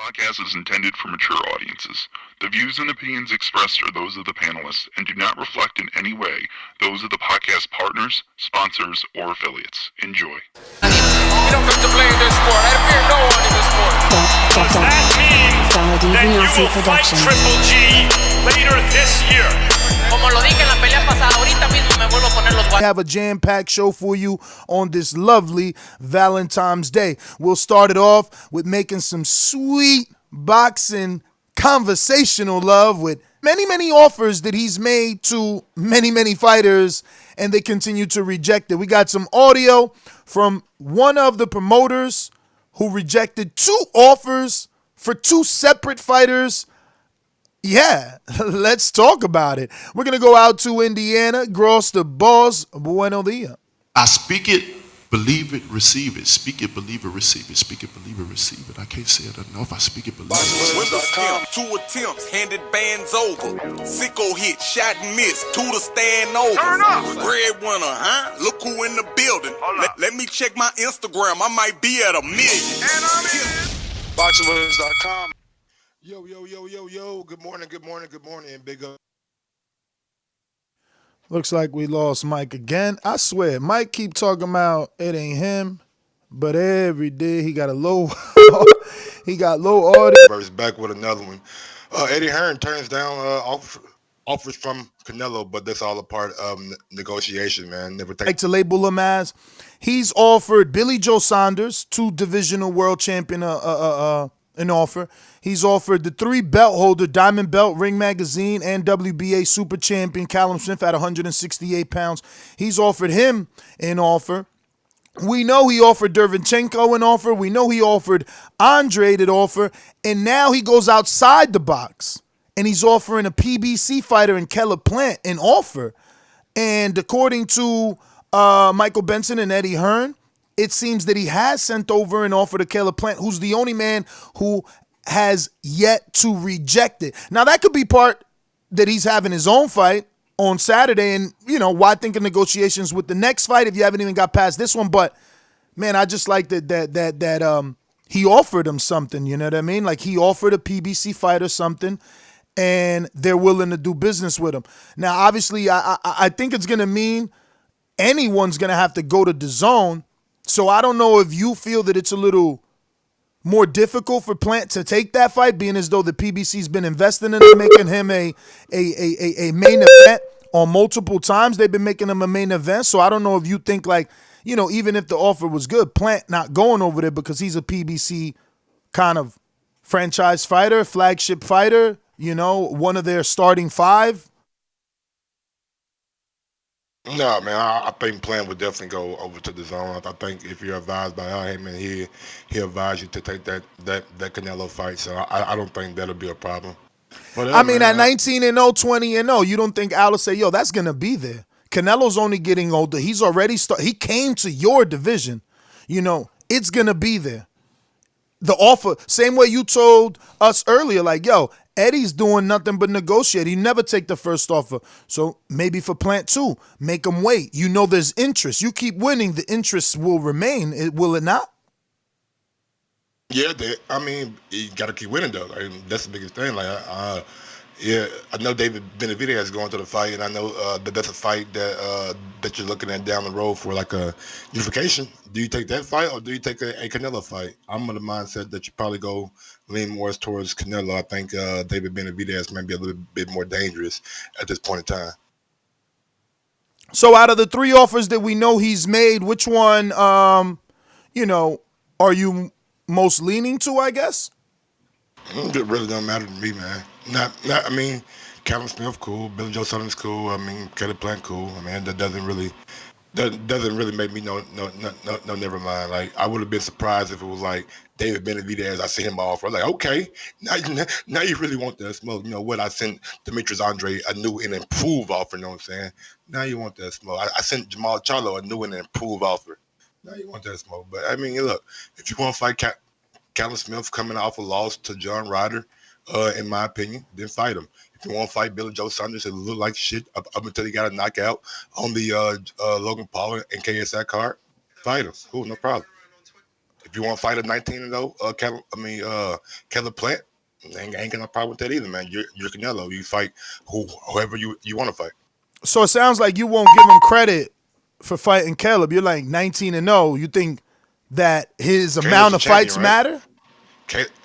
podcast is intended for mature audiences. The views and opinions expressed are those of the panelists and do not reflect in any way those of the podcast partners, sponsors, or affiliates. Enjoy. You don't come to play in this sport. I fear no one in this sport. Does that mean that you will fight Triple G later this year? Como lo dije en la pelea pasada, ahorita mismo me vuelvo a poner los guantes. We have a jam-packed show for you on this lovely Valentine's Day. We'll start it off with making some sweet boxing conversational love with many offers that he's made to many fighters, and they continue to reject it. We got some audio from one of the promoters who rejected 2 offers for 2 separate fighters. Yeah, let's talk about it. We're going to go out to Indiana. Gross the boss. Buenos dias. I speak it, believe it, receive it. Speak it, believe it, receive it. Speak it, believe it, receive it. I can't say it enough. I speak it, believe it. Windows 2 attempts, handed bands over. Sicko hit, shot and miss, 2 to stand over. Turn up. Breadwinner, huh? Look who in the building. Let me check my Instagram. I might be at 1 million. And I'm in. BoxingWins.com. Yo. Good morning, big up. Looks like we lost Mike again. I swear, Mike keep talking about it ain't him, but every day he got a low low audio. Back with another one. Eddie Hearn turns down offers from Canelo, but that's all a part of negotiation, man. Never take Like to label him as, he's offered Billy Joe Saunders, 2 divisional world champion an offer. He's offered the 3 belt holder, Diamond Belt, Ring Magazine, and WBA super champion Callum Smith at 168 pounds. He's offered him an offer. We know he offered Derevchenko an offer. We know he offered Andre an offer. And now he goes outside the box and he's offering a PBC fighter in Keller Plant an offer. And according to Michael Benson and Eddie Hearn, it seems that he has sent over an offer to Keller Plant, who's the only man who has yet to reject it. Now, that could be part that he's having his own fight on Saturday, and, why think of negotiations with the next fight if you haven't even got past this one? But, man, I just like that he offered him something, you know what I mean? Like, he offered a PBC fighter something, and they're willing to do business with him. Now, obviously, I think it's going to mean anyone's going to have to go to Dazn. So I don't know if you feel that it's a little more difficult for Plant to take that fight, being as though the PBC's been investing in him, making him a main event on multiple times. They've been making him a main event. So I don't know if you think even if the offer was good, Plant not going over there because he's a PBC kind of franchise fighter, flagship fighter, one of their starting 5. No, man, I think Plan would definitely go over to the zone. I think if you're advised by him, and he'll advise you to take that Canelo fight. So I don't think that'll be a problem. But, at 19-0, 20-0, you don't think Al will say, yo, that's going to be there. Canelo's only getting older. He's already he came to your division. It's going to be there. The offer, same way you told us earlier, like, yo, Eddie's doing nothing but negotiate. He never take the first offer. So maybe for Plant 2, make him wait. There's interest. You keep winning, the interest will remain. Will it not? Yeah, you got to keep winning, though. That's the biggest thing. I know David Benavidez is going to the fight, and I know that that's a fight that you're looking at down the road for like a unification. Do you take that fight or do you take a Canelo fight? I'm of the mindset that you probably lean more towards Canelo. I think David Benavidez might be a little bit more dangerous at this point in time. So out of the 3 offers that we know he's made, which one, are you most leaning to, I guess? It really don't matter to me, man. Callum Smith cool, Billy Joe Saunders cool. Kelly Plant cool. That doesn't really make me no never mind. Like, I would have been surprised if it was like David Benavidez. I see him offer. I'm like, okay, now you really want that smoke. You know what? I sent Demetrius Andre a new and improved offer. You know what I'm saying? Now you want that smoke. I sent Jamal Charlo a new and improved offer. Now you want that smoke. But look, if you want to fight Callum Smith coming off a loss to John Ryder, in my opinion, then fight him. If you want to fight Billy Joe Saunders, it look like shit up until he got a knockout on the Logan Paul and KSI card, fight him. Cool, no problem. if you want to fight a 19-0, Caleb Plant, ain't got no problem with that either, man. You're Canelo. You fight whoever you want to fight. So it sounds like you won't give him credit for fighting Caleb. You're like 19-0. You think that his amount of fights matter?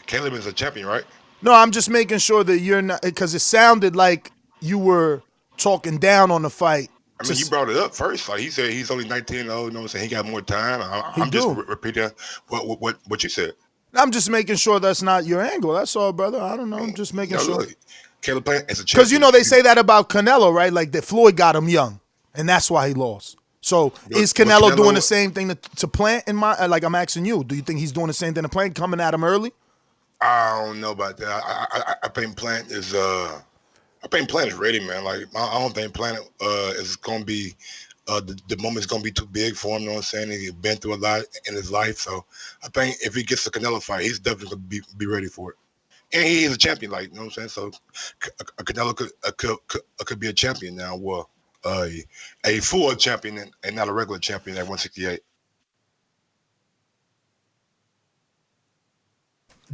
Caleb is a champion, right? No, I'm just making sure that you're not, because it sounded like you were talking down on the fight. I mean, you brought it up first. Like he said, he's only 19-0. You know what I'm saying? He got more time. I'm just repeating what you said. I'm just making sure that's not your angle. That's all, brother. I don't know. I'm just making sure. Look, Caleb Plant is a champion. Because, you know, they say that about Canelo, right? Like that Floyd got him young, and that's why he lost. So is Canelo doing the same thing to Plant? Like I'm asking you, do you think he's doing the same thing to Plant, coming at him early? I don't know about that. I think Plant is ready, man. Like I don't think Plant is gonna be the moment's gonna be too big for him. You know what I'm saying? He's been through a lot in his life, so I think if he gets the Canelo fight, he's definitely gonna be ready for it. And he is a champion, like, you know what I'm saying. So Canelo could be a champion now. Well, a full champion and not a regular champion at 168.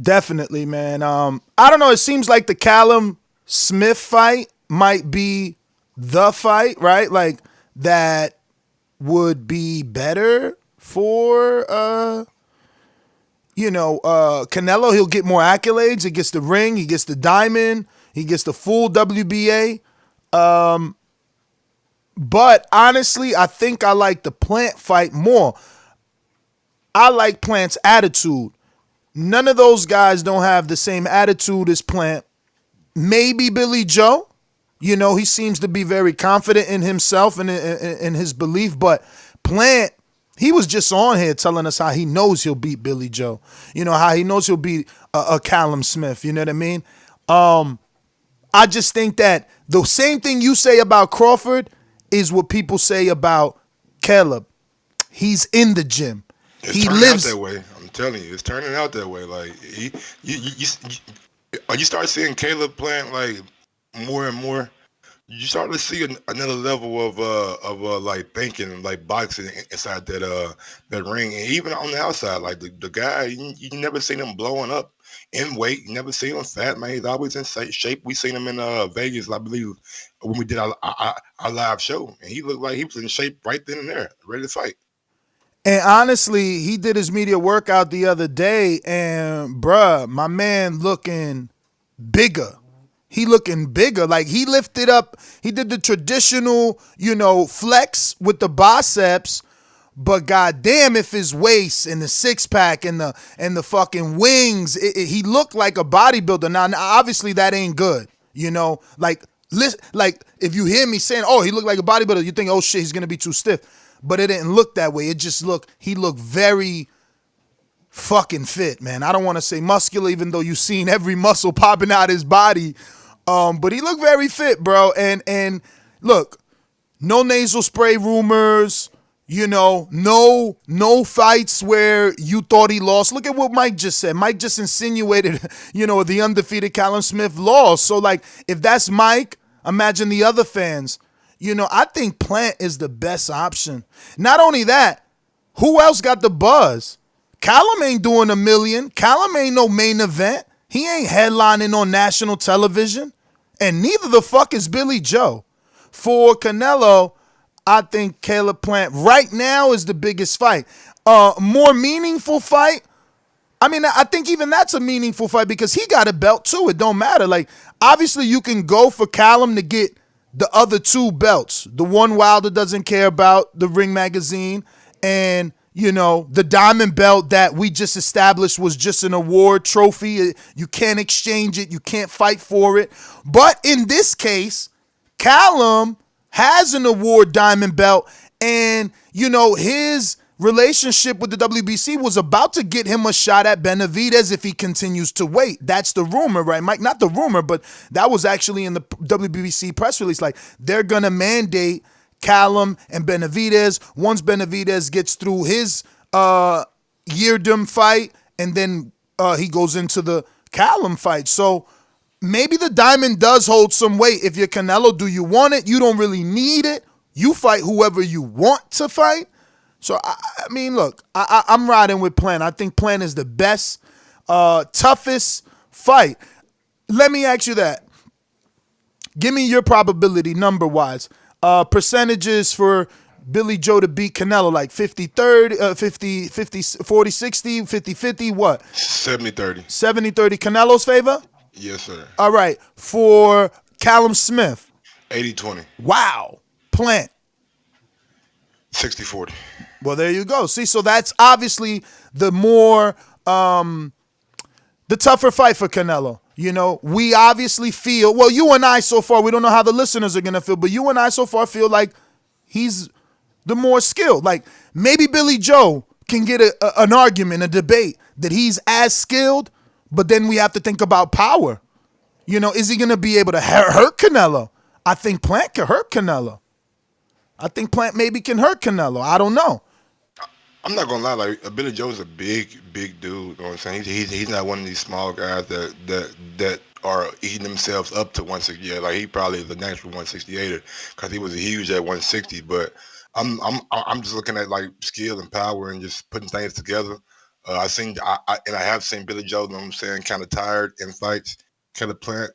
Definitely, man. I don't know. It seems like the Callum Smith fight might be the fight, right? Like that would be better for, Canelo. He'll get more accolades. He gets the ring. He gets the diamond. He gets the full WBA. But honestly, I think I like the Plant fight more. I like Plant's attitude. None of those guys don't have the same attitude as Plant. Maybe Billy Joe. You know, he seems to be very confident in himself and in his belief. But Plant, he was just on here telling us how he knows he'll beat Billy Joe. You know, how he knows he'll beat a Callum Smith. You know what I mean? I just think that the same thing you say about Crawford is what people say about Caleb. He's in the gym. He lives that way. I'm telling you, it's turning out that way. Like you start seeing Caleb Plant like more and more. You start to see another level of like thinking, like boxing inside that ring, and even on the outside, like the guy, you never seen him blowing up in weight. You never seen him fat, man. He's always in shape. We seen him in Vegas, I believe, when we did our live show, and he looked like he was in shape right then and there, ready to fight. And honestly, he did his media workout the other day, and bruh, my man looking bigger. He looking bigger. Like he lifted up, he did the traditional, flex with the biceps, but goddamn if his waist and the six pack and the fucking wings, he looked like a bodybuilder. Now obviously that ain't good, Like if you hear me saying, oh, he looked like a bodybuilder, you think, oh shit, he's gonna be too stiff. But it didn't look that way. It just he looked very fucking fit, man. I don't want to say muscular, even though you've seen every muscle popping out his body. But he looked very fit, bro. And look, no nasal spray rumors, no fights where you thought he lost. Look at what Mike just said. Mike just insinuated, the undefeated Callum Smith lost. So, like, if that's Mike, imagine the other fans. I think Plant is the best option. Not only that, who else got the buzz? Callum ain't doing $1 million. Callum ain't no main event. He ain't headlining on national television. And neither the fuck is Billy Joe. For Canelo, I think Caleb Plant right now is the biggest fight. More meaningful fight. I mean, I think even that's a meaningful fight because he got a belt too. It don't matter. Like, obviously you can go for Callum to get the other two belts, the one Wilder doesn't care about, the Ring Magazine, and, the diamond belt that we just established was just an award trophy. You can't exchange it. You can't fight for it. But in this case, Callum has an award diamond belt, and, his relationship with the WBC was about to get him a shot at Benavidez if he continues to wait. That's the rumor, right, Mike? Not the rumor, but that was actually in the WBC press release. Like, they're going to mandate Callum and Benavidez once Benavidez gets through his Yeardom fight, and then he goes into the Callum fight. So maybe the diamond does hold some weight. If you're Canelo, do you want it? You don't really need it. You fight whoever you want to fight. So, I mean, look, I'm riding with Plant. I think Plant is the best, toughest fight. Let me ask you that. Give me your probability number-wise. Percentages for Billy Joe to beat Canelo, like 50-30, 50, 40-60, 50-50, what? 70-30. 70-30 Canelo's favor? Yes, sir. All right. For Callum Smith? 80-20. Wow. Plant? 60-40. Well, there you go. See, so that's obviously the more, the tougher fight for Canelo. You know, we obviously feel, well, you and I so far, we don't know how the listeners are going to feel, but you and I so far feel like he's the more skilled. Like, maybe Billy Joe can get an argument, a debate, that he's as skilled, but then we have to think about power. You know, is he going to be able to hurt Canelo? I think Plant can hurt Canelo. I think Plant maybe can hurt Canelo. I don't know. I'm not gonna lie, like Billy Joe's a big dude. You know what I'm saying? He's not one of these small guys that are eating themselves up to 160. Yeah, like he probably is the natural 168er because he was huge at 160. But I'm just looking at like skill and power and just putting things together. I have seen Billy Joe. You know what I'm saying? Kind of tired in fights. Kind of Plant.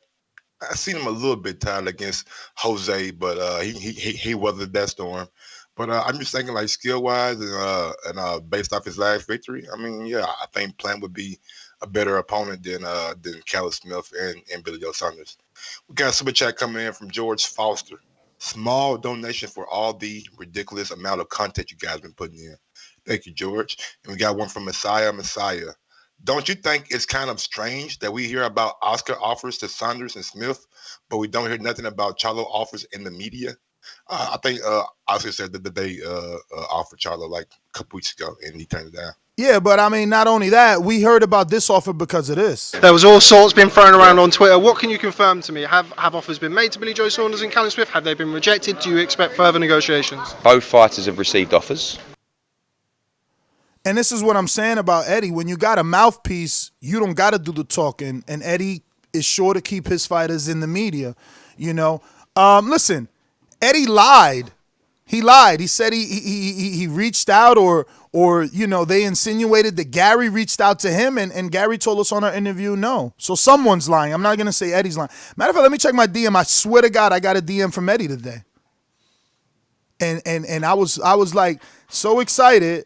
I seen him a little bit tired against Jose, but he weathered that storm. But I'm just thinking, like, skill-wise and based off his last victory, I mean, yeah, I think Plant would be a better opponent than Callum Smith and Billy Joe Saunders. We got a super chat coming in from George Foster. Small donation for all the ridiculous amount of content you guys been putting in. Thank you, George. And we got one from Messiah. Don't you think it's kind of strange that we hear about Oscar offers to Saunders and Smith, but we don't hear nothing about Charlo offers in the media? I think Oscar said that they offered Charlo like a couple weeks ago, and he turned it down. Yeah, but I mean, not only that, we heard about this offer because of this. There was all sorts been thrown around on Twitter. What can you confirm to me? Have offers been made to Billy Joe Saunders and Callum Smith? Have they been rejected? Do you expect further negotiations? Both fighters have received offers. And this is what I'm saying about Eddie. When you got a mouthpiece, you don't got to do the talking. And Eddie is sure to keep his fighters in the media, you know. Listen, Eddie lied. He lied. He said he reached out or you know, they insinuated that Gary reached out to him, and Gary told us on our interview no. So someone's lying. I'm not going to say Eddie's lying. Matter of fact, let me check my DM. I swear to God, I got a DM from Eddie today. And I was like so excited.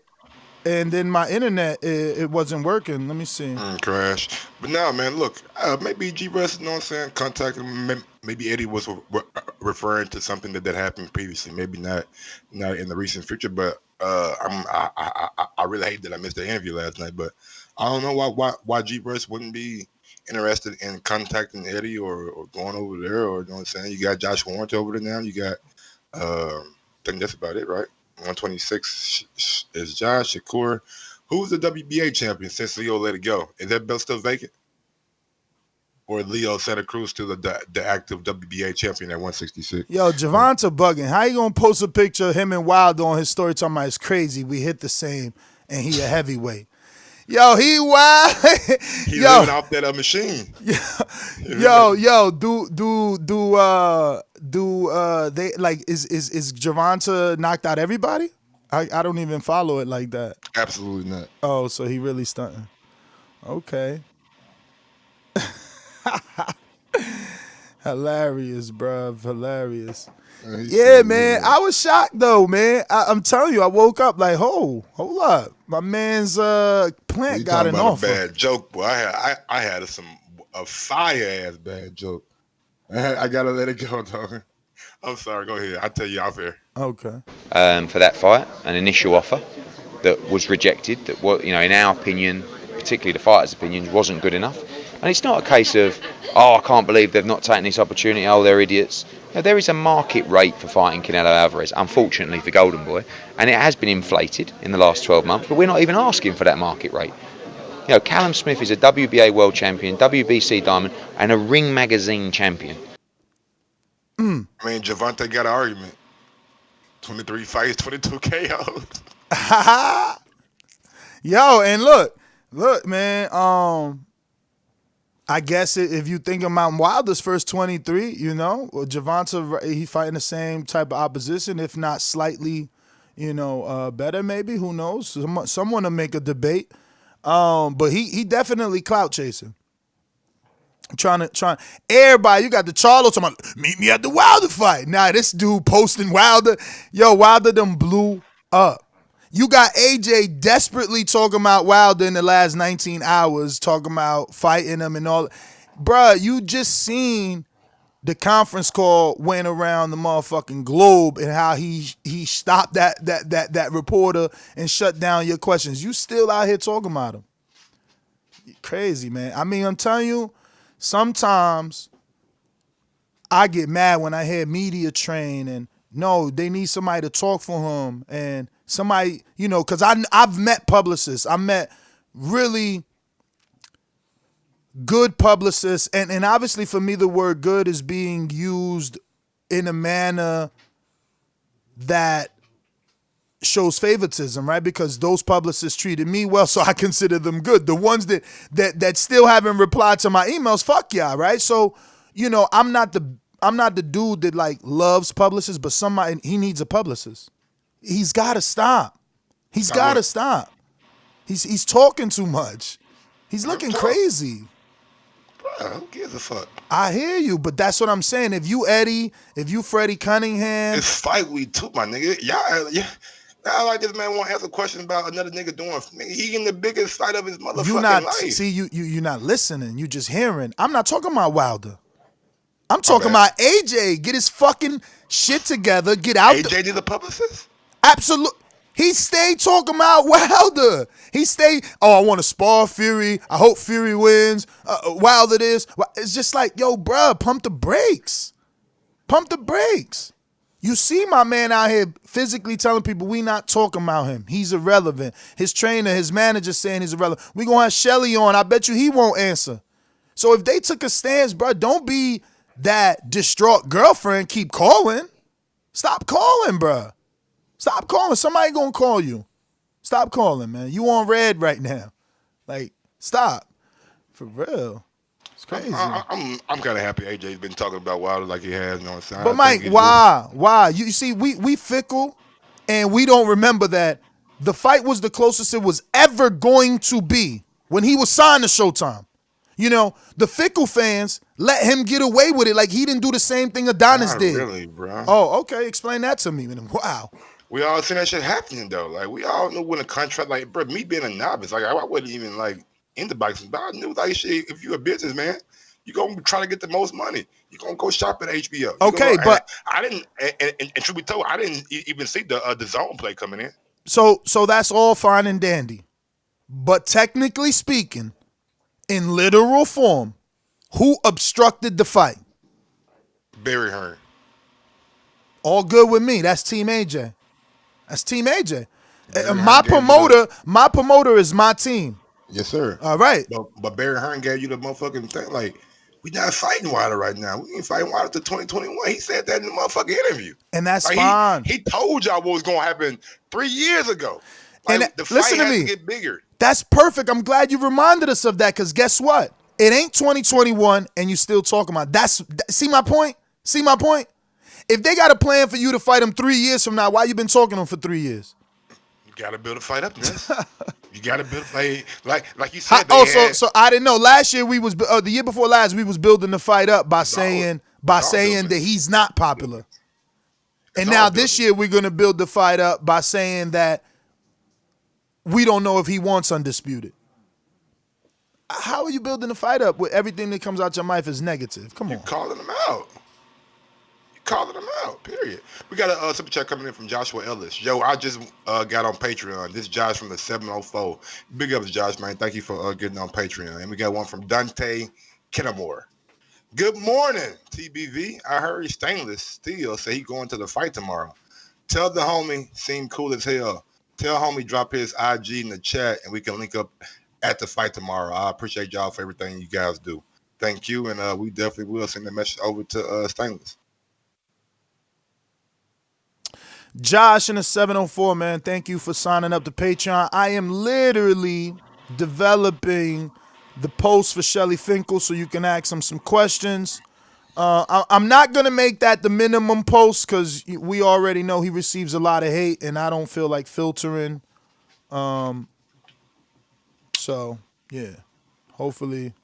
And then my internet, it wasn't working. Let me see. Crash. But now, man, look, maybe G-Russ, you know what I'm saying, contacted him. Maybe Eddie was referring to something that happened previously. Maybe not in the recent future. But I really hate that I missed the interview last night. But I don't know why G-Russ wouldn't be interested in contacting Eddie or going over there. Or, you know what I'm saying? You got Josh Warren over there now. You got, I think that's about it, right? 126 is Josh Shakur. Who's the WBA champion since Leo let it go? Is that belt still vacant? Or Leo Santa Cruz still the active WBA champion at 166? Yo, Javonta bugging. How you gonna post a picture of him and Wilder on his story talking about it's crazy, we hit the same, and he a heavyweight? Yo, he wild. He living off that machine. Yo, they like is Javonta knocked out everybody? I don't even follow it like that. Absolutely not. Oh, so he really stunting. Okay. Hilarious, bruv. Hilarious. Yeah, man. I was shocked though, man. I'm telling you, I woke up like, hold up. My man's Plant got an offer. A bad joke, boy. I had a fire ass bad joke. I gotta let it go, dog. I'm sorry. Go ahead. I'll tell you off air. Okay. For that fight, an initial offer that was rejected. That was, you know, in our opinion, particularly the fighters' opinions, wasn't good enough. And it's not a case of, I can't believe they've not taken this opportunity. Oh, they're idiots. You know, there is a market rate for fighting Canelo Alvarez, unfortunately for Golden Boy, and it has been inflated in the last 12 months. But we're not even asking for that market rate. You know, Callum Smith is a WBA world champion, WBC diamond, and a Ring Magazine champion. I mean, Javonta got an argument. 23 fights, 22 KOs. Yo, and look, man. I guess if you think about Wilder's first 23, you know, Javonta, he fighting the same type of opposition, if not slightly, better maybe. Who knows? Someone to make a debate. But he definitely clout chasing. Trying everybody, you got the Charlo talking about meet me at the Wilder fight. Nah, this dude posting Wilder. Yo, Wilder done blew up. You got AJ desperately talking about Wilder in the last 19 hours, talking about fighting him and all. Bruh, you just seen the conference call went around the motherfucking globe and how he stopped that reporter and shut down your questions. You still out here talking about him. Crazy, man. I mean, I'm telling you, sometimes I get mad when I hear media train and no, they need somebody to talk for him and somebody, because I've met publicists. I met really good publicists, and obviously for me the word good is being used in a manner that shows favoritism, right? Because those publicists treated me well, so I consider them good. The ones that still haven't replied to my emails, fuck y'all, right? So, I'm not the dude that like loves publicists, but somebody, he needs a publicist. He's got to stop. He's got to stop. He's talking too much. He's looking crazy. Bro, who gives a fuck? I hear you, but that's what I'm saying. If you Eddie, if you Freddie Cunningham, it's fight week too, my nigga. Y'all, I like this man want to answer questions about another nigga doing. He in the biggest fight of his motherfucking life. See, you're not listening. You just hearing. I'm not talking about Wilder. I'm talking about AJ. Get his fucking shit together. Get out. AJ did a publicist? Absolutely. He stayed talking about Wilder. He stayed, I want to spar Fury. I hope Fury wins. Wilder this. It's just like, yo, bruh, pump the brakes. Pump the brakes. You see my man out here physically telling people we not talking about him. He's irrelevant. His trainer, his manager saying he's irrelevant. We going to have Shelly on. I bet you he won't answer. So if they took a stance, bruh, don't be that distraught girlfriend. Keep calling. Stop calling, bruh. Stop calling. Somebody gonna call you. Stop calling, man. You on red right now. Like, stop. For real. It's crazy. I'm kind of happy AJ's been talking about Wilder like he has. But Mike, why? Why? You see, we fickle, and we don't remember that the fight was the closest it was ever going to be when he was signed to Showtime. The fickle fans let him get away with it like he didn't do the same thing Adonis did. Really, bro. Oh, okay. Explain that to me. Wow. We all seen that shit happening though. Like we all knew when a contract, like, bro, me being a novice, like I wasn't even like into boxing, but I knew like shit. If you're a businessman, you gonna try to get the most money. You gonna go shop at HBO. Okay, but I didn't. And truth be told, I didn't even see the zone play coming in. So that's all fine and dandy, but technically speaking, in literal form, who obstructed the fight? Billy Hearn. All good with me. That's Team AJ. That's Team AJ. My promoter is my team. Yes, sir. All right. But Barry Hearn gave you the motherfucking thing. Like, we not fighting Wilder right now. We ain't fighting Wilder till 2021. He said that in the motherfucking interview. And that's like, fine. He told y'all what was going to happen 3 years ago. Like, and the fight listen to has me. to get bigger. That's perfect. I'm glad you reminded us of that because guess what? It ain't 2021 and you still talking about see my point? See my point? If they got a plan for you to fight him 3 years from now, why you been talking to him for 3 years? You got to build a fight up, man. You got to build a fight. Like you said. So I didn't know. Last year the year before last, we was building the fight up by saying that he's not popular. And now this year we're going to build the fight up by saying that we don't know if he wants undisputed. How are you building the fight up with everything that comes out your mouth is negative? Come on. You're calling him out. Calling them out, period. We got a super chat coming in from Joshua Ellis. Yo, I just got on Patreon. This is Josh from the 704. Big ups, Josh, man. Thank you for getting on Patreon. And we got one from Dante Kenamore. Good morning, TBV. I heard Stainless Steel say he going to the fight tomorrow. Tell the homie, seem cool as hell. Tell homie drop his IG in the chat and we can link up at the fight tomorrow. I appreciate y'all for everything you guys do. Thank you, and we definitely will send the message over to Stainless. Josh in the 704, man, thank you for signing up to Patreon. I am literally developing the post for Shelly Finkel so you can ask him some questions. I'm not gonna make that the minimum post because we already know he receives a lot of hate, and I don't feel like filtering. So yeah, hopefully,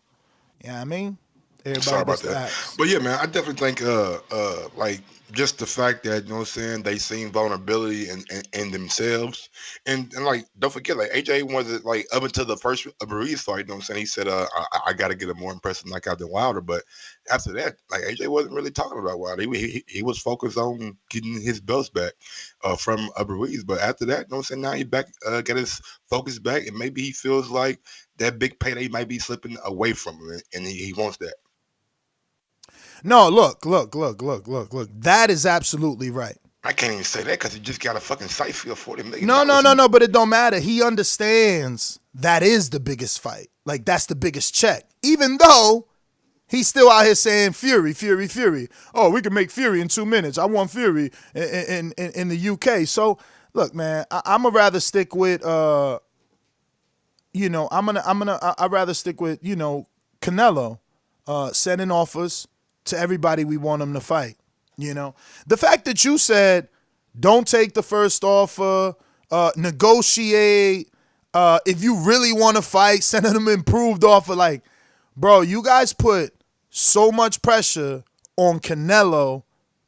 yeah. I mean, Sorry everybody about gets the that. axe. But yeah, man, I definitely think like just the fact that, you know what I'm saying, they seen vulnerability in themselves. And like, don't forget, like AJ wasn't like up until the first Ruiz fight, you know what I'm saying? He said, I gotta get a more impressive knockout than Wilder. But after that, like AJ wasn't really talking about Wilder. He was focused on getting his belts back from Ruiz. But after that, you know what I'm saying, now he back got his focus back, and maybe he feels like that big payday might be slipping away from him, and he wants that. No, look. That is absolutely right. I can't even say that because he just got a fucking site fee of $40 million. No, but it don't matter. He understands that is the biggest fight. Like, that's the biggest check. Even though he's still out here saying Fury. Oh, we can make Fury in 2 minutes. I want Fury in the UK. So, look, man, I'm gonna rather stick with I'd rather stick with, Canelo sending offers to everybody we want him to fight. The fact that you said don't take the first offer, negotiate, if you really want to fight, send him an improved offer. Like, bro, you guys put so much pressure on Canelo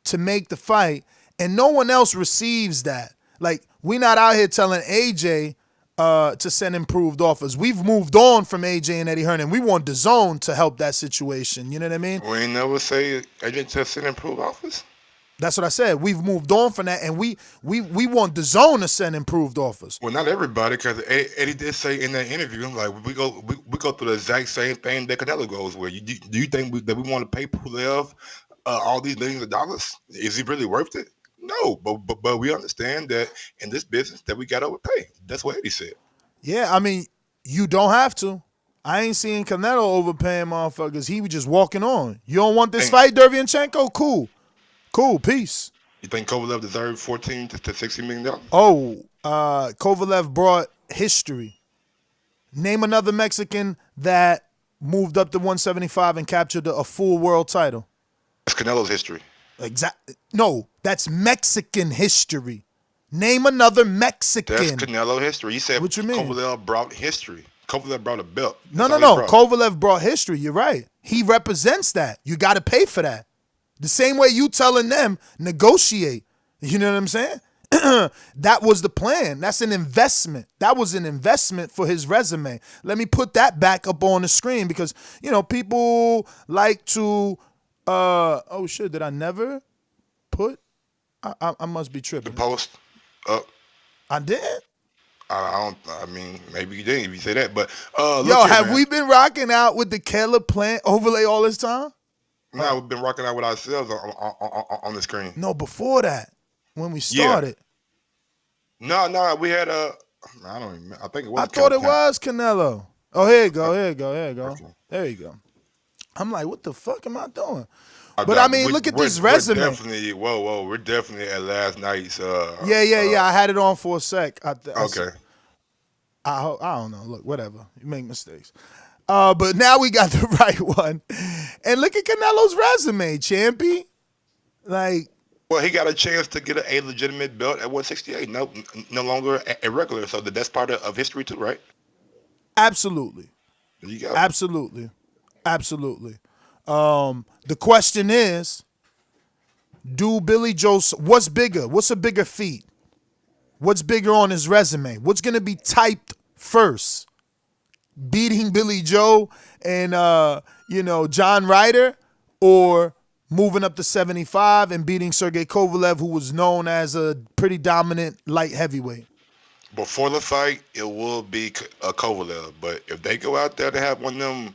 to make the fight, and no one else receives that. Like, we not out here telling AJ to send improved offers. We've moved on from AJ and Eddie Hearn, and we want Dazn to help that situation. You know what I mean? We ain't never say AJ to send improved offers. That's what I said. We've moved on from that, and we want Dazn to send improved offers. Well, not everybody, because Eddie did say in that interview, like, we go through the exact same thing that Canelo goes with. Do you think that we want to pay Pulev all these millions of dollars? Is he really worth it? No, but we understand that in this business that we got to overpay. That's what Eddie said. Yeah, I mean, you don't have to. I ain't seeing Canelo overpaying motherfuckers. He was just walking on. You don't want this fight, Derevyanchenko? Cool, peace. You think Kovalev deserved $14 to $16 million? Oh, Kovalev brought history. Name another Mexican that moved up to 175 and captured a full world title. That's Canelo's history. Exactly. No, that's Mexican history. Name another Mexican. That's Canelo history. You said what you mean? Kovalev brought history. Kovalev brought a belt. No. Kovalev brought history. You're right. He represents that. You got to pay for that. The same way you telling them, negotiate. You know what I'm saying? That was the plan. That's an investment. That was an investment for his resume. Let me put that back up on the screen because, people like to, oh shit, did I never put? I must be tripping. The post up. I did? I mean, maybe you didn't if you say that, but have we been rocking out with the Caleb Plant overlay all this time? No, we've been rocking out with ourselves on the screen. No, before that, when we started. Yeah. No, we had I don't even. I think it was. I thought it was Canelo. Oh, here you go. Okay. There you go. I'm like, what the fuck am I doing? But I mean, look at this resume. We're definitely at last night's. Yeah. I had it on for a sec. Okay. I don't know. Look, whatever. You make mistakes. But now we got the right one. And look at Canelo's resume, champy. Like, well, he got a chance to get a legitimate belt at 168. No longer a regular. So that's part of history too, right? Absolutely. There you go. Absolutely. The question is, what's bigger? What's a bigger feat? What's bigger on his resume? What's going to be typed first? Beating Billy Joe and, John Ryder, or moving up to 75 and beating Sergey Kovalev, who was known as a pretty dominant light heavyweight? Before the fight, it will be a Kovalev. But if they go out there to have one of them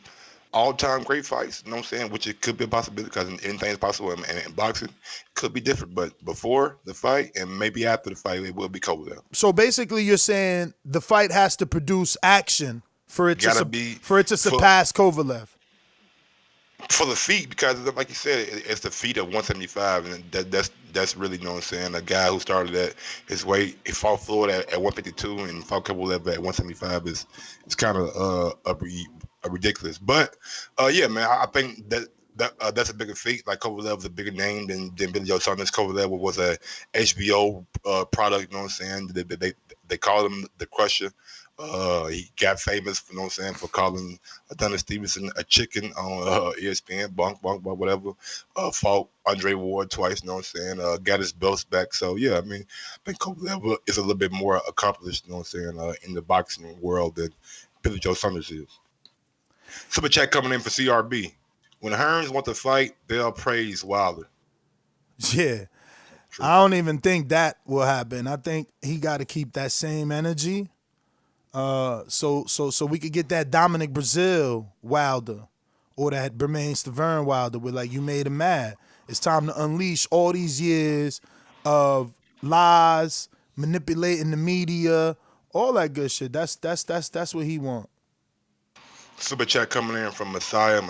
all-time great fights, you know what I'm saying, which it could be a possibility because anything is possible in boxing, could be different. But before the fight and maybe after the fight, it will be Kovalev. So basically you're saying the fight has to produce action for it to surpass Kovalev. For the feet, because like you said, it's the feet of 175, and that's really, you know what I'm saying, a guy who started at his weight, he fought Floyd at 152 and fought Kovalev at 175 is kind of ridiculous. But yeah, man, I think that that's a bigger feat. Like Kovalev was a bigger name than Billy Joe Saunders. Kovalev was a HBO product. You know what I'm saying? They called him the Crusher. He got famous for, you know what I'm saying, for calling Adonis Stevenson a chicken on ESPN, bonk, whatever. Fought Andre Ward twice, you know what I'm saying? Got his belts back. So, yeah, I mean, I think Kovalev is a little bit more accomplished, you know what I'm saying, in the boxing world than Billy Joe Saunders is. Super chat coming in for CRB. When Hearns want to fight, they'll praise Wilder. Yeah. True. I don't even think that will happen. I think he got to keep that same energy. So we could get that Dominic Brazil Wilder or that Bermain Stavern Wilder where like you made him mad. It's time to unleash all these years of lies, manipulating the media, all that good shit. That's what he want. Super chat coming in from Messiah.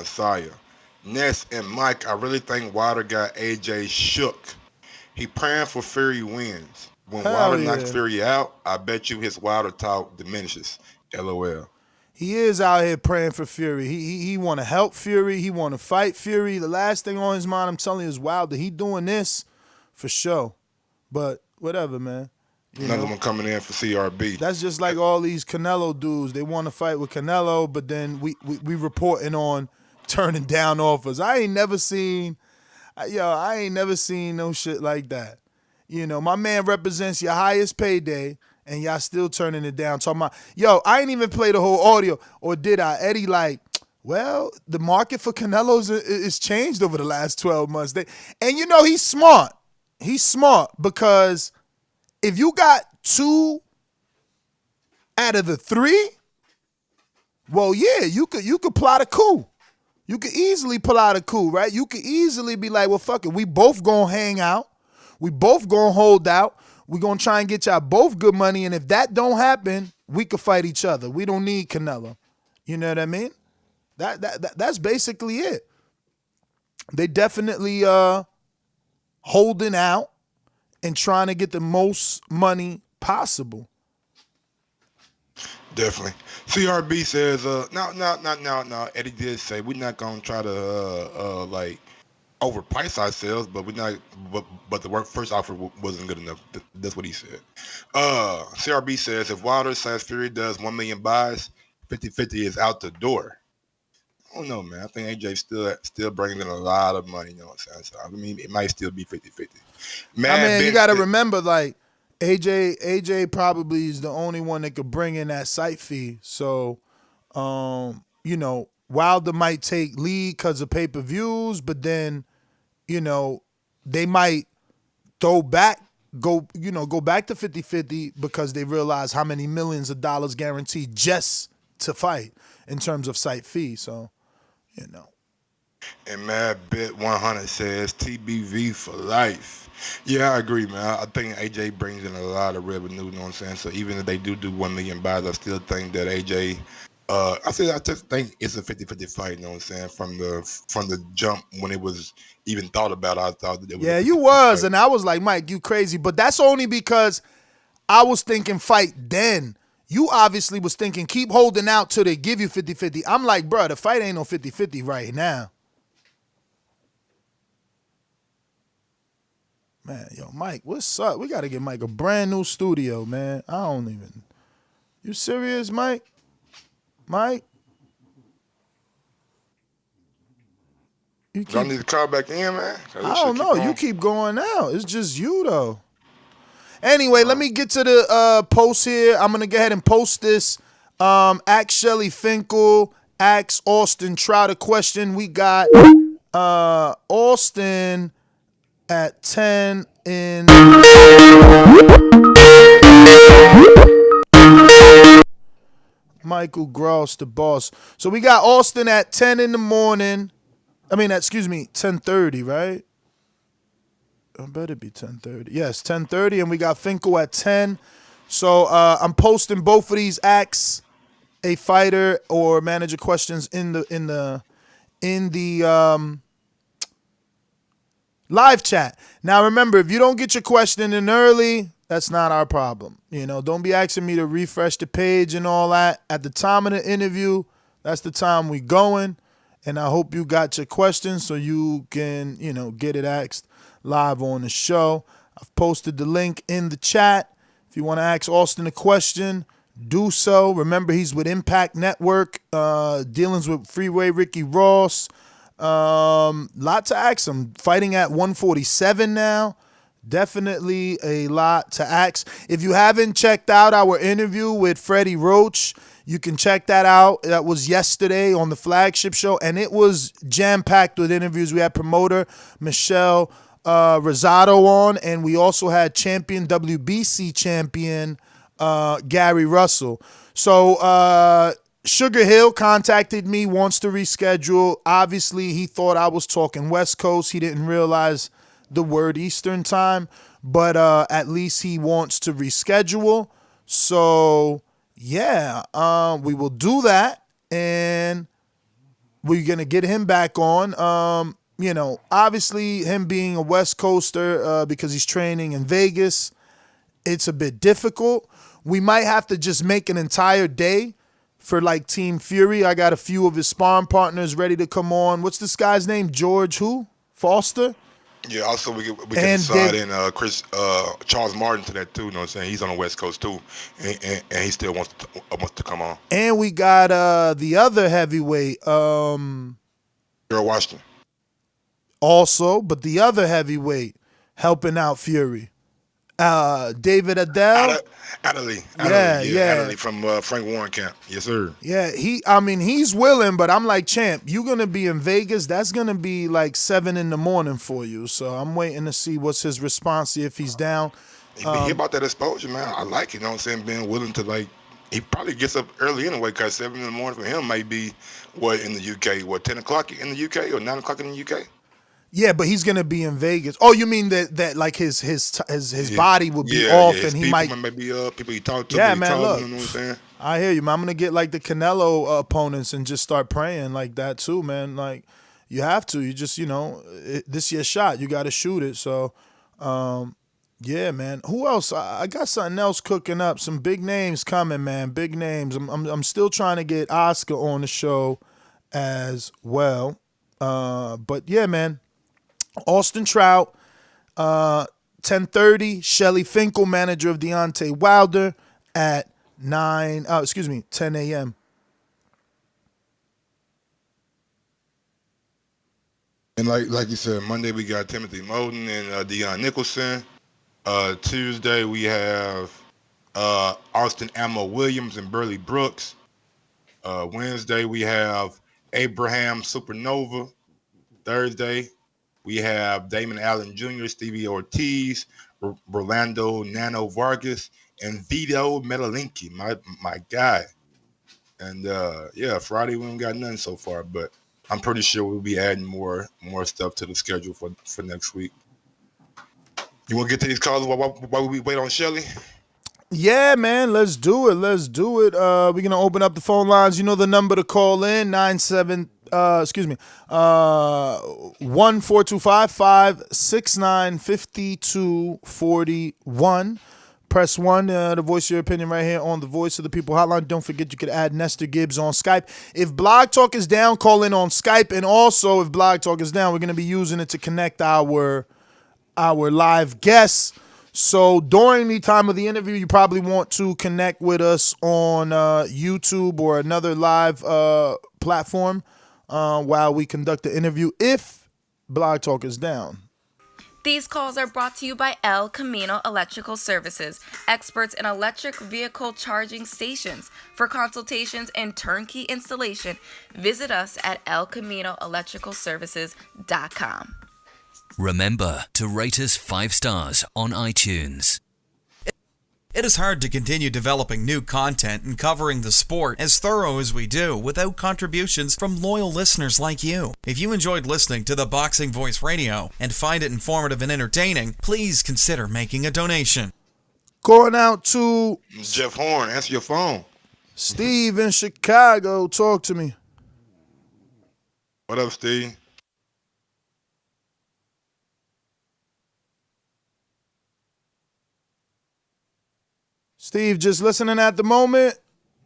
Ness and Mike, I really think Wilder got AJ shook. He praying for Fury wins. When Wilder knocks Fury out, I bet you his Wilder talk diminishes. LOL. He is out here praying for Fury. He want to help Fury. He want to fight Fury. The last thing on his mind, I'm telling you, is Wilder. He doing this for sure. But whatever, man. Another one coming in for CRB. That's just like all these Canelo dudes. They want to fight with Canelo, but then we reporting on turning down offers. I ain't never seen no shit like that. You know, my man represents your highest payday, and y'all still turning it down. Talking about, I ain't even play the whole audio, or did I? Eddie like, well, the market for Canelo's is changed over the last 12 months. And you know he's smart. He's smart because if you got 2 out of the 3, well, yeah, you could plot a coup. You could easily pull out a coup, right? You could easily be like, well, fuck it. We both gonna hang out. We both gonna hold out. We gonna try and get y'all both good money. And if that don't happen, we could fight each other. We don't need Canelo. You know what I mean? That's basically it. They definitely holding out and trying to get the most money possible. Definitely. CRB says, no. Eddie did say we're not gonna try to like overprice ourselves, but we're not. But the first offer wasn't good enough. That's what he said. CRB says if Wilder/Fury does 1 million buys, 50-50 is out the door. I don't know, man. I think AJ still bringing in a lot of money. You know what I'm saying? So, I mean, it might still be 50-50. You got to remember, like. AJ probably is the only one that could bring in that site fee. So, Wilder might take lead because of pay-per-views, but then, they might go back to 50-50 because they realize how many millions of dollars guaranteed just to fight in terms of site fee. So, And Mad Bit 100 says TBV for life. Yeah, I agree, man. I think AJ brings in a lot of revenue, you know what I'm saying? So even if they do 1 million buys, I still think that AJ, I just think it's a 50-50 fight, you know what I'm saying? From the jump when it was even thought about, I thought that it was. Yeah, you was, fight. And I was like, Mike, you crazy. But that's only because I was thinking fight then. You obviously was thinking keep holding out till they give you 50-50. I'm like, bro, the fight ain't no 50-50 right now. Man, Mike, what's up? We got to get Mike a brand new studio, man. You serious, Mike? Mike? Y'all need to call back in, man? I don't know. You keep going out. It's just you, though. Anyway, let me get to the post here. I'm going to go ahead and post this. Ask Shelly Finkel. Ask Austin Trout a question. We got Austin at 10 in Michael Gross, the boss. So we got Austin at 10 in the morning. 10:30, right? It better be 10:30. Yes, 10:30, and we got Finkel at 10. So I'm posting both of these Ask a Fighter or Manager questions in the live chat. Now remember, if you don't get your question in early, that's not our problem. Don't be asking me to refresh the page and all that. At the time of the interview, that's the time we going. And I hope you got your questions so you can, get it asked live on the show. I've posted the link in the chat. If you want to ask Austin a question, do so. Remember, he's with Impact Network, dealings with Freeway Ricky Ross. Lot to ask him. Fighting at 147 now. Definitely a lot to ask. If you haven't checked out our interview with Freddie Roach, you can check that out. That was yesterday on the flagship show, and it was jam-packed with interviews. We had promoter Michelle Rosado on, and we also had WBC champion Gary Russell. So Sugar Hill contacted me, wants to reschedule. Obviously, he thought I was talking West Coast. He didn't realize the word Eastern time, but at least he wants to reschedule. So yeah, we will do that, and we're gonna get him back on. Obviously him being a West Coaster, because he's training in Vegas, it's a bit difficult. We might have to just make an entire day for like Team Fury. I got a few of his sparring partners ready to come on. What's this guy's name? George who? Foster? Yeah, also we can slide in Charles Martin to that too. You know what I'm saying? He's on the West Coast too, and he still wants to come on. And we got the other heavyweight, Gerald Washington. Also, but the other heavyweight helping out Fury, David Adele. Adderley. Yeah. Adderley from Frank Warren camp. Yes, sir. Yeah, he's willing, but I'm like, champ, you're going to be in Vegas. That's going to be like 7 a.m. for you. So I'm waiting to see what's his response, see if he's down. He about that exposure, man. I like it, you know what I'm saying? Being willing to, he probably gets up early anyway, because 7 a.m. for him might be, in the UK? 10 o'clock in the UK or 9 o'clock in the UK? Yeah, but he's gonna be in Vegas. Oh, you mean that like his body would be off, and he might be people he talked to. Yeah, man. Look, you know what I'm saying? I hear you, man. I'm gonna get like the Canelo opponents and just start praying like that too, man. Like you have to. You just this your shot. You got to shoot it. So, yeah, man. Who else? I got something else cooking up. Some big names coming, man. Big names. I'm still trying to get Oscar on the show as well. But yeah, man. Austin Trout, 10:30. Shelly Finkel, manager of Deontay Wilder, at 10 a.m. And like you said, Monday we got Timothy Moulton and Deion Nicholson. Tuesday we have Austin Ammo Williams and Burley Brooks. Wednesday we have Abraham Supernova. Thursday we have Damon Allen Jr., Stevie Ortiz, Rolando Nano Vargas, and Vito Metalinki, my guy. And Friday we ain't got nothing so far, but I'm pretty sure we'll be adding more stuff to the schedule for next week. You want to get to these calls while we wait on Shelly? Yeah, man, let's do it. We're gonna open up the phone lines. You know the number to call in, 1-425-569-5241. Press 1 to voice your opinion right here on the Voice of the People hotline. Don't forget you could add Nestor Gibbs on Skype. If Blog Talk is down, call in on Skype. And also, if Blog Talk is down, we're going to be using it to connect our live guests. So during the time of the interview, you probably want to connect with us on YouTube or another live platform while we conduct the interview if Blog Talk is down. These calls are brought to you by El Camino Electrical Services, experts in electric vehicle charging stations. For consultations and turnkey installation, visit us at elcaminoelectricalservices.com. Remember to rate us 5 stars on iTunes. It is hard to continue developing new content and covering the sport as thorough as we do without contributions from loyal listeners like you. If you enjoyed listening to the Boxing Voice Radio and find it informative and entertaining, please consider making a donation. Going out to Jeff Horn, answer your phone. Steve in Chicago, talk to me. What up, Steve? Steve, just listening at the moment.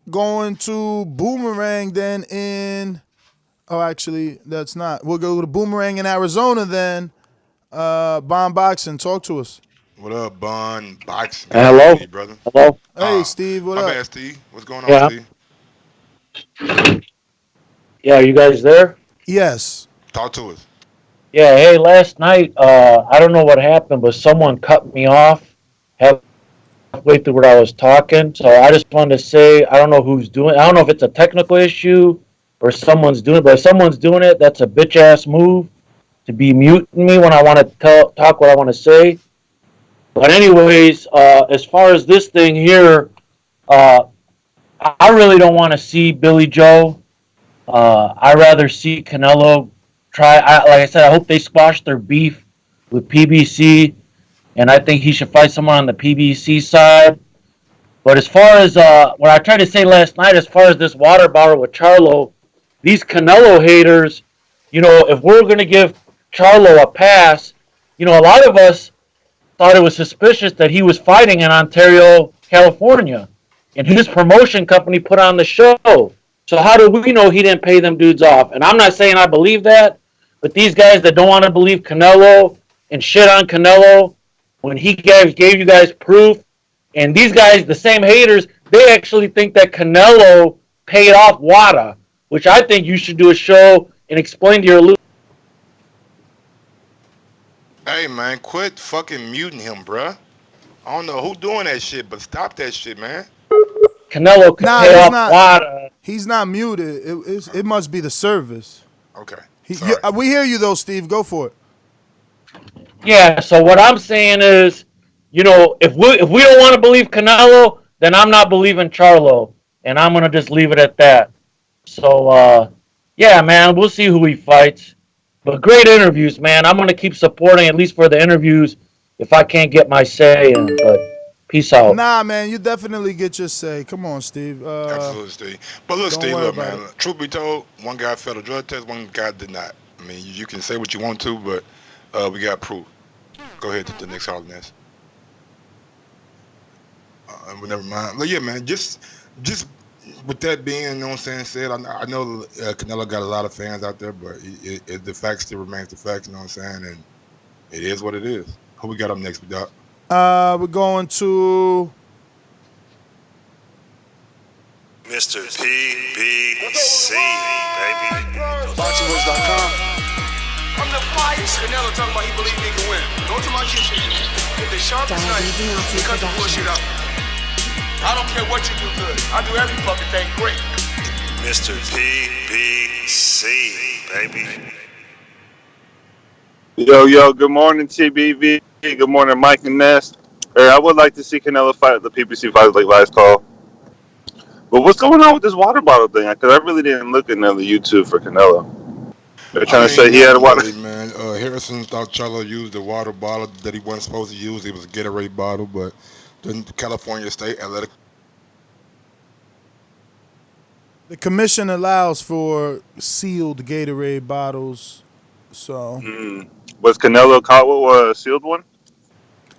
Going to Boomerang then in Oh, actually, that's not. We'll go to Boomerang in Arizona then. Bond Boxing, talk to us. What up, Bond Boxing? Hello? You, brother. Hello? Hey, Steve, what my up? bad, Steve. What's going on, Yeah. Steve? Yeah, you guys there? Yes. Talk to us. Yeah, hey, last night, I don't know what happened, but someone cut me off halfway through what I was talking. So I just wanted to say, I don't know who's doing it. I don't know if it's a technical issue or someone's doing it, but if someone's doing it, that's a bitch-ass move to be muting me when I want to talk what I want to say. But anyways, as far as this thing here, I really don't want to see Billy Joe. I'd rather see Canelo try. Like I said, I hope they squash their beef with PBC, and I think he should fight someone on the PBC side. But as far as what I tried to say last night, as far as this water bottle with Charlo, these Canelo haters, if we're going to give Charlo a pass, a lot of us thought it was suspicious that he was fighting in Ontario, California, and his promotion company put on the show. So how do we know he didn't pay them dudes off? And I'm not saying I believe that, but these guys that don't want to believe Canelo and shit on Canelo, when he gave you guys proof, and these guys, the same haters, they actually think that Canelo paid off WADA, which I think you should do a show and explain to your Hey, man, quit fucking muting him, bruh. I don't know who doing that shit, but stop that shit, man. Canelo could pay off WADA. He's not muted. It must be the service. Okay. We hear you though, Steve. Go for it. Yeah, so what I'm saying is, if we don't want to believe Canelo, then I'm not believing Charlo, and I'm gonna just leave it at that. So yeah, man, we'll see who he fights. But great interviews, man. I'm gonna keep supporting at least for the interviews if I can't get my say in. But peace out. Nah, man, you definitely get your say. Come on, Steve. Absolutely, Steve. But look, Steve, look, man. Truth be told, one guy failed a drug test, one guy did not. I mean, you can say what you want to, but we got proof. Go ahead to the next caller, Ness. Never mind. But yeah, man, just with that being, you know what I'm saying, said, I know Canelo got a lot of fans out there, but the fact still remains the fact, you know what I'm saying, and it is what it is. Who we got up next, Doc? We're going to Mr. PBC, baby. BoxingWords.com. I'm the finest. Canelo talking about he believe he can win. Go to my kitchen. Get the sharpest knife and cut the bullshit up. I don't care what you do good. I do every fucking thing great. Mr. PBC, baby. Yo, good morning, TBV. Good morning, Mike and Ness. I would like to see Canelo fight the PBC fight like last call. But what's going on with this water bottle thing? Because I really didn't look at another YouTube for Canelo. They're trying to say he had a water. Really, man. Harrison thought Charlo used the water bottle that he wasn't supposed to use. It was a Gatorade bottle, but the California State Athletic. the commission allows for sealed Gatorade bottles, so. Was Canelo caught with a sealed one?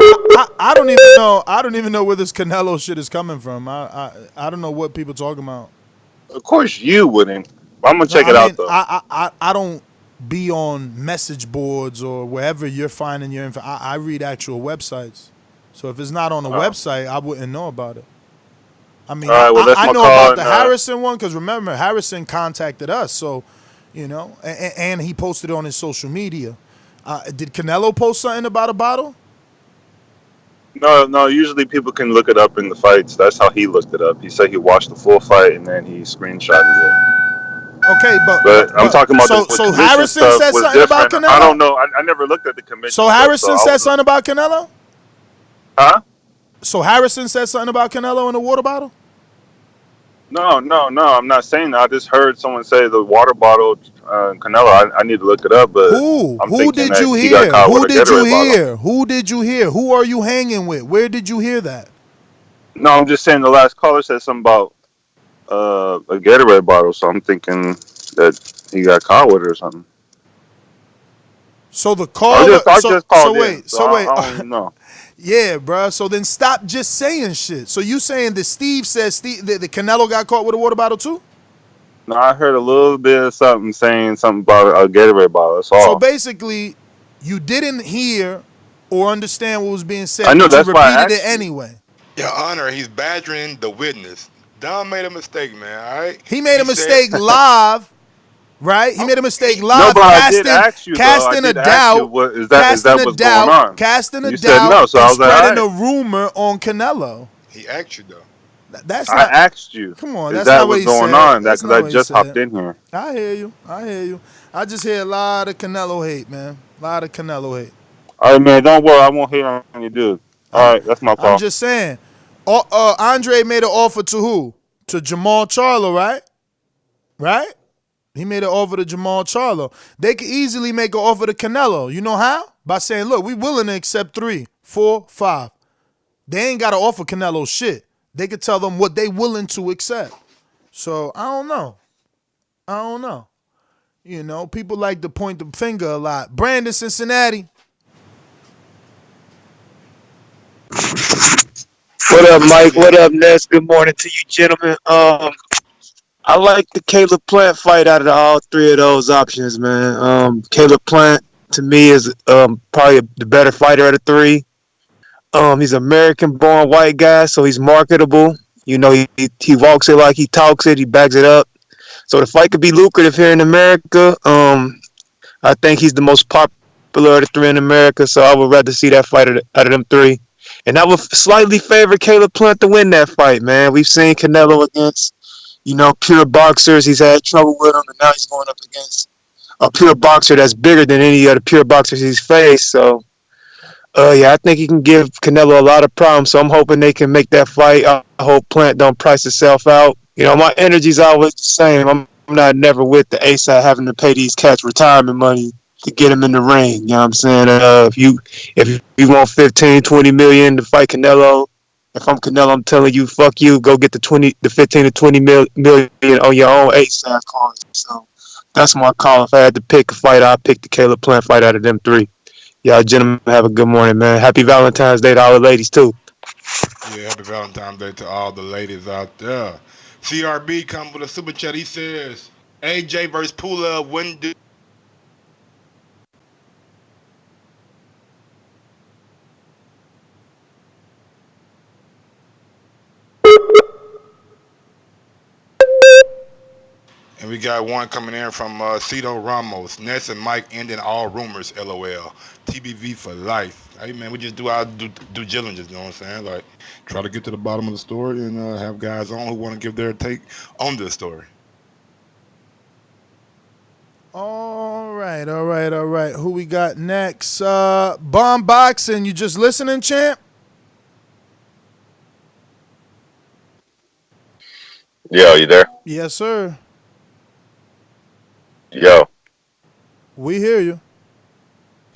I don't even know. I don't even know where this Canelo shit is coming from. I don't know what people talking about. Of course you wouldn't. I'm gonna check it out though. I don't be on message boards or wherever you're finding your info. I read actual websites. So if it's not on a website, I wouldn't know about it. I mean, I know about the Harrison one because remember Harrison contacted us, so you know, and he posted it on his social media. Did Canelo post something about a bottle? No. Usually people can look it up in the fights. That's how he looked it up. He said he watched the full fight and then he screenshotted it. Okay, but I'm talking about so Harrison said something about Canelo. I don't know. I never looked at the commission. So Harrison said something about Canelo. Huh? So Harrison said something about Canelo in the water bottle. No. I'm not saying that. I just heard someone say the water bottle, Canelo. I need to look it up, but who did you hear? Who did you hear? Who did you hear? Who are you hanging with? Where did you hear that? No, I'm just saying the last caller said something about a Gatorade bottle, so I'm thinking that he got caught with it or something. So the caller. I just called in. So wait. I don't know. Yeah, bro. So then stop just saying shit. So you saying that Steve says that Canelo got caught with a water bottle too? No, I heard a little bit of something saying something about a Gatorade bottle. That's all. So basically, you didn't hear or understand what was being said, I know. but you That's why I repeated it asked you. anyway. Your Honor, he's badgering the witness. Don made a mistake, man. All right. He made a said, mistake live, right? He made a mistake No, live, but I did ask you though. I casting a did ask you, doubt, what is that what's going on? casting a You said doubt, no, so I and was like, all spreading right. a rumor on Canelo. He asked you though. That's I not. asked you. Come on, Is that's that not what what's he going said. on? That That's because not I what he just hopped said. in here. I hear you. I just hear a lot of Canelo hate, man. A lot of Canelo hate. All right, man. Don't worry. I won't hate on you, dude. All right, that's my I'm call. just saying. Andre made an offer to who? To Jamal Charlo, right? Right? He made an offer to Jamal Charlo. They could easily make an offer to Canelo. You know how? By saying, look, we willing to accept 3, 4, 5. They ain't got to offer Canelo shit. They could tell them what they willing to accept. So, I don't know. You know, people like to point the finger a lot. Brandon, Cincinnati. What up, Mike? What up, Ness? Good morning to you, gentlemen. I like the Caleb Plant fight out of all three of those options, man. Caleb Plant to me is probably the better fighter of the three. He's an American-born white guy, so he's marketable. You know, he walks it like he talks it. He backs it up. So the fight could be lucrative here in America. I think he's the most popular of the three in America, so I would rather see that fight out of them three. And I would slightly favor Caleb Plant to win that fight, man. We've seen Canelo against, pure boxers. He's had trouble with them, and now he's going up against a pure boxer that's bigger than any other pure boxers he's faced. So, I think he can give Canelo a lot of problems. So I'm hoping they can make that fight. I hope Plant don't price itself out. My energy's always the same. I'm not never with the ASAP having to pay these cats retirement money to get him in the ring. You know what I'm saying? If you want 15, 20 million to fight Canelo, if I'm Canelo, I'm telling you, fuck you. Go get the 15 to 20 million on your own ASAP cards. So that's my call. If I had to pick a fight, I'd pick the Caleb Plant fight out of them three. Y'all gentlemen have a good morning, man. Happy Valentine's Day to all the ladies too. Yeah, happy Valentine's Day to all the ladies out there. CRB come with a super chat. He says, AJ versus Pula, when do And we got one coming in from Cito Ramos. Ness and Mike ending all rumors, LOL. TBV for life. Hey, man, we just do our due diligence, you know what I'm saying? Like, try to get to the bottom of the story and have guys on who want to give their take on the story. All right. Who we got next? Bomb Boxing. You just listening, champ? Yo, you there? Yes, sir. Yo. We hear you.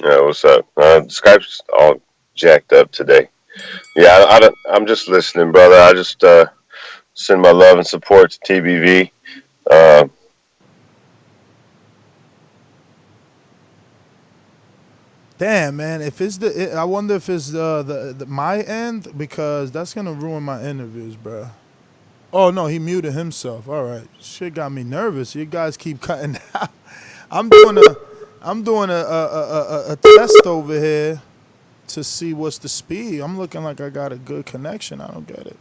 Yeah, what's up? Skype's all jacked up today. Yeah, I'm just listening, brother. I just send my love and support to TBV. Damn, man. If it's I wonder if it's the my end, because that's gonna ruin my interviews, bro. Oh no, he muted himself. All right, shit got me nervous. You guys keep cutting out. I'm doing a test over here to see what's the speed. I'm looking like I got a good connection. I don't get it.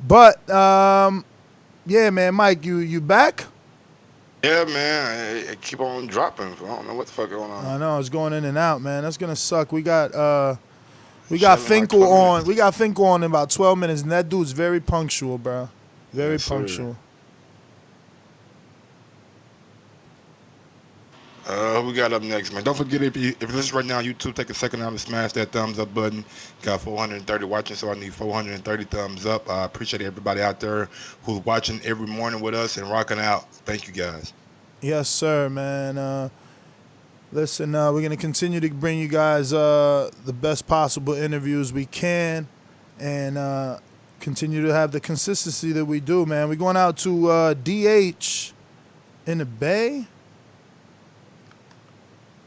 But yeah, man, Mike, you back? Yeah, man, it keep on dropping. I don't know what the fuck going on. I know it's going in and out, man. That's gonna suck. We got Finkel on. We got Finkel on in about 12 minutes, and that dude's very punctual, bro. Very punctual. Who we got up next, man? Don't forget, if you're listening right now on YouTube, take a second out and smash that thumbs up button. Got 430 watching, so I need 430 thumbs up. I appreciate everybody out there who's watching every morning with us and rocking out. Thank you, guys. Yes, sir, man. Listen, we're going to continue to bring you guys the best possible interviews we can, and continue to have the consistency that we do, man. We're going out to DH in the Bay.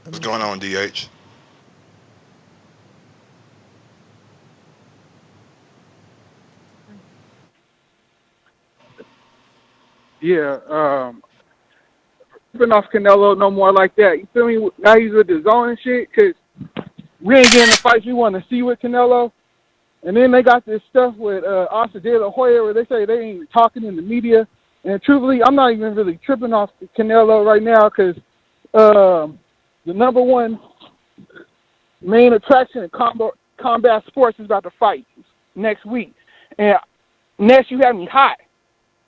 What's going on, DH? Yeah, tripping off Canelo no more like that. You feel me? Now he's with the zone and shit, because we ain't getting the fights we want to see with Canelo. And then they got this stuff with Austin De La Hoya where they say they ain't talking in the media. And truthfully, I'm not even really tripping off Canelo right now, because the number one main attraction in combat sports is about to fight next week. And Ness, you had me hot.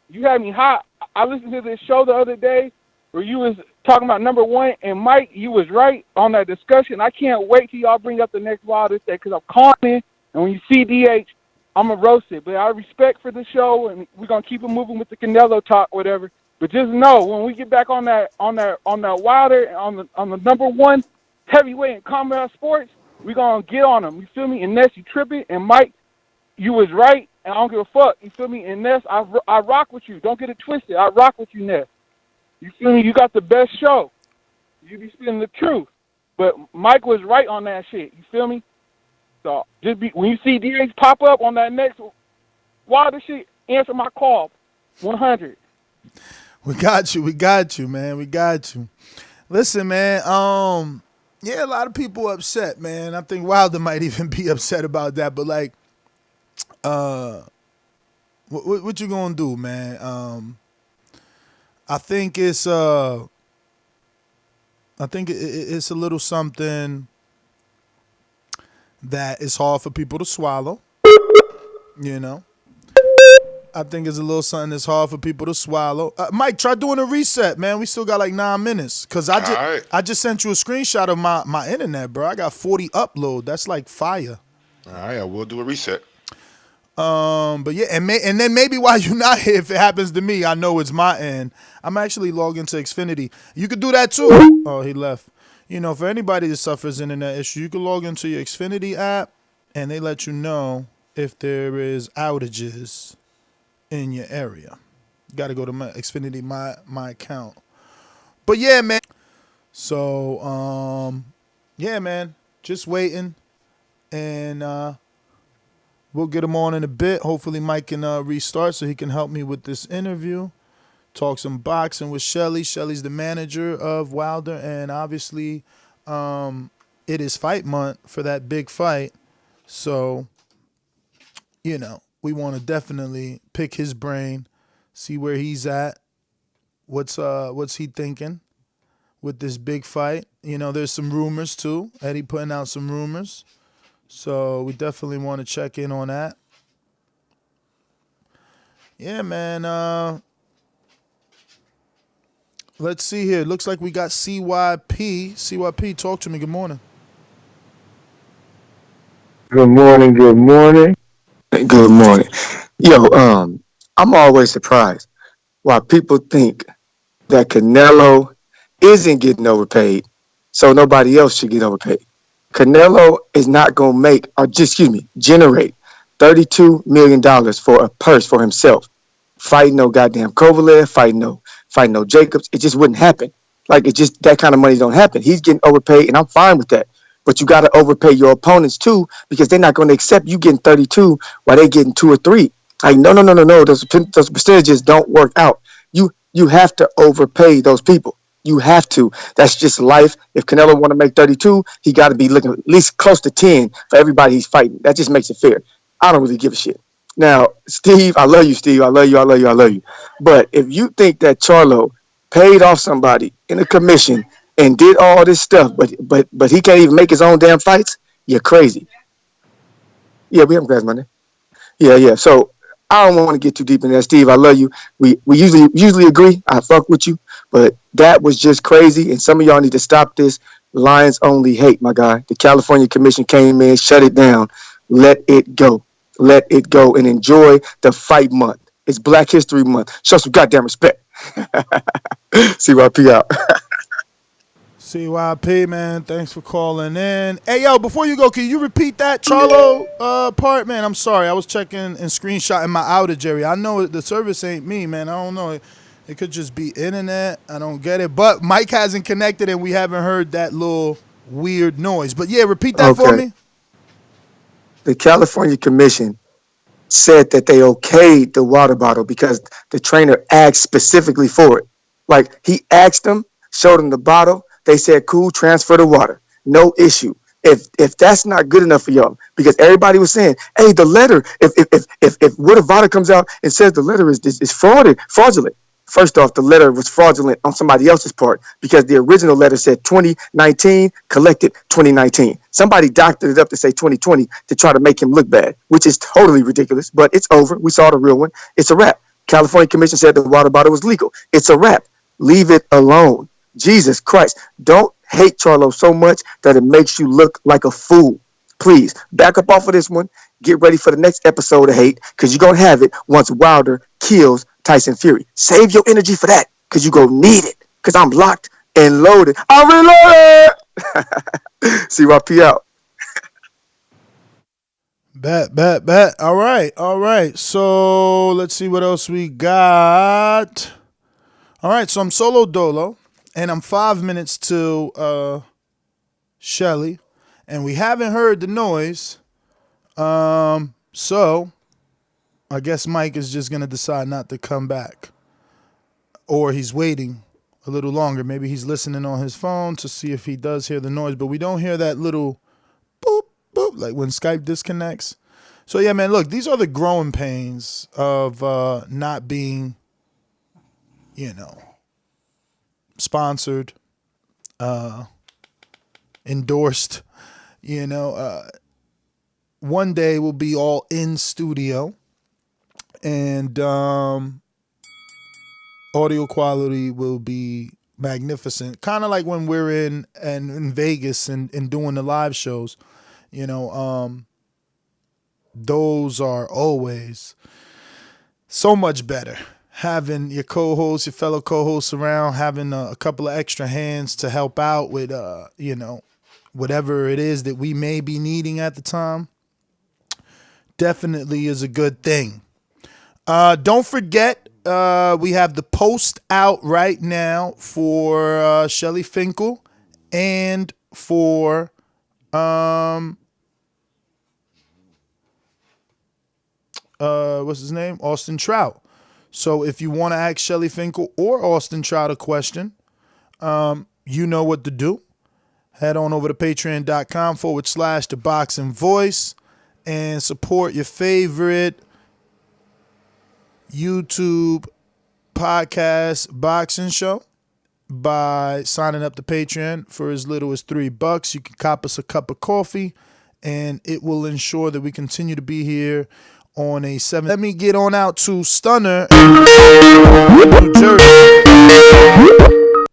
You had me hot. I listened to this show the other day where you was talking about number one, and Mike, you was right on that discussion. I can't wait till y'all bring up the next Wilder thing, because I'm calling, and when you see DH, I'm going to roast it. But I respect for the show, and we're going to keep it moving with the Canelo talk, whatever. But just know, when we get back on that Wilder, on the number one heavyweight in combat sports, we're going to get on him. You feel me? And Ness, you tripping, and Mike, you was right, and I don't give a fuck. You feel me? And Ness, I rock with you. Don't get it twisted. I rock with you, Ness. You feel me? You got the best show. You be spitting the truth. But Mike was right on that shit. You feel me? So just when you see DH pop up on that next Wilder shit, answer my call. 100. We got you, man. We got you. Listen, man. Yeah, a lot of people upset, man. I think Wilder might even be upset about that. But like, what you gonna do, man? I think it's a little something that is hard for people to swallow. You know, I think it's a little something that's hard for people to swallow. Mike, try doing a reset, man. We still got like 9 minutes, cause I just sent you a screenshot of my internet, bro. I got 40 upload. That's like fire. All right, I will do a reset. But yeah, and then maybe while you're not here, if it happens to me, I know it's my end. I'm actually logged into Xfinity. You could do that too. Oh, he left. You know, for anybody that suffers internet issue, you can log into your Xfinity app, and they let you know if there is outages in your area. You got to go to my Xfinity, my account. But yeah, man. So, yeah, man. Just waiting, and we'll get him on in a bit. Hopefully Mike can restart so he can help me with this interview. Talk some boxing with Shelly. Shelly's the manager of Wilder, and obviously it is fight month for that big fight. So, you know, we want to definitely pick his brain, see where he's at, what's he thinking with this big fight. You know, there's some rumors too. Eddie putting out some rumors. So we definitely want to check in on that. Yeah, man. Let's see here. Looks like we got CYP. CYP, talk to me. Good morning. Good morning. Good morning. Good morning. Yo, I'm always surprised why people think that Canelo isn't getting overpaid, so nobody else should get overpaid. Canelo is not going to generate $32 million for a purse for himself. Fighting no goddamn Kovalev, fighting no Jacobs. It just wouldn't happen. Like, it just, that kind of money don't happen. He's getting overpaid, and I'm fine with that. But you got to overpay your opponents too, because they're not going to accept you getting 32 while they getting 2 or 3. Like, no. Those percentages don't work out. You have to overpay those people. You have to. That's just life. If Canelo want to make 32, he got to be looking at least close to 10 for everybody he's fighting. That just makes it fair. I don't really give a shit. Now, Steve, I love you, Steve. I love you. But if you think that Charlo paid off somebody in a commission and did all this stuff, but he can't even make his own damn fights, you're crazy. Yeah, we have grass Monday. Yeah. So I don't want to get too deep in that, Steve. I love you. We usually agree. I fuck with you, but that was just crazy. And some of y'all need to stop this. Lions only hate, my guy. The California Commission came in, shut it down. Let it go. Let it go and enjoy the fight month. It's Black History Month. Show some goddamn respect. CYP out. CYP, man. Thanks for calling in. Hey, yo, before you go, can you repeat that Charlo part? Man, I'm sorry. I was checking and screenshotting my outage area. I know the service ain't me, man. I don't know. It could just be internet. I don't get it. But Mike hasn't connected, and we haven't heard that little weird noise. But, yeah, repeat that for me. The California Commission said that they okayed the water bottle because the trainer asked specifically for it. Like he asked them, showed them the bottle. They said, "Cool, transfer the water, no issue." If that's not good enough for y'all, because everybody was saying, "Hey, the letter. If Water Vada comes out and says the letter is fraudulent." First off, the letter was fraudulent on somebody else's part because the original letter said 2019, collected 2019. Somebody doctored it up to say 2020 to try to make him look bad, which is totally ridiculous, but it's over. We saw the real one. It's a wrap. California Commission said the water bottle was legal. It's a wrap. Leave it alone. Jesus Christ. Don't hate Charlo so much that it makes you look like a fool. Please, back up off of this one. Get ready for the next episode of hate because you're going to have it once Wilder kills Tyson Fury. Save your energy for that because you're going to need it because I'm locked and loaded. I'm reloaded! CYP out. Bet. All right. So let's see what else we got. All right, so I'm solo dolo, and I'm 5 minutes to Shelly, and we haven't heard the noise. So I guess Mike is just gonna decide not to come back, or he's waiting a little longer. Maybe he's listening on his phone to see if he does hear the noise, but we don't hear that little boop boop like when Skype disconnects. So yeah, man, look, these are the growing pains of not being, sponsored, endorsed. One day we'll be all in studio, and audio quality will be magnificent. Kind of like when we're in Vegas and doing the live shows. Those are always so much better. Having your co-hosts, your fellow co-hosts around, having a couple of extra hands to help out with, whatever it is that we may be needing at the time, definitely is a good thing. Don't forget, we have the post out right now for Shelly Finkel and for what's his name? Austin Trout. So if you want to ask Shelly Finkel or Austin Trout a question, you know what to do. Head on over to patreon.com/The Boxing Voice and support your favorite YouTube podcast boxing show by signing up to Patreon for as little as $3. You can cop us a cup of coffee, and it will ensure that we continue to be here on a 7. Let me get on out to Stunner in New Jersey.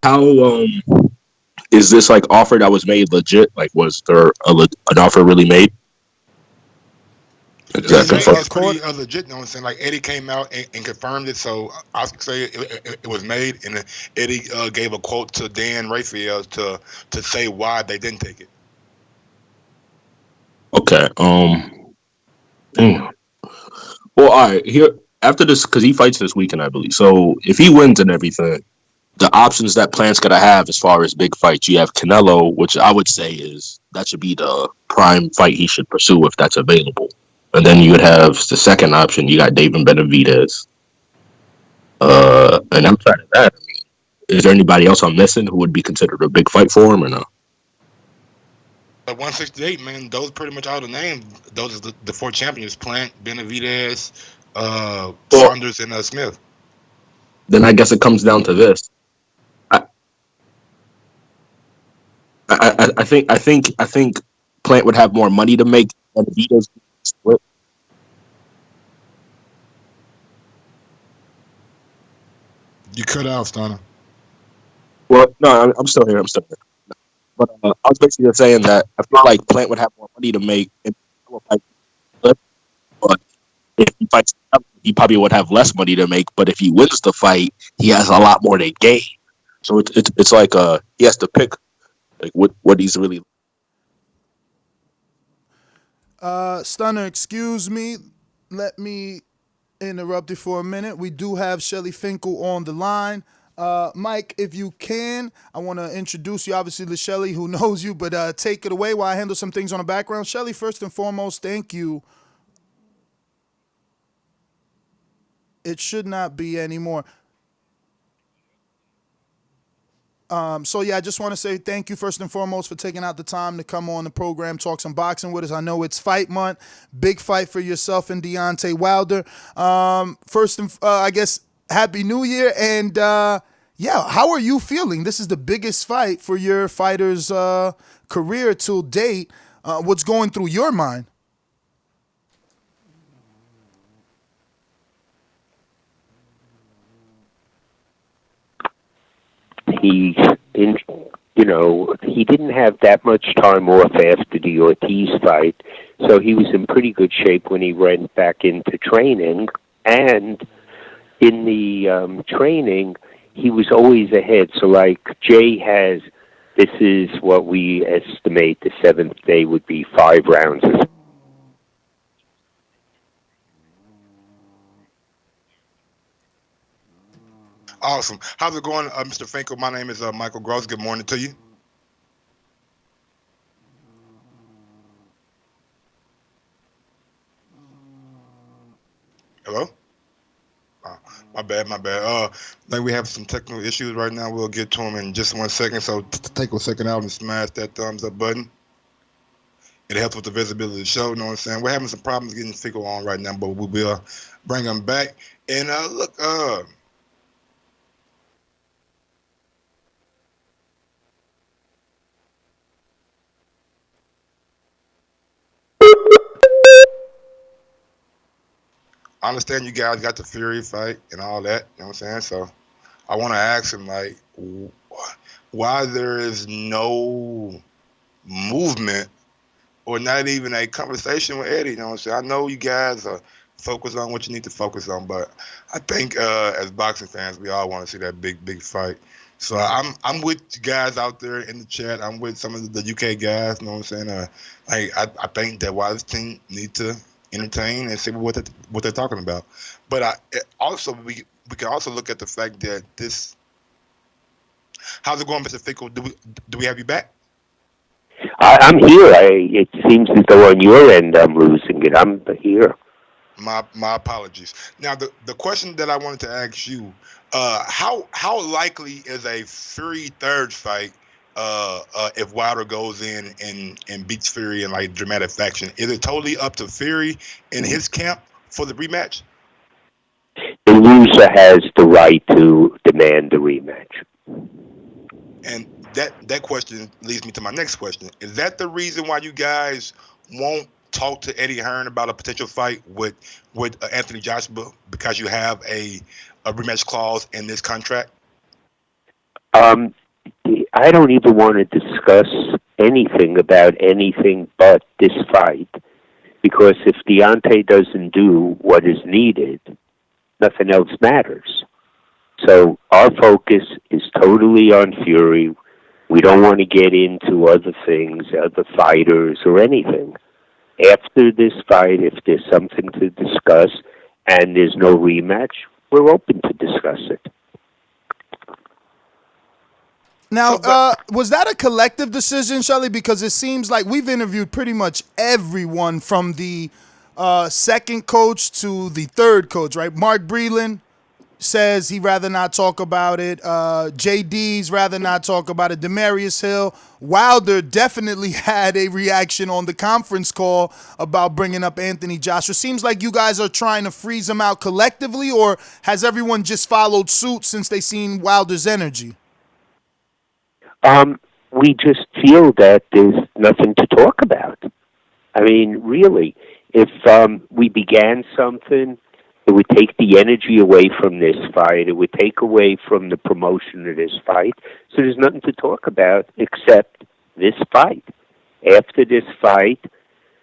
How is this like offer that was made legit? Like, was there an offer really made? It's pretty legit. You know what I'm saying? Like Eddie came out and confirmed it, so I could say it was made. And Eddie gave a quote to Dan Raphael to say why they didn't take it. Okay. Well, all right. Here after this, because he fights this weekend, I believe. So if he wins and everything, the options that Plant's gonna have as far as big fights, you have Canelo, which I would say that should be the prime fight he should pursue if that's available. And then you would have the second option. You got David Benavidez. And outside of that, I mean, is there anybody else I'm missing who would be considered a big fight for him or no? At 168, man, those pretty much all the names. Those are the four champions: Plant, Benavidez, Saunders, and Smith. Then I guess it comes down to this. I think Plant would have more money to make than Benavidez split. You cut out, Stunner. Well, no, I'm still here. But I was basically saying that I feel like Plant would have more money to make. But if he fights, he probably would have less money to make. But if he wins the fight, he has a lot more to gain. So it's like he has to pick like what he's really. Stunner, excuse me. Let me interrupt you for a minute. We do have Shelly Finkel on the line. Mike, if you can, I want to introduce you, obviously, to Shelly, who knows you, but take it away while I handle some things on the background. Shelly, first and foremost, thank you. It should not be anymore. So yeah, I just want to say thank you first and foremost for taking out the time to come on the program, talk some boxing with us. I know it's fight month, big fight for yourself and Deontay Wilder. First, I guess, Happy New Year, and yeah, how are you feeling? This is the biggest fight for your fighter's career till date. What's going through your mind? He didn't have that much time off after the Ortiz fight, so he was in pretty good shape when he went back into training. And in the training, he was always ahead. So, like Jay has, this is what we estimate the seventh day would be 5 rounds. Awesome. How's it going, Mr. Finkel? My name is Michael Gross. Good morning to you. Hello? My bad. I think we have some technical issues right now. We'll get to them in just 1 second. So take a second out and smash that thumbs up button. It helps with the visibility of the show. You know what I'm saying? We're having some problems getting Finkel on right now, but we will bring him back. And look, I understand you guys got the Fury fight and all that, you know what I'm saying? So I want to ask him, like, why there is no movement or not even a conversation with Eddie, you know what I'm saying? I know you guys are focused on what you need to focus on, but I think as boxing fans, we all want to see that big fight. So I'm with you guys out there in the chat. I'm with some of the UK guys, you know what I'm saying? I think that Wilder's team need to entertain and see what they're talking about. But we can also look at the fact that this. How's it going, Mr. Finkel? Do we have you back? I'm here. It seems as though on your end I'm losing it. I'm here. My apologies. Now the question that I wanted to ask you, how likely is a Fury third fight? If Wilder goes in and beats Fury in like dramatic fashion, is it totally up to Fury in his camp for the rematch? The loser has the right to demand a rematch. And that question leads me to my next question. Is that the reason why you guys won't talk to Eddie Hearn about a potential fight with Anthony Joshua, because you have a rematch clause in this contract? I don't even want to discuss anything about anything but this fight, because if Deontay doesn't do what is needed, nothing else matters. So our focus is totally on Fury. We don't want to get into other things, other fighters or anything. After this fight, if there's something to discuss and there's no rematch, we're open to discuss it. Now, was that a collective decision, Shelly? Because it seems like we've interviewed pretty much everyone from the second coach to the third coach, right? Mark Breland says he'd rather not talk about it. JD's rather not talk about it. Demarius Hill. Wilder definitely had a reaction on the conference call about bringing up Anthony Joshua. Seems like you guys are trying to freeze him out collectively, or has everyone just followed suit since they seen Wilder's energy? We just feel that there's nothing to talk about. I mean, really, if we began something, it would take the energy away from this fight. It would take away from the promotion of this fight. So there's nothing to talk about except this fight. After this fight,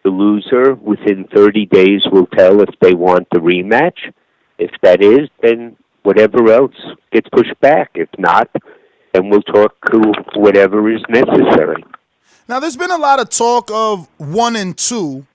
the loser within 30 days will tell if they want the rematch. If that is, then whatever else gets pushed back. If not, then we'll talk to whatever is necessary. Now, there's been a lot of talk of 1 and 2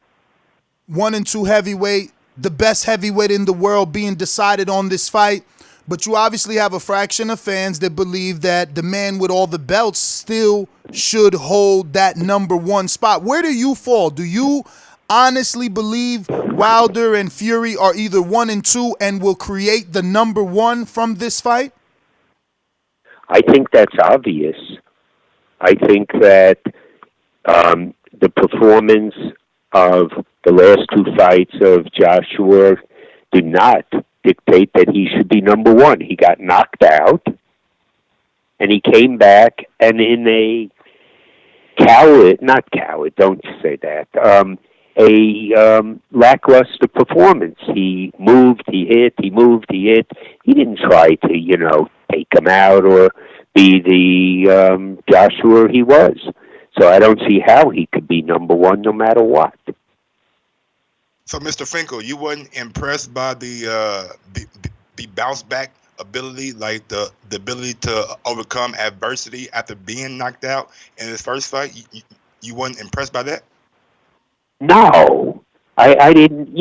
heavyweight, the best heavyweight in the world being decided on this fight. But you obviously have a fraction of fans that believe that the man with all the belts still should hold that number 1 spot. Where do you fall? Do you honestly believe Wilder and Fury are either 1 and 2 and will create the number 1 from this fight? I think that's obvious. I think that the performance of the last 2 fights of Joshua do not dictate that he should be number 1. He got knocked out, and he came back, and in a don't say that, a lackluster performance. He moved, he hit, he moved, he hit. He didn't try to, take him out or be the Joshua he was. So I don't see how he could be number 1 no matter what. So, Mr. Finkel, you wasn't impressed by the bounce back ability, like the ability to overcome adversity after being knocked out in his first fight? You wasn't impressed by that? No, I didn't.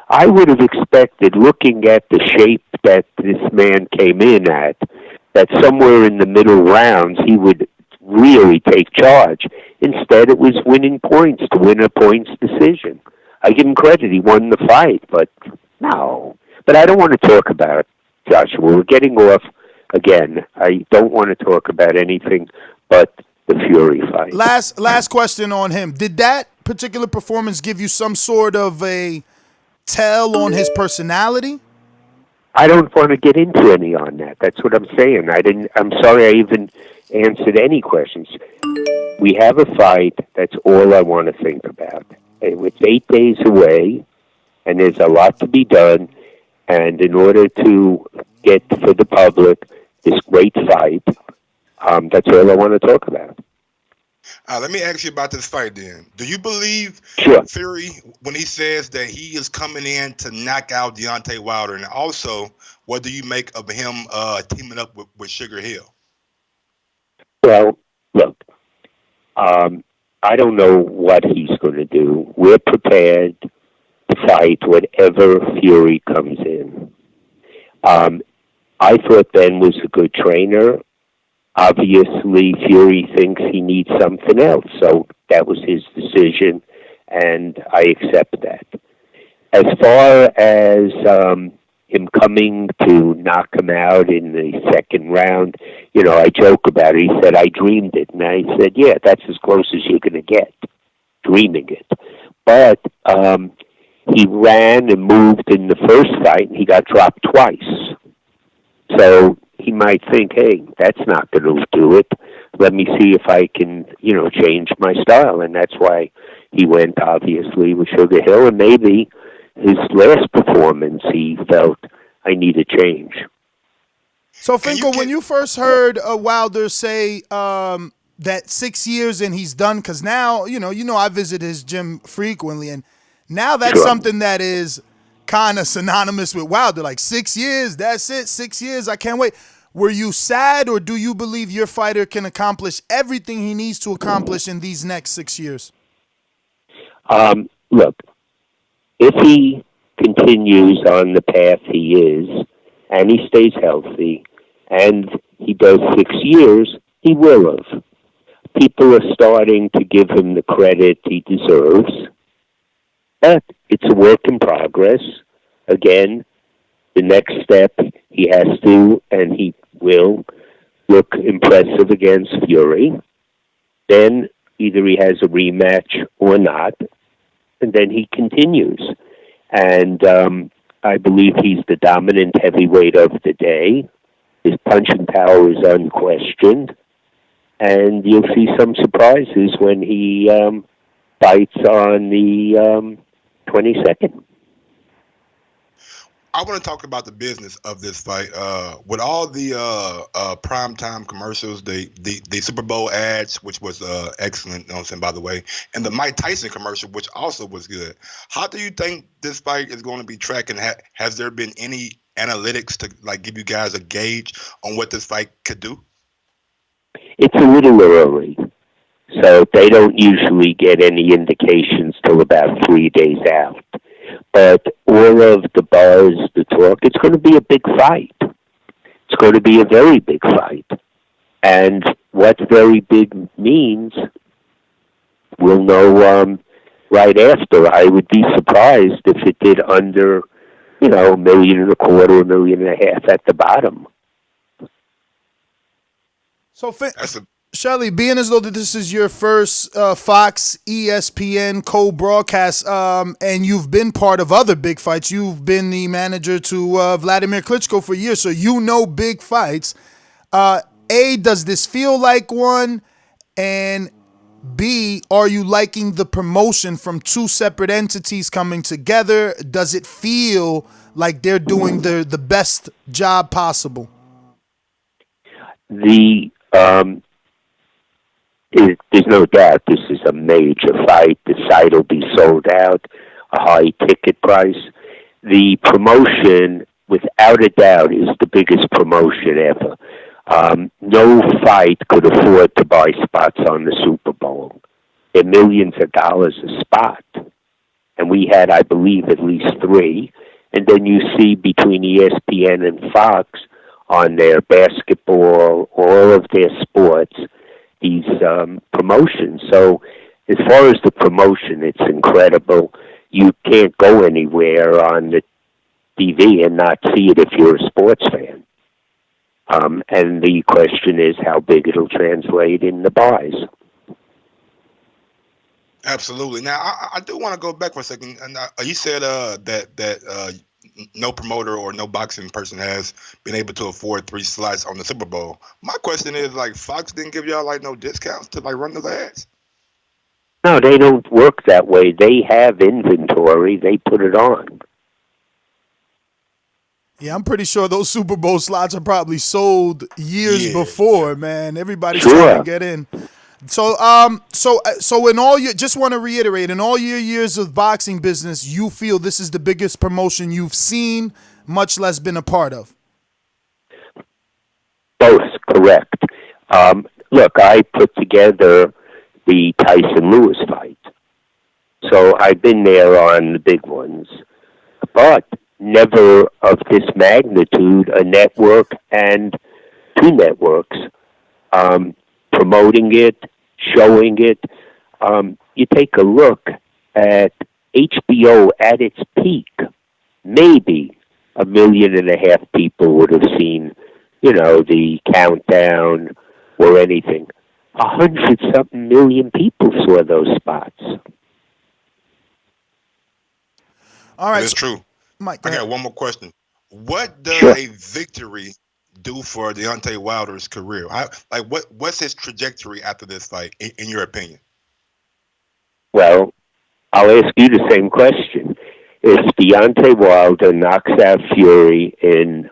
I would have expected, looking at the shape that this man came in at, that somewhere in the middle rounds he would really take charge. Instead, it was winning points to win a points decision. I give him credit; he won the fight, but no. But I don't want to talk about Joshua. We're getting off again. I don't want to talk about anything but the Fury fight. Last question on him. Did that particular performance give you some sort of a tell on his personality? I don't want to get into any on that. That's what I'm saying. I'm sorry I even answered any questions. We have a fight. That's all I want to think about. It's 8 days away, and there's a lot to be done. And in order to get for the public this great fight, that's all I want to talk about. Let me ask you about this fight then. Do you believe Fury when he says that he is coming in to knock out Deontay Wilder? And also, what do you make of him teaming up with Sugar Hill? Well, look, I don't know what he's going to do. We're prepared to fight whatever Fury comes in. I thought Ben was a good trainer. Obviously, Fury thinks he needs something else, so that was his decision, and I accept that. As far as him coming to knock him out in the second round, I joke about it. He said, I dreamed it, and I said, yeah, that's as close as you're going to get, dreaming it. But he ran and moved in the first fight, and he got dropped twice. So he might think, hey, that's not going to do it. Let me see if I can, change my style. And that's why he went, obviously, with Sugar Hill. And maybe his last performance, he felt, I need a change. So, Finkel, when you first heard Wilder say that 6 years and he's done, because now, I visit his gym frequently, and now that's something that is kind of synonymous with Wilder, like 6 years, that's it, 6 years, I can't wait. Were you sad, or do you believe your fighter can accomplish everything he needs to accomplish in these next 6 years? Look, if he continues on the path he is, and he stays healthy, and he does 6 years, he will have. People are starting to give him the credit he deserves, but it's a work in progress. Again, the next step, he has to, and he will, look impressive against Fury. Then either he has a rematch or not, and then he continues. And I believe he's the dominant heavyweight of the day. His punching power is unquestioned. And you'll see some surprises when he fights on the 22nd. I want to talk about the business of this fight. With all the primetime commercials, the Super Bowl ads, which was excellent, by the way, and the Mike Tyson commercial, which also was good. How do you think this fight is going to be tracking? Has there been any analytics to give you guys a gauge on what this fight could do? It's a little early, so they don't usually get any indications till about 3 days out. But all of the buzz, the talk, it's going to be a big fight. It's going to be a very big fight. And what very big means, we'll know right after. I would be surprised if it did under, $1.25 million, $1.5 million at the bottom. So, Shelly, being as though that this is your first Fox ESPN co-broadcast, and you've been part of other big fights, you've been the manager to Vladimir Klitschko for years, so you know big fights. A, does this feel like one? And B, are you liking the promotion from two separate entities coming together? Does it feel like they're doing the best job possible? There's no doubt this is a major fight. The site will be sold out, a high ticket price. The promotion, without a doubt, is the biggest promotion ever. No fight could afford to buy spots on the Super Bowl. They're millions of dollars a spot. And we had, I believe, at least 3. And then you see between ESPN and Fox on their basketball, all of their sports, these promotions. So as far as the promotion, it's incredible. You can't go anywhere on the TV and not see it if you're a sports fan. And the question is how big it'll translate in the buys. Absolutely. Now, I do want to go back for a second. And you said that no promoter or no boxing person has been able to afford 3 slots on the Super Bowl. My question is, Fox didn't give y'all no discounts to run those ads? No, they don't work that way. They have inventory. They put it on. Yeah, I'm pretty sure those Super Bowl slots are probably sold years before, man. Everybody's Sure. trying to get in. So in all your, just want to reiterate, in all your years of boxing business, you feel this is the biggest promotion you've seen, much less been a part of. Both, correct. Look, I put together the Tyson-Lewis fight. So I've been there on the big ones. But never of this magnitude, a network and 2 networks promoting it, showing it. You take a look at HBO at its peak, maybe 1.5 million people would have seen, the countdown or anything. 100-something million people saw those spots. All right. That's true. Mike, I got one more question. What does a victory do for Deontay Wilder's career? What's his trajectory after this fight, in your opinion? Well, I'll ask you the same question. If Deontay Wilder knocks out Fury in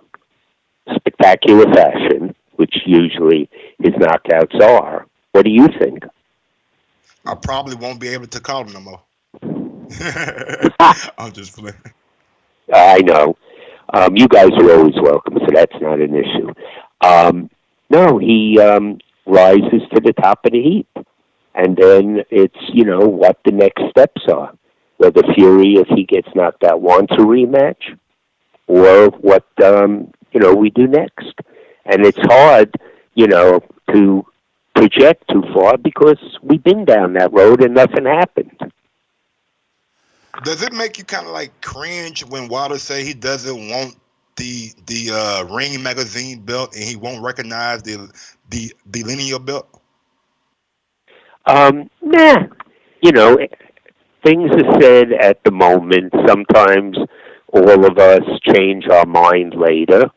spectacular fashion, which usually his knockouts are, what do you think? I probably won't be able to call him no more. I'm just playing. I know. You guys are always welcome, so that's not an issue. No, he rises to the top of the heap. And then it's, what the next steps are. Whether Fury, if he gets knocked out, wants a rematch, or what, we do next. And it's hard, to project too far because we've been down that road and nothing happened. Does it make you kind of cringe when Wilder say he doesn't want the Ring magazine belt and he won't recognize the lineal belt? Nah. Things are said at the moment. Sometimes all of us change our mind later.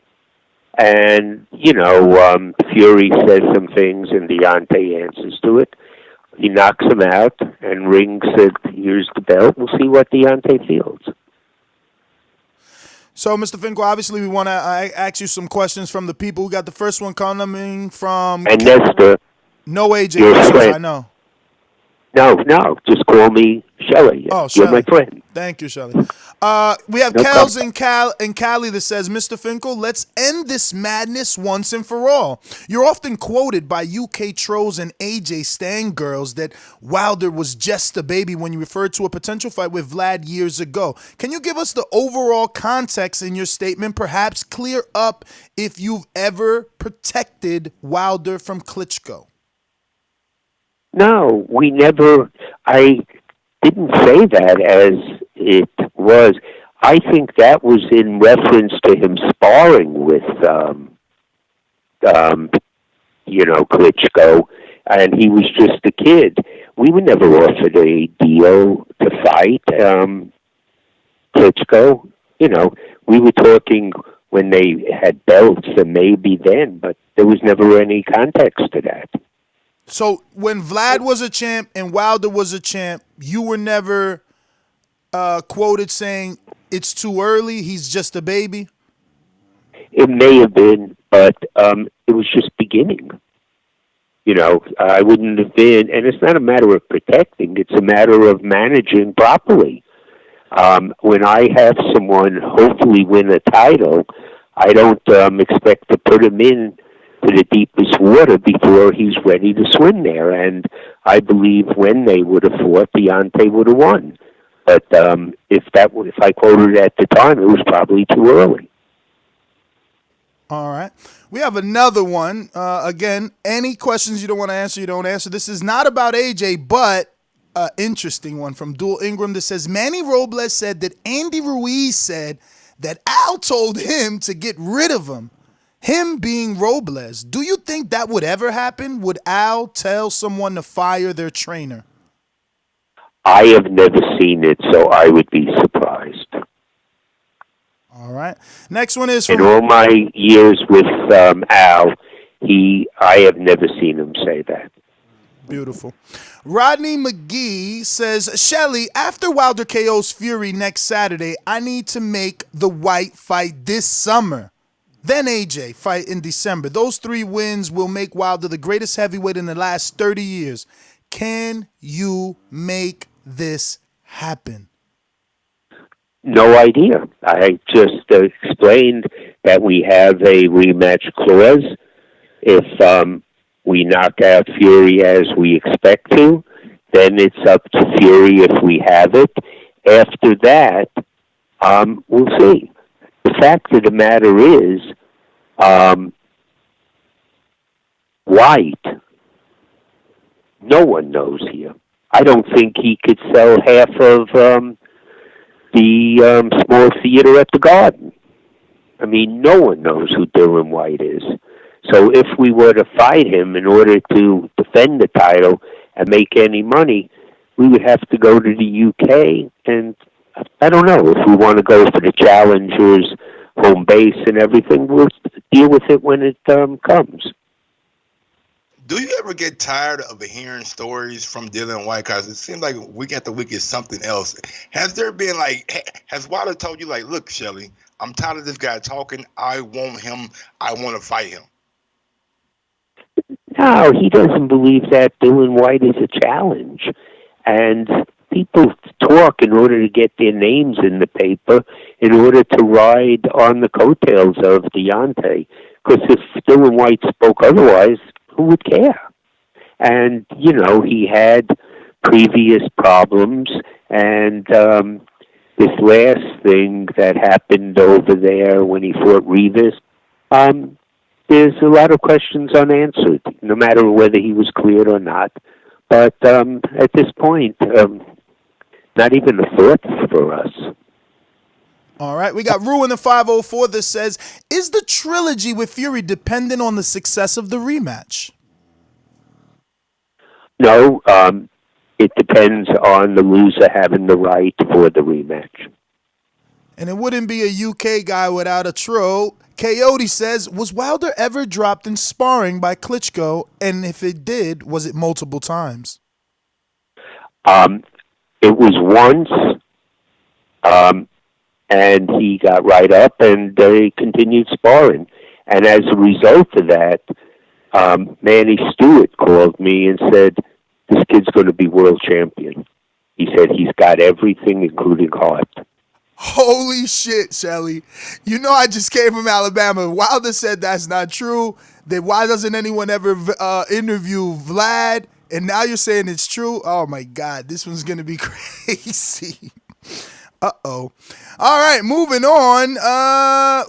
And, Fury says some things and Deontay answers to it. He knocks him out, and Ring said, here's the belt. We'll see what Deontay feels. So, Mr. Finkel, obviously we want to ask you some questions from the people. We got the first one coming from... And Nestor. No AJ Your questions, friend. I know. No, just call me Shelly. Oh, You're Shelly. my friend. Thank you, Shelly. We have No Kels and Callie that says, Mr. Finkel, let's end this madness once and for all. You're often quoted by UK trolls and AJ Stan girls that Wilder was just a baby when you referred to a potential fight with Vlad years ago. Can you give us the overall context in your statement? Perhaps clear up if you've ever protected Wilder from Klitschko. No, we never. I didn't say that as it was. I think that was in reference to him sparring with, Klitschko, and he was just a kid. We were never offered a deal to fight Klitschko. We were talking when they had belts, and maybe then, but there was never any context to that. So when Vlad was a champ and Wilder was a champ, you were never quoted saying it's too early, he's just a baby? It may have been, but it was just beginning. I wouldn't have been, and it's not a matter of protecting, it's a matter of managing properly. When I have someone hopefully win a title, I don't expect to put him in to the deepest water before he's ready to swim there. And I believe when they would have fought, Deontay would have won. But if I quoted it at the time, it was probably too early. All right. We have another one. Again, any questions you don't want to answer, you don't answer. This is not about AJ, but an interesting one from Dual Ingram that says, Manny Robles said that Andy Ruiz said that Al told him to get rid of him. Him being Robles. Do you think that would ever happen? Would Al tell someone to fire their trainer? I have never seen it, so I would be surprised. All right. Next one is from... In all my years with Al, I have never seen him say that. Beautiful. Rodney McGee says, Shelly, after Wilder KO's Fury next Saturday, I need to make the White fight this summer. Then AJ fight in December. Those 3 wins will make Wilder the greatest heavyweight in the last 30 years. Can you make this happen? No idea. I just explained that we have a rematch clause. If we knock out Fury as we expect to, then it's up to Fury if we have it. After that, we'll see. The fact of the matter is, White, no one knows here. I don't think he could sell half of the small theater at the Garden. I mean, no one knows who Dylan White is. So if we were to fight him in order to defend the title and make any money, we would have to go to the UK, and I don't know if we want to go for the challengers, home base and everything. We'll deal with it when it comes. Do you ever get tired of hearing stories from Dylan White? Because it seems like week after week is something else. Has there been has Wilder told you look, Shelly, I'm tired of this guy talking. I want him. I want to fight him. No, he doesn't believe that Dylan White is a challenge. And people talk in order to get their names in the paper, in order to ride on the coattails of Deontay. Because if Dylan White spoke otherwise, who would care? And, he had previous problems, and this last thing that happened over there when he fought Rivas, there's a lot of questions unanswered, no matter whether he was cleared or not. But at this point, not even a thought for us. All right, we got Ruin the 504 that says, is the trilogy with Fury dependent on the success of the rematch? No, it depends on the loser having the right for the rematch. And it wouldn't be a UK guy without a tro. Coyote says, was Wilder ever dropped in sparring by Klitschko? And if it did, was it multiple times? It was once, and he got right up and they continued sparring. And as a result of that, Manny Stewart called me and said, this kid's going to be world champion. He said he's got everything, including heart. Holy shit, Shelly. I just came from Alabama. Wilder said that's not true. That why doesn't anyone ever interview Vlad? And now you're saying it's true? Oh, my God. This one's going to be crazy. Uh-oh. All right, moving on.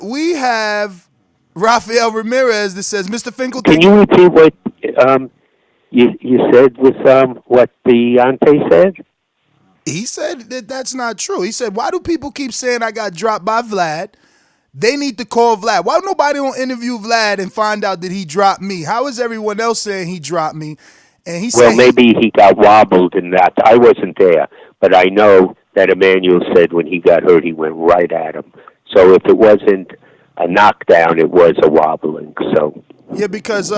We have Rafael Ramirez that says, Mr. Finkel... Can you repeat what you said with what Deontay said? He said that that's not true. He said, why do people keep saying I got dropped by Vlad? They need to call Vlad. Why nobody don't interview Vlad and find out that he dropped me? How is everyone else saying he dropped me? And he Well, said maybe he got wobbled in that. I wasn't there, but I know that Emmanuel said when he got hurt, he went right at him. So if it wasn't a knockdown, it was a wobbling. So yeah, because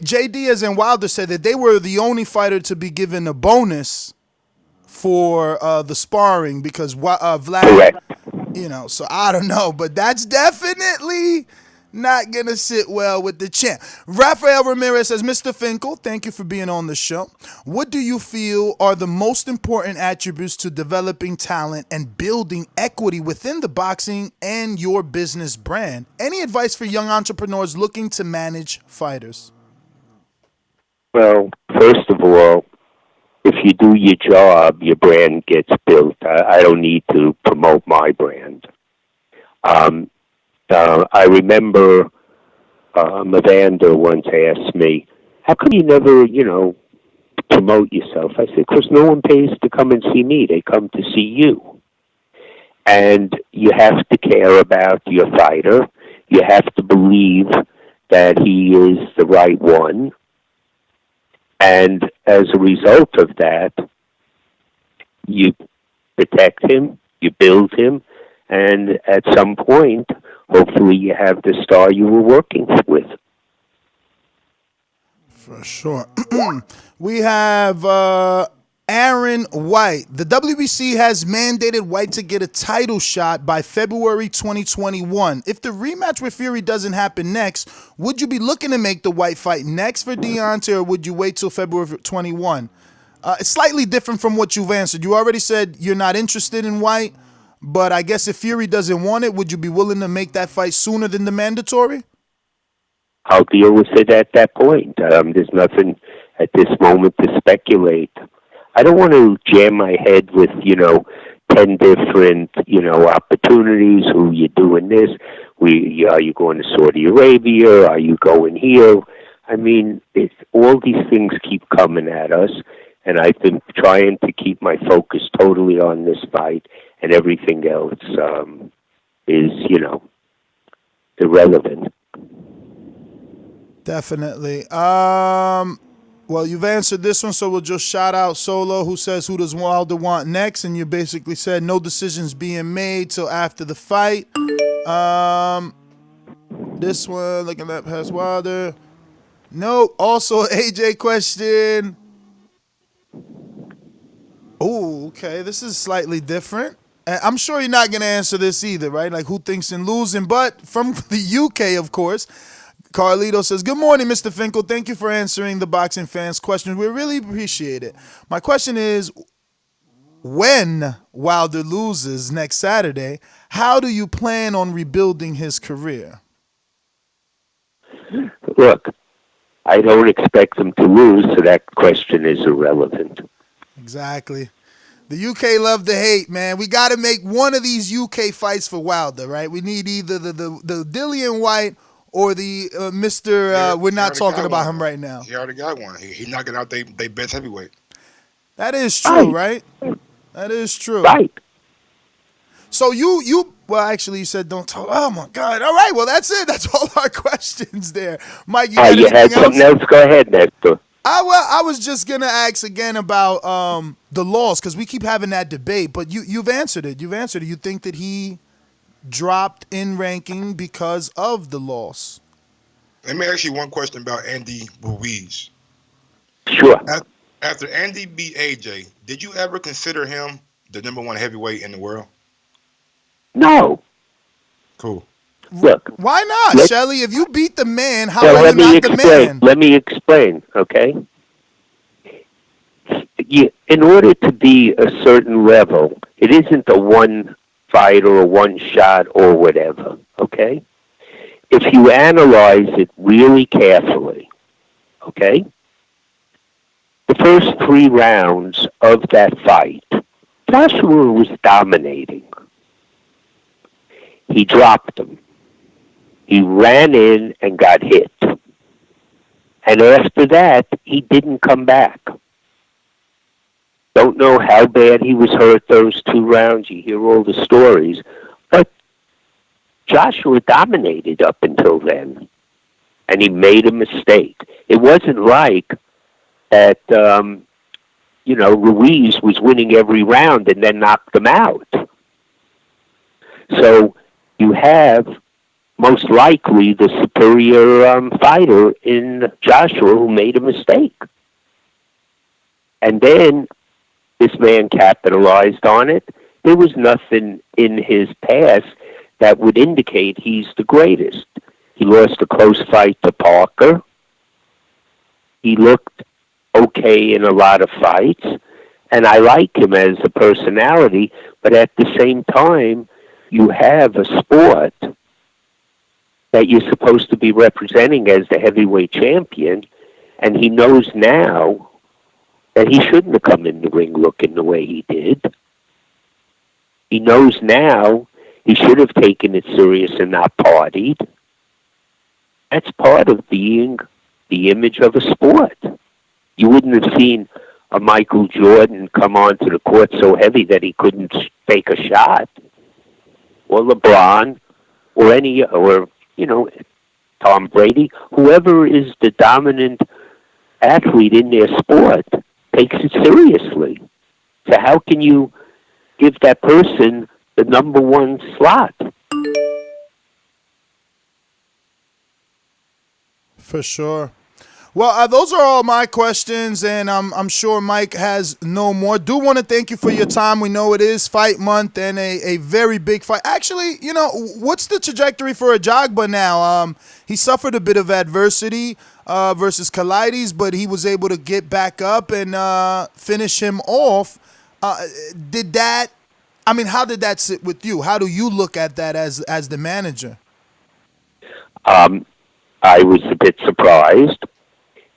J. Diaz and Wilder said that they were the only fighter to be given a bonus for the sparring because Vlad, correct. You know, so I don't know, but that's definitely not going to sit well with the champ. Rafael Ramirez says, Mr. Finkel, thank you for being on the show. What do you feel are the most important attributes to developing talent and building equity within the boxing and your business brand? Any advice for young entrepreneurs looking to manage fighters? Well, first of all, if you do your job, your brand gets built. I don't need to promote my brand. I remember Evander once asked me, how come you never, promote yourself? I said, because no one pays to come and see me. They come to see you. And you have to care about your fighter. You have to believe that he is the right one. And as a result of that, you protect him, you build him, and at some point, hopefully you have the star you were working with. For sure. We have Aaron White. The WBC has mandated White to get a title shot by February 2021. If the rematch with Fury doesn't happen next, would you be looking to make the White fight next for Deontay, or would you wait till February 21? It's slightly different from what you've answered. You already said you're not interested in White, but I guess if Fury doesn't want it, would you be willing to make that fight sooner than the mandatory? I'll deal with it at that point. There's nothing at this moment to speculate. I don't want to jam my head with, 10 different, opportunities. Who you doing this? Are you going to Saudi Arabia? Are you going here? I mean, all these things keep coming at us, and I've been trying to keep my focus totally on this fight, and everything else is, irrelevant. Definitely. Well, you've answered this one, so we'll just shout out Solo, who says, who does Wilder want next? And you basically said no decisions being made till after the fight. This one, looking at past Wilder. No. Also, AJ question. Oh, okay. This is slightly different. And I'm sure you're not going to answer this either, right? Like, who thinks in losing? But from the UK, of course, Carlito says, good morning, Mr. Finkel. Thank you for answering the boxing fans' questions. We really appreciate it. My question is, when Wilder loses next Saturday, how do you plan on rebuilding his career? Look, I don't expect him to lose, so that question is irrelevant. Exactly. The UK love to hate, man. We got to make one of these UK fights for Wilder, right? We need either the Dillian White or the Mr. We're not talking about him right now. He already got one. He knocking out they best heavyweight. That is true, right? That is true. Right. So you well, actually, you said don't talk. Oh my God! All right, well that's it. That's all our questions there, Mike. You got you had something else? Go ahead, Nestor. I was just gonna ask again about the loss, because we keep having that debate, but you've answered it. You think that he dropped in ranking because of the loss? Let me ask you one question about Andy Ruiz. Sure. After Andy beat AJ, did you ever consider him the #1 heavyweight in the world? No. Cool. Look. Why not, Shelly? If you beat the man, how are you not the man? Let me explain, okay? In order to be a certain level, it isn't a one fight or a one shot or whatever, okay? If you analyze it really carefully, okay? The first 3 rounds of that fight, Joshua was dominating. He dropped him. He ran in and got hit. And after that, he didn't come back. Don't know how bad he was hurt those 2 rounds. You hear all the stories. But Joshua dominated up until then. And he made a mistake. It wasn't like that, Ruiz was winning every round and then knocked him out. So you have most likely the superior fighter in Joshua who made a mistake. And then this man capitalized on it. There was nothing in his past that would indicate he's the greatest. He lost a close fight to Parker. He looked okay in a lot of fights. And I like him as a personality, but at the same time, you have a sport that you're supposed to be representing as the heavyweight champion, and he knows now that he shouldn't have come in the ring looking the way he did. He knows now he should have taken it serious and not partied. That's part of being the image of a sport. You wouldn't have seen a Michael Jordan come onto the court so heavy that he couldn't take a shot, or LeBron, or Tom Brady. Whoever is the dominant athlete in their sport takes it seriously. So how can you give that person the number 1 slot? For sure. Well, those are all my questions, and I'm sure Mike has no more. Do want to thank you for your time. We know it is fight month and a very big fight. Actually, what's the trajectory for Ajagba now? He suffered a bit of adversity versus Kalides, but he was able to get back up and finish him off. How did that sit with you? How do you look at that as the manager? I was a bit surprised.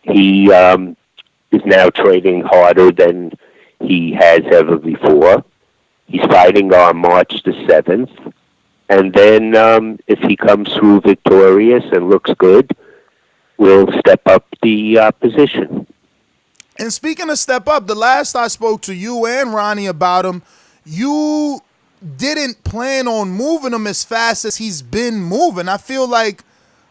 He is now training harder than he has ever before. He's fighting on March the 7th. And then if he comes through victorious and looks good, we'll step up the position. And speaking of step up, the last I spoke to you and Ronnie about him, you didn't plan on moving him as fast as he's been moving. I feel like,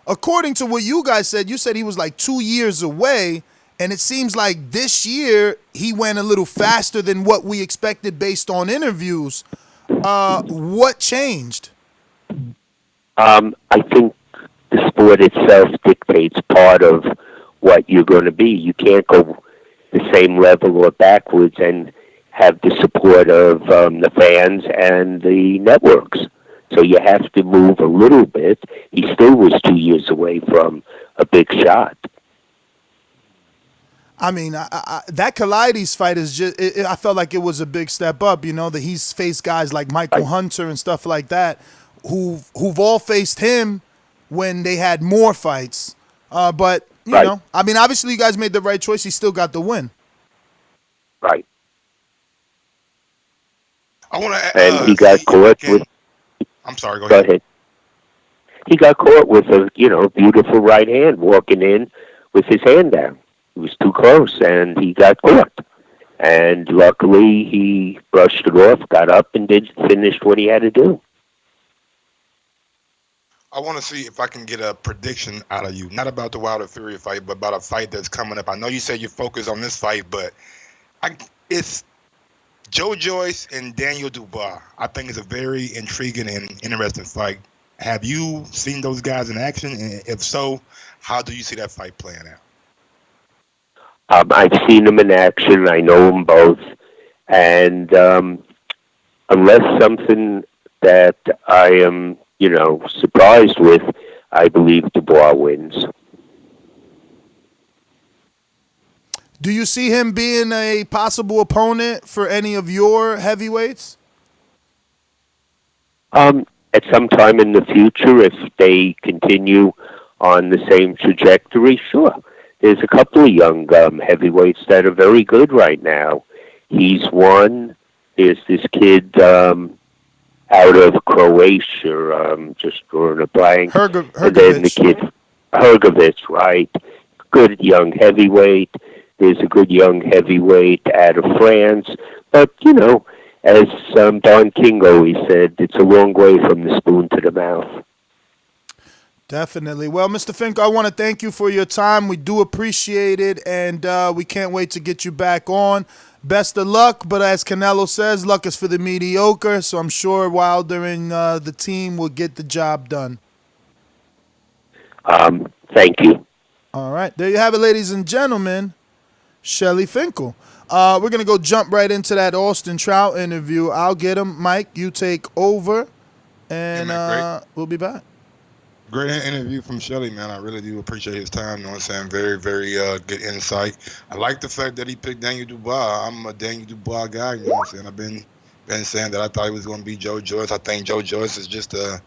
according to what you guys said, you said he was like 2 years away, and it seems like this year he went a little faster than what we expected based on interviews. What changed? I think the sport itself dictates part of what you're going to be. You can't go the same level or backwards and have the support of the fans and the networks. So you have to move a little bit. He still was 2 years away from a big shot. I mean, that Kalides fight is just, I felt like it was a big step up, that he's faced guys like Michael Hunter and stuff like that who've all faced him when they had more fights. But, you know, I mean, obviously you guys made the right choice. He still got the win. Right. I want to and he got caught with... I'm sorry, go ahead. He got caught with a, beautiful right hand walking in with his hand down. He was too close, and he got caught. And luckily, he brushed it off, got up, and finished what he had to do. I want to see if I can get a prediction out of you, not about the Wilder Fury fight, but about a fight that's coming up. I know you said you focus on this fight, but it's Joe Joyce and Daniel Dubois. I think it's a very intriguing and interesting fight. Have you seen those guys in action? And if so, how do you see that fight playing out? I've seen them in action. I know them both. And unless something that I am, surprised with, I believe Dubois wins. Do you see him being a possible opponent for any of your heavyweights? At some time in the future, if they continue on the same trajectory, sure. There's a couple of young heavyweights that are very good right now. He's one. There's this kid out of Croatia, just drawing a blank. And then the kid, Hrgovic, right? Good young heavyweight. There's a good young heavyweight out of France. But, as Don King always said, it's a long way from the spoon to the mouth. Definitely. Well, Mr. Finkel, I want to thank you for your time. We do appreciate it, and we can't wait to get you back on. Best of luck, but as Canelo says, luck is for the mediocre, so I'm sure Wilder and the team will get the job done. Thank you. All right. There you have it, ladies and gentlemen. Shelly Finkel. We're going to go jump right into that Austin Trout interview. I'll get him. Mike, you take over, and we'll be back. Great interview from Shelly, man. I really do appreciate his time. You know what I'm saying? Very, very good insight. I like the fact that he picked Daniel Dubois. I'm a Daniel Dubois guy. You know what I'm saying? I've been saying that I thought he was going to be Joe Joyce. I think Joe Joyce is just a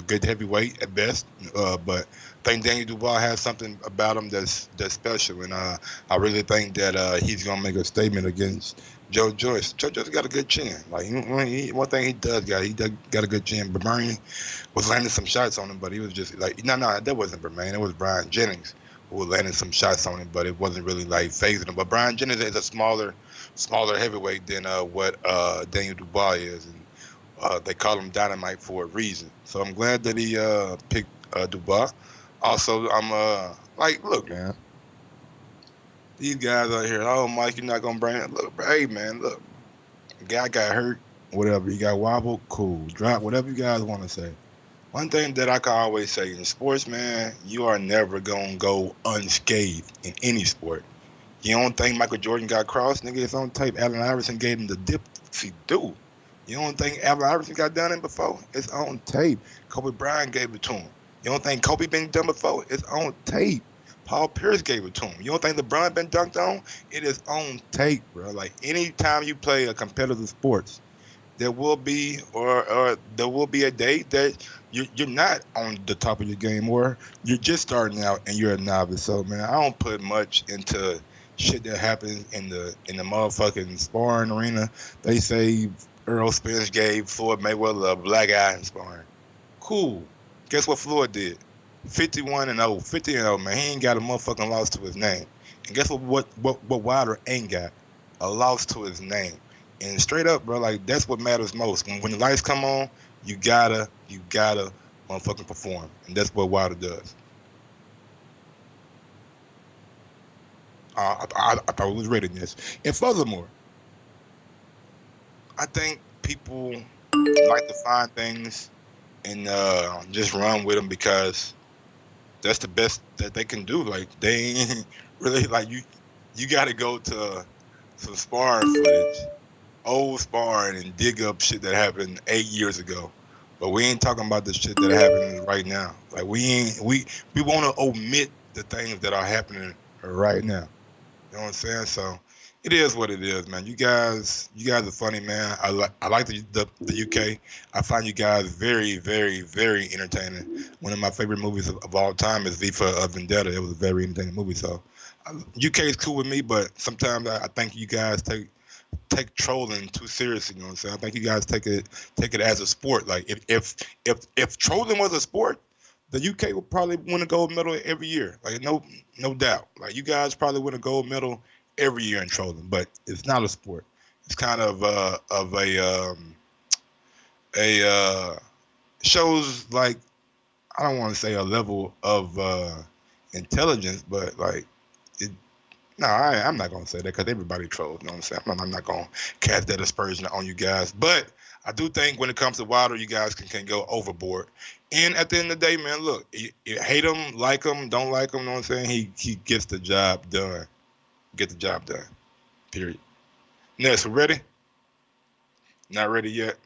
good heavyweight at best. But I think Daniel Dubois has something about him that's special, and I really think that he's going to make a statement against Joe Joyce. Joe Joyce got a good chin. Like one thing he got a good chin. Bermane was landing some shots on him, but he was just like, no, that wasn't Bermane. It was Brian Jennings who was landing some shots on him, but it wasn't really like phasing him. But Brian Jennings is a smaller heavyweight than what Daniel Dubois is, and they call him Dynamite for a reason. So I'm glad that he picked Dubois. Also, I'm look, man. These guys out here, oh, Mike, you're not going to bring it. Look, hey, man, look. The guy got hurt, whatever. He got wobbled, cool. Drop, whatever you guys want to say. One thing that I can always say in sports, man, you are never going to go unscathed in any sport. You don't think Michael Jordan got crossed? Nigga, it's on tape. Allen Iverson gave him the dipsy do. You don't think Allen Iverson got done in before? It's on tape. Kobe Bryant gave it to him. You don't think Kobe been done before? It's on tape. Paul Pierce gave it to him. You don't think LeBron been dunked on? It is on tape, bro. Like, anytime you play a competitive sports, there will be or there will be a day that you're not on the top of your game, or you're just starting out and you're a novice. So, man, I don't put much into shit that happens in the motherfucking sparring arena. They say Earl Spence gave Floyd Mayweather a black eye in sparring. Cool. Guess what Floyd did? 51-0, 50-0, man. He ain't got a motherfucking loss to his name. And guess what Wilder ain't got? A loss to his name. And straight up, bro, like, that's what matters most. When the lights come on, you gotta motherfucking perform. And that's what Wilder does. I thought we was ready this. And furthermore, I think people like to find things and just run with them because that's the best that they can do. Like, they ain't really, like, you got to go to some sparring footage, old sparring, and dig up shit that happened 8 years ago. But we ain't talking about the shit that happening right now. Like, we want to omit the things that are happening right now. You know what I'm saying? So it is what it is, man. You guys are funny, man. I like the UK. I find you guys very, very, very entertaining. One of my favorite movies of all time is V for Vendetta. It was a very entertaining movie. So UK is cool with me, but sometimes I think you guys take trolling too seriously. You know what I'm saying? I think you guys take it as a sport. Like, if trolling was a sport, the UK would probably win a gold medal every year. Like, no doubt. Like, you guys probably win a gold medal every year in trolling, but it's not a sport. It's kind of shows, like, I don't want to say a level of intelligence, but like it. No, I'm not gonna say that because everybody trolls. You know what I'm saying? I'm not gonna cast that aspersion on you guys, but I do think when it comes to Wilder, you guys can go overboard. And at the end of the day, man, look, you hate him, like him, don't like him. You know what I'm saying? He gets the job done. Get the job done. Period. Next, we ready? Not ready yet.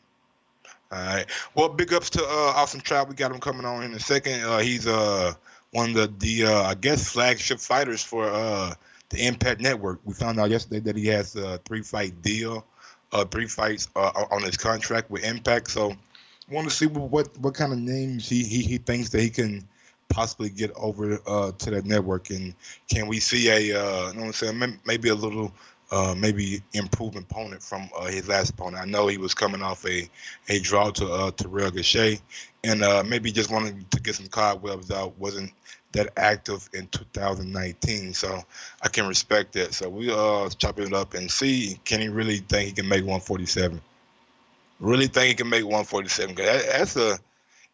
All right. Well, big ups to Austin Trout. We got him coming on in a second. He's one of the I guess flagship fighters for the Impact Network. We found out yesterday that he has a 3-fight deal, 3 fights on his contract with Impact. So, I want to see what kind of names he thinks that he can possibly get over to that network, and can we see a you know what I'm saying, maybe a little maybe improved opponent from his last opponent. I know he was coming off a draw to Terrell Gausha, and maybe just wanted to get some cobwebs out, wasn't that active in 2019. So I can respect that. So we chopping it up and see, can he really think he can make 147? Really think he can make 147? Cause that's a,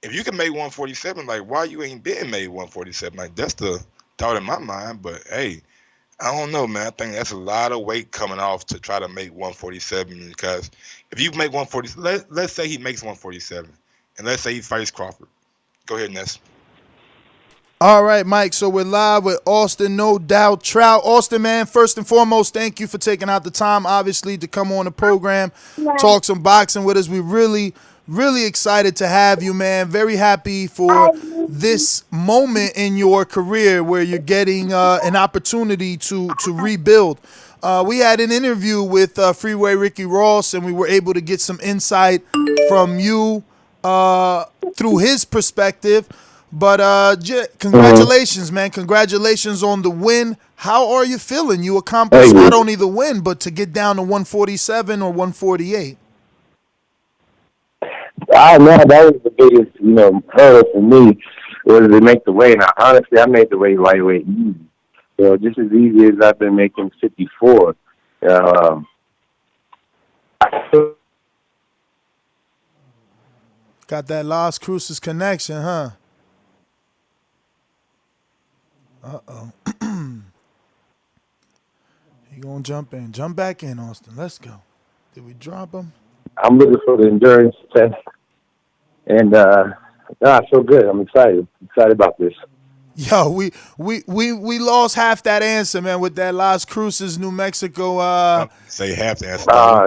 if you can make 147, like why you ain't been made 147? Like that's the thought in my mind. But hey, I don't know, man. I think that's a lot of weight coming off to try to make 147. Because if you make 140, let's say he makes 147, and let's say he fights Crawford. Go ahead, Ness. All right, Mike. So we're live with Austin, no doubt. Trout. Austin, man, first and foremost, thank you for taking out the time, obviously, to come on the program, talk some boxing with us. We really excited to have you, man. Very happy for this moment in your career where you're getting an opportunity to rebuild. We had an interview with Freeway Ricky Ross, and we were able to get some insight from you through his perspective. But congratulations, man. Congratulations on the win. How are you feeling? You accomplished not only the win, but to get down to 147 or 148. I know that was the biggest, hurdle for me was to make the weight. Now, honestly, I made the weight lightweight easy. Just as easy as I've been making 54. Got that Las Cruces connection, huh? Uh-oh. He gonna jump in. Jump back in, Austin. Let's go. Did we drop him? I'm looking for the endurance test. And I feel good. I'm excited. Excited about this. Yo, we lost half that answer, man, with that Las Cruces, New Mexico. Say half the answer.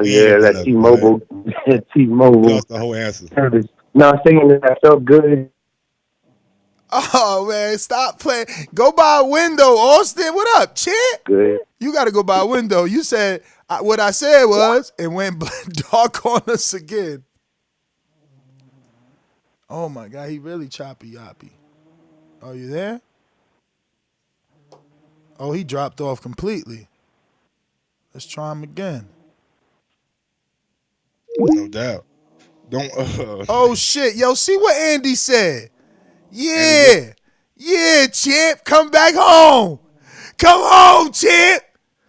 Yeah, that T-Mobile. T-Mobile. Lost the whole answer. No, I'm saying that I felt good. Oh, man, stop playing. Go by a window, Austin. What up, champ? Good. You got to go by a window. You said, what I said was, it went dark on us again. Oh, my God, he really choppy-yoppy. Are you there? Oh, he dropped off completely. Let's try him again. No doubt. Don't. Oh, shit. Yo, see what Andy said. Yeah. Yeah, champ. Come back home. Come home, champ.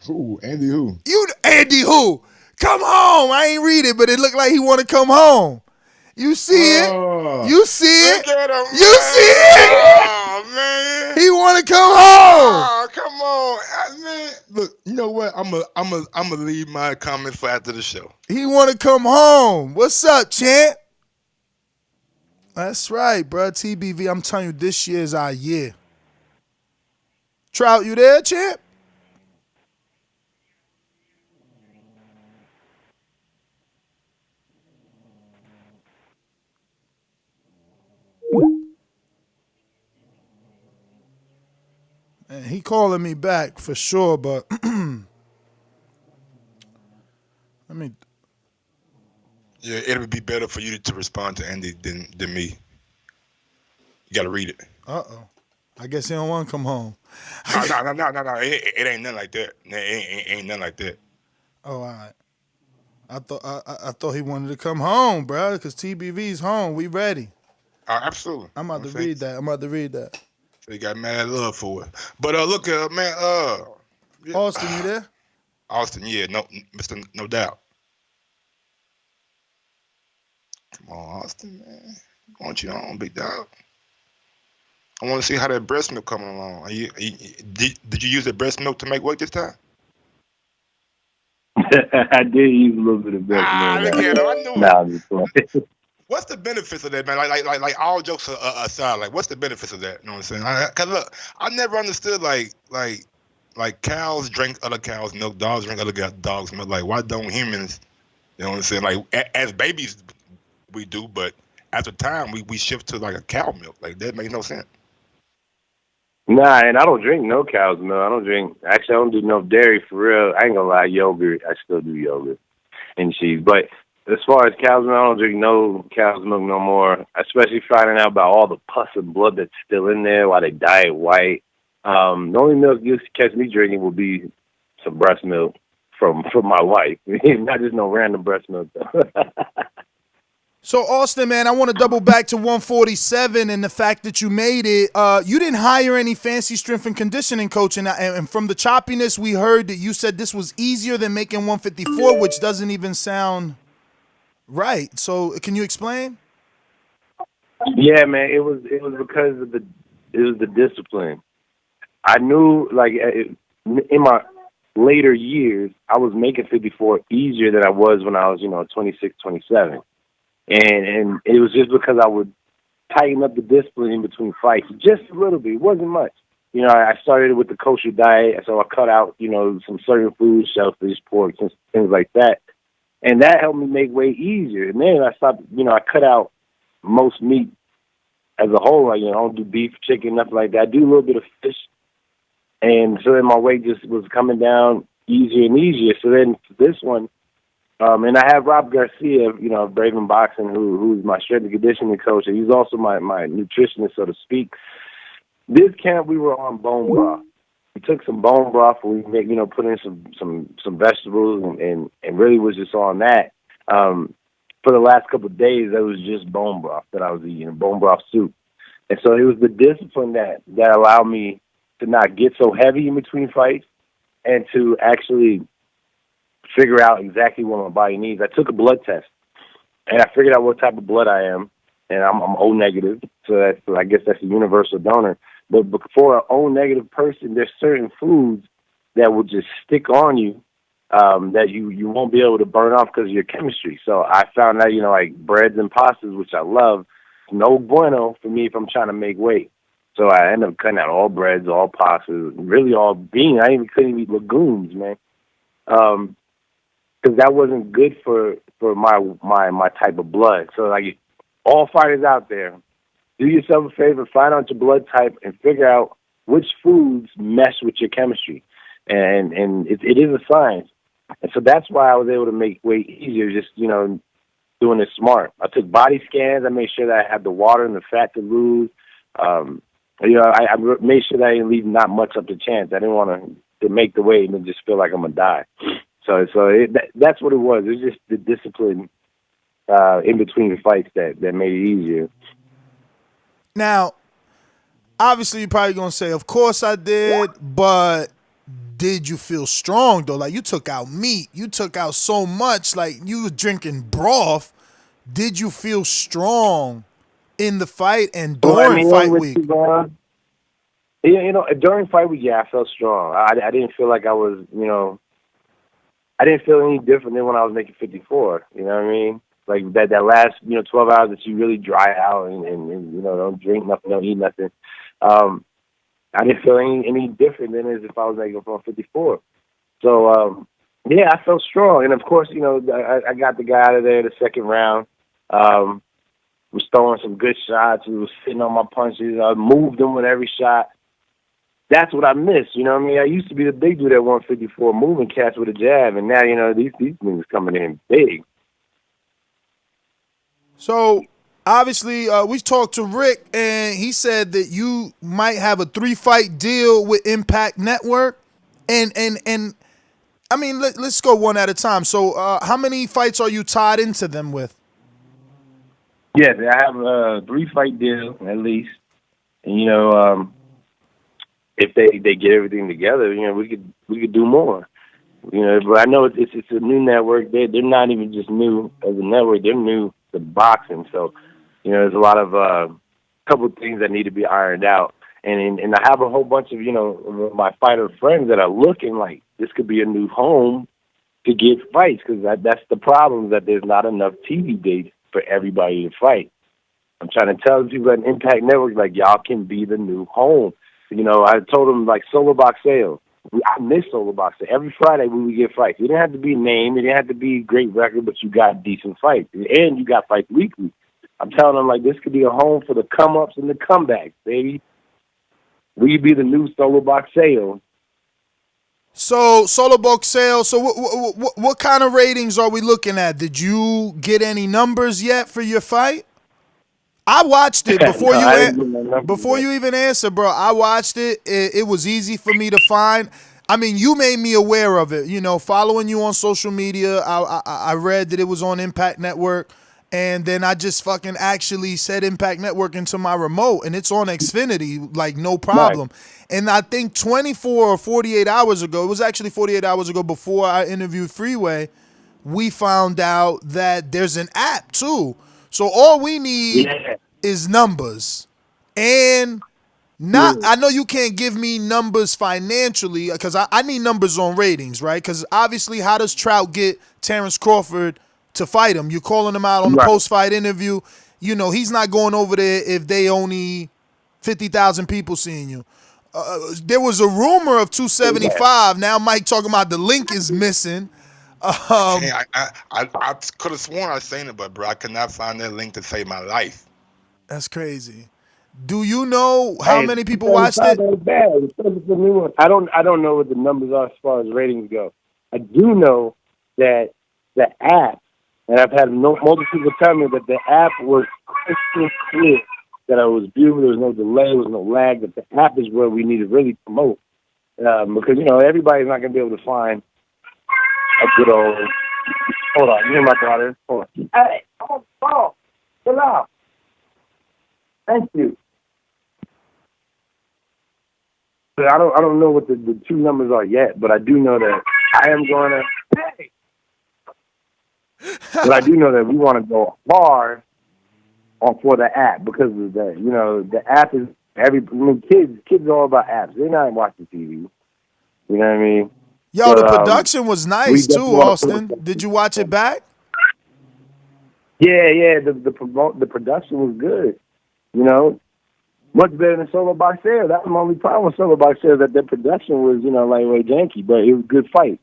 Who? Andy who? You, Andy who? Come home. I ain't read it, but it looked like he want to come home. You see it? You see it? You see it? Oh, man. He want to come home. Oh, come on. Man, look, you know what? I'm gonna leave my comments for after the show. He want to come home. What's up, champ? That's right, bro. TBV, I'm telling you, this year is our year. Trout, you there, champ? Man, he calling me back for sure, but let me. Yeah, it would be better for you to respond to Andy than me. You got to read it. Uh-oh. I guess he don't want to come home. No. It ain't nothing like that. It ain't nothing like that. Oh, all right. I thought he wanted to come home, bro, because TBV's home. We ready. Absolutely. I'm about to read that. So you got mad love for it. But look, man, Austin, you there? Austin, yeah, no, Mr. No Doubt. Come on, Austin, man. I want you on, big dog. I want to see how that breast milk coming along. Did you use the breast milk to make weight this time? I did use a little bit of breast milk. Look at him. I knew it. What's the benefits of that, man? Like all jokes aside, like what's the benefits of that? You know what I'm saying? Cause look, I never understood like cows drink other cows' milk, dogs drink other dogs' milk. Like why don't humans? You know what I'm saying? Like as babies we do, but after time we shift to like a cow milk. Like that makes no sense. Nah, and I don't drink no cow's milk. I don't do no dairy for real. I ain't gonna lie, yogurt. I still do yogurt and cheese. But as far as cow's milk, I don't drink no cow's milk no more, especially finding out about all the pus and blood that's still in there while they dye it white. The only milk you catch me drinking will be some breast milk from my wife. Not just no random breast milk, though. So Austin, man, I want to double back to 147 and the fact that you made it. You didn't hire any fancy strength and conditioning coach, and from the choppiness we heard that you said this was easier than making 154, which doesn't even sound right. So can you explain? Yeah, man, it was because of the discipline. I knew, like, in my later years, I was making 54 easier than I was when I was, 26, 27. And it was just because I would tighten up the discipline in between fights just a little bit. It wasn't much. I started with the kosher diet, so I cut out, some certain foods, shellfish, pork, and things like that. And that helped me make weight easier. And then I stopped, I cut out most meat as a whole. Like, I don't do beef, chicken, nothing like that. I do a little bit of fish. And so then my weight just was coming down easier and easier. So then for this one, and I have Rob Garcia, of Braven Boxing, who's my strength and conditioning coach, and he's also my nutritionist, so to speak. This camp, we were on bone broth. We took some bone broth, and we put in some vegetables, and really was just on that. For the last couple of days, it was just bone broth that I was eating, bone broth soup. And so it was the discipline that allowed me to not get so heavy in between fights and to actually figure out exactly what my body needs. I took a blood test, and I figured out what type of blood I am, and I'm O negative, so I guess that's a universal donor. But for an O negative person, there's certain foods that will just stick on you that you won't be able to burn off because of your chemistry. So I found that, like breads and pastas, which I love, no bueno for me if I'm trying to make weight. So I ended up cutting out all breads, all pastas, really all beans. I couldn't even eat legumes, man. Because that wasn't good for my type of blood. So, like, all fighters out there, do yourself a favor, find out your blood type, and figure out which foods mesh with your chemistry. And it is a science. And so that's why I was able to make weight easier, just, doing it smart. I took body scans. I made sure that I had the water and the fat to lose. I made sure that I didn't leave not much up to chance. I didn't want to make the weight and then just feel like I'm going to die. So that's what it was. It was just the discipline in between the fights that made it easier. Now, obviously, you're probably going to say, of course I did, but did you feel strong, though? Like, you took out meat. You took out so much. Like, you were drinking broth. Did you feel strong in the fight and during fight week? During fight week, yeah, I felt strong. I didn't feel like I was, I didn't feel any different than when I was making 54. You know what I mean? Like that last, 12 hours that you really dry out and don't drink nothing, don't eat nothing. I didn't feel any different than as if I was making 54. So, yeah, I felt strong. And, of course, I got the guy out of there the second round. Was throwing some good shots. He was sitting on my punches. I moved him with every shot. That's what I miss, you know what I mean? I used to be the big dude at 154, moving cats with a jab, and now, these things coming in big. So, obviously, we talked to Rick, and he said that you might have a 3-fight deal with Impact Network. And I mean, let's go one at a time. So, how many fights are you tied into them with? Yeah, I have a 3-fight deal, at least. And, if they get everything together, we could do more. But I know it's a new network. They're not even just new as a network. They're new to boxing. So, there's a lot of couple of things that need to be ironed out. And I have a whole bunch of my fighter friends that are looking like this could be a new home to get fights, because that's the problem, that there's not enough TV dates for everybody to fight. I'm trying to tell the people at Impact Network, like, y'all can be the new home. I told them, like, solo box sale. I miss solo boxing. Every Friday we would get fights. It didn't have to be named. It didn't have to be a great record, but you got decent fights. And you got fights weekly. I'm telling them, like, this could be a home for the come-ups and the comebacks, baby. We be the new solo box sale. So, solo box sale. So, what kind of ratings are we looking at? Did you get any numbers yet for your fight? I watched it before you even answer, bro. I watched it. It was easy for me to find. I mean, you made me aware of it. Following you on social media, I read that it was on Impact Network, And then I just fucking actually set Impact Network into my remote, and it's on Xfinity, like no problem. And I think 24 or 48 hours ago, it was actually 48 hours ago before I interviewed Freeway, we found out that there's an app too. So all we need is numbers. And I know you can't give me numbers financially because I need numbers on ratings, right? Because obviously, how does Trout get Terrence Crawford to fight him? You're calling him out on the post-fight interview. You know, he's not going over there if they only 50,000 people seeing you. There was a rumor of 275. Now Mike talking about the link is missing. I could have sworn I seen it, but bro, I could not find that link to save my life. That's crazy. Do you know how many people watched it? I don't know what the numbers are as far as ratings go. I do know that the app, and I've had multiple people tell me that the app was crystal clear, that it was beautiful, there was no delay, there was no lag, that the app is where we need to really promote. Because, you know, everybody's not going to be able to find a good old... Hold on, you hear my daughter? Hold on. Hey, come on, chill out. Thank you. But I don't know what the two numbers are yet, but I do know that I am going to... Hey! But I do know that we want to go hard for the app because of that. You know, the app is kids are all about apps. They're not watching TV. You know what I mean? Yo, the production was nice too, Austin. Did you watch it back? Yeah. The production was good. You know, much better than Solo Boxer. That was my only problem with Solo Boxer, that their production was, you know, lightweight janky, but it was a good fight.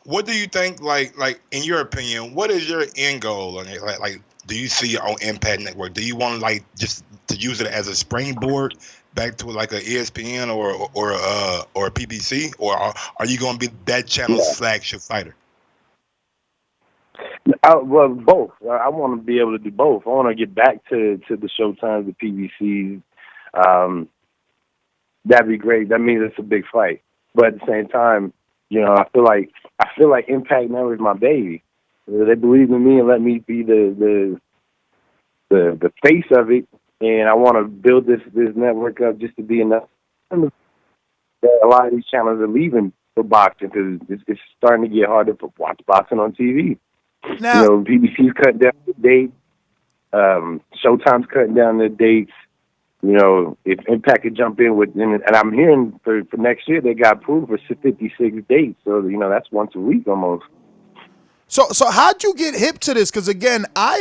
What do you think, like in your opinion, what is your end goal? Like, do you see on Impact Network? Do you want just to use it as a springboard back to like a ESPN or a PBC, or are you going to be that channel's flagship fighter? Well, both. I want to be able to do both. I want to get back to the Showtimes, the PBCs. That'd be great. That means it's a big fight. But at the same time, you know, I feel like Impact Network is my baby. They believe in me and let me be the face of it, and I want to build this network up just to be enough. A lot of these channels are leaving for boxing because it's starting to get hard to watch boxing on TV. Now, you know, BBC's cutting down the dates, Showtime's cutting down the dates. You know, if Impact could jump in with, and I'm hearing for next year they got approved for 56 dates. So, you know, that's once a week almost. So how'd you get hip to this? Because again, I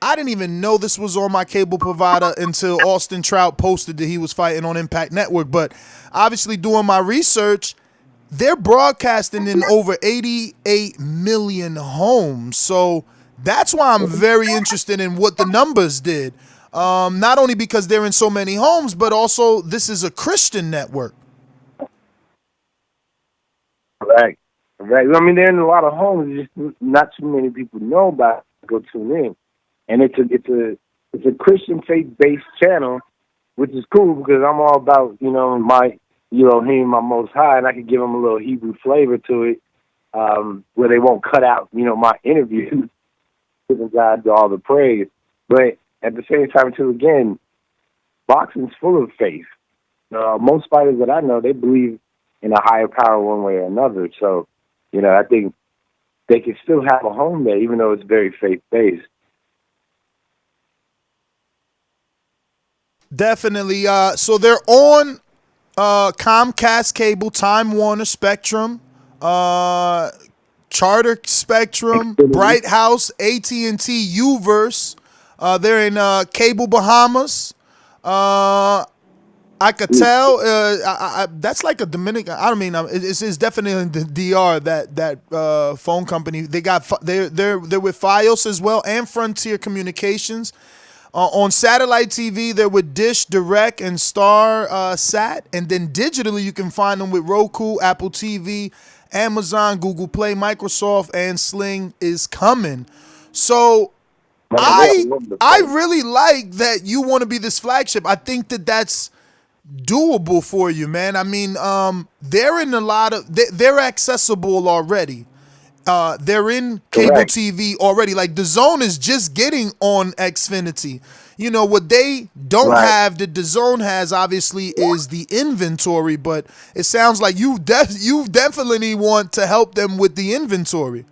didn't even know this was on my cable provider until Austin Trout posted that he was fighting on Impact Network. But obviously, doing my research, they're broadcasting in over 88 million homes. So that's why I'm very interested in what the numbers did. Not only because they're in so many homes, but also this is a Christian network. Right. I mean, they're in a lot of homes. Just not too many people know about it. Go tune in, and it's a Christian faith-based channel, which is cool because I'm all about, you know, my Elohim, my Most High, and I can give them a little Hebrew flavor to it, where they won't cut out, you know, my interviews, giving God all the praise. But at the same time, too, again, boxing's full of faith. Most fighters that I know, they believe in a higher power one way or another. So, you know, I think they can still have a home there, even though it's very faith-based. Definitely. So they're on Comcast Cable, Time Warner, Spectrum, Charter Spectrum, Bright House, AT&T, Uverse. They're in Cable Bahamas. I could tell that's like a Dominican. I don't mean it's definitely the DR that phone company. They're with FiOS as well and Frontier Communications. On satellite TV, they're with Dish, Direct, and Star Sat, and then digitally you can find them with Roku, Apple TV, Amazon, Google Play, Microsoft, and Sling is coming. So I really like that you want to be this flagship. I think that's doable for you, man. I mean, they're in a lot of they're accessible already, They're in cable Correct. TV already. Like DAZN is just getting on Xfinity. You know what they don't Right. have that DAZN has obviously is the inventory, but it sounds like you definitely want to help them with the inventory.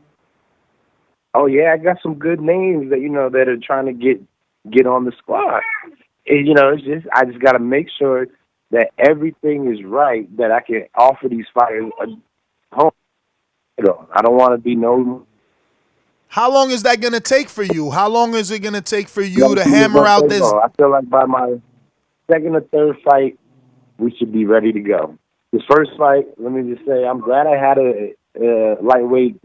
Oh yeah, I got some good names that that are trying to get on the squad. And, it's just I just got to make sure that everything is right that I can offer these fighters a home. I don't want to be no. How long is that going to take for you? How long is it going to take for you to Let's see what's hammer gonna out take this? long. I feel like by my second or third fight, we should be ready to go. This first fight, let me just say, I'm glad I had a lightweight,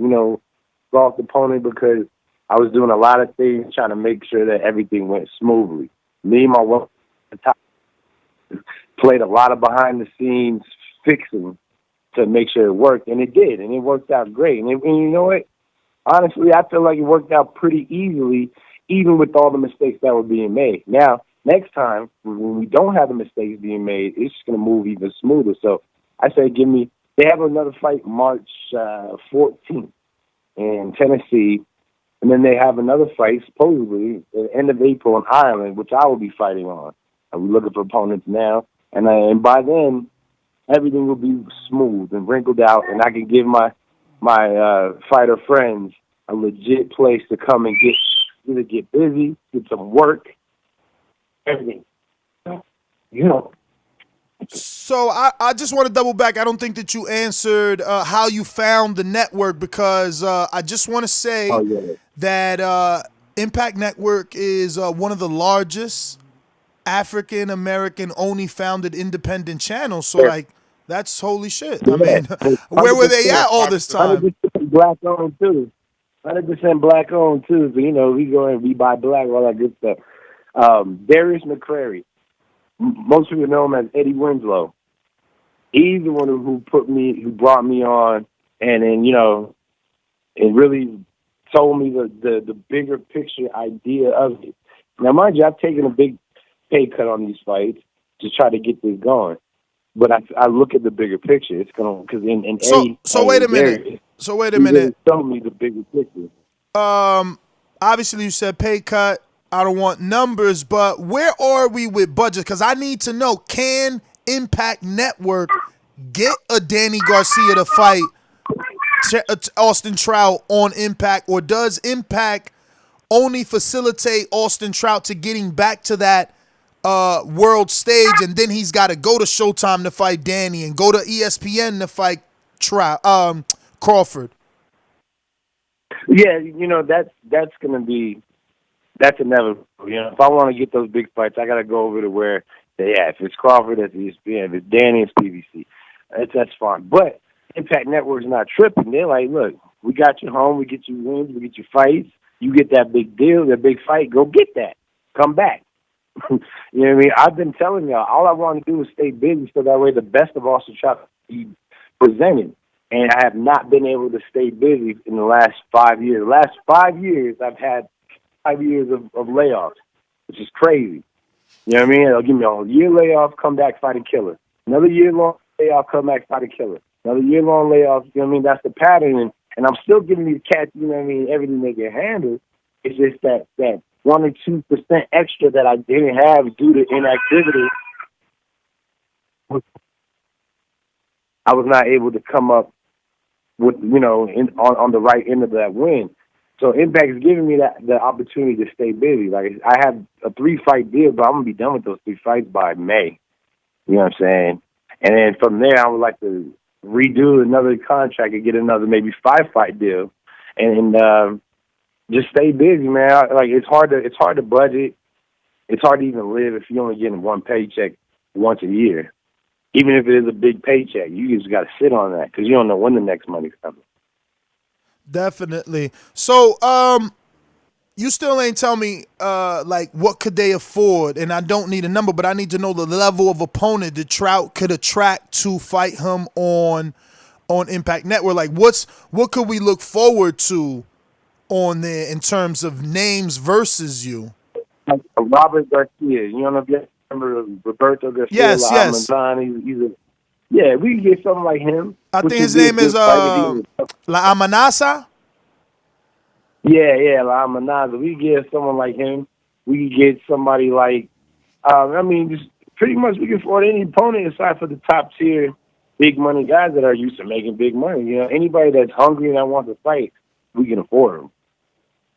soft opponent because I was doing a lot of things trying to make sure that everything went smoothly. Me and my wife played a lot of behind the scenes fixing to make sure it worked, and it did, and it worked out great. And you know what? Honestly, I feel like it worked out pretty easily, even with all the mistakes that were being made. Now, next time, when we don't have the mistakes being made, it's just going to move even smoother. So I say they have another fight March 14th in Tennessee, and then they have another fight, supposedly, at the end of April in Ireland, which I will be fighting on. And we're looking for opponents now. And by then, everything will be smooth and wrinkled out, and I can give my fighter friends a legit place to come and get busy, get some work, everything. So I just want to double back. I don't think that you answered how you found the network because I just want to say that Impact Network is one of the largest African American only founded independent channels. So like that's holy shit. I mean, where were they at all this time? 100% black owned too. 100% black owned too. So we go and we buy black, all that good stuff. Darius McCrary. Most people know him as Eddie Winslow. He's the one who brought me on, and then and really told me the bigger picture idea of it. Now, mind you, I've taken a big pay cut on these fights to try to get this going, but I look at the bigger picture. It's gonna because in Eddie. So wait a minute. So wait a minute. Show me the bigger picture. Obviously you said pay cut. I don't want numbers, but where are we with budget? Because I need to know, can Impact Network get a Danny Garcia to fight Austin Trout on Impact, or does Impact only facilitate Austin Trout to getting back to that world stage, and then he's got to go to Showtime to fight Danny and go to ESPN to fight Crawford? Yeah, that's gonna be. That's inevitable. If I want to get those big fights, I got to go over to where they at. If it's Crawford, that's ESPN. If it's Danny, it's PBC. That's fine. But Impact Network's not tripping. They're like, look, we got you home. We get you wins. We get you fights. You get that big deal, that big fight. Go get that. Come back. You know what I mean? I've been telling y'all, all I want to do is stay busy so that way the best of Austin Trout be presented. And I have not been able to stay busy in the last 5 years. The last 5 years, I've had 5 years of layoffs, which is crazy. You know what I mean? They'll give me a year layoff, come back, fight a killer. Another year-long layoff, come back, fight a killer. Another year-long layoff, you know what I mean? That's the pattern. And I'm still giving these cats, you know what I mean, everything they can handle. It's just that 1 or 2% extra that I didn't have due to inactivity. I was not able to come up with, on the right end of that win. So Impact is giving me the opportunity to stay busy. Like I have a 3-fight deal, but I'm gonna be done with those 3 fights by May. You know what I'm saying? And then from there, I would like to redo another contract and get another maybe 5-fight deal, and just stay busy, man. Like it's hard to budget. It's hard to even live if you're only getting one paycheck once a year. Even if it is a big paycheck, you just got to sit on that because you don't know when the next money's coming. Definitely. So, you still ain't tell me, what could they afford? And I don't need a number, but I need to know the level of opponent that Trout could attract to fight him on Impact Network. Like, what could we look forward to on there in terms of names versus you? Like Robert Garcia. You don't know if you remember Roberto Garcia? Yes. Yeah, we can get something like him. I think his name is La Amenaza. Yeah, like Manaza. We get someone like him. We could get somebody like, just pretty much we can afford any opponent aside for the top tier, big money guys that are used to making big money. You know, anybody that's hungry and that wants to fight, we can afford them.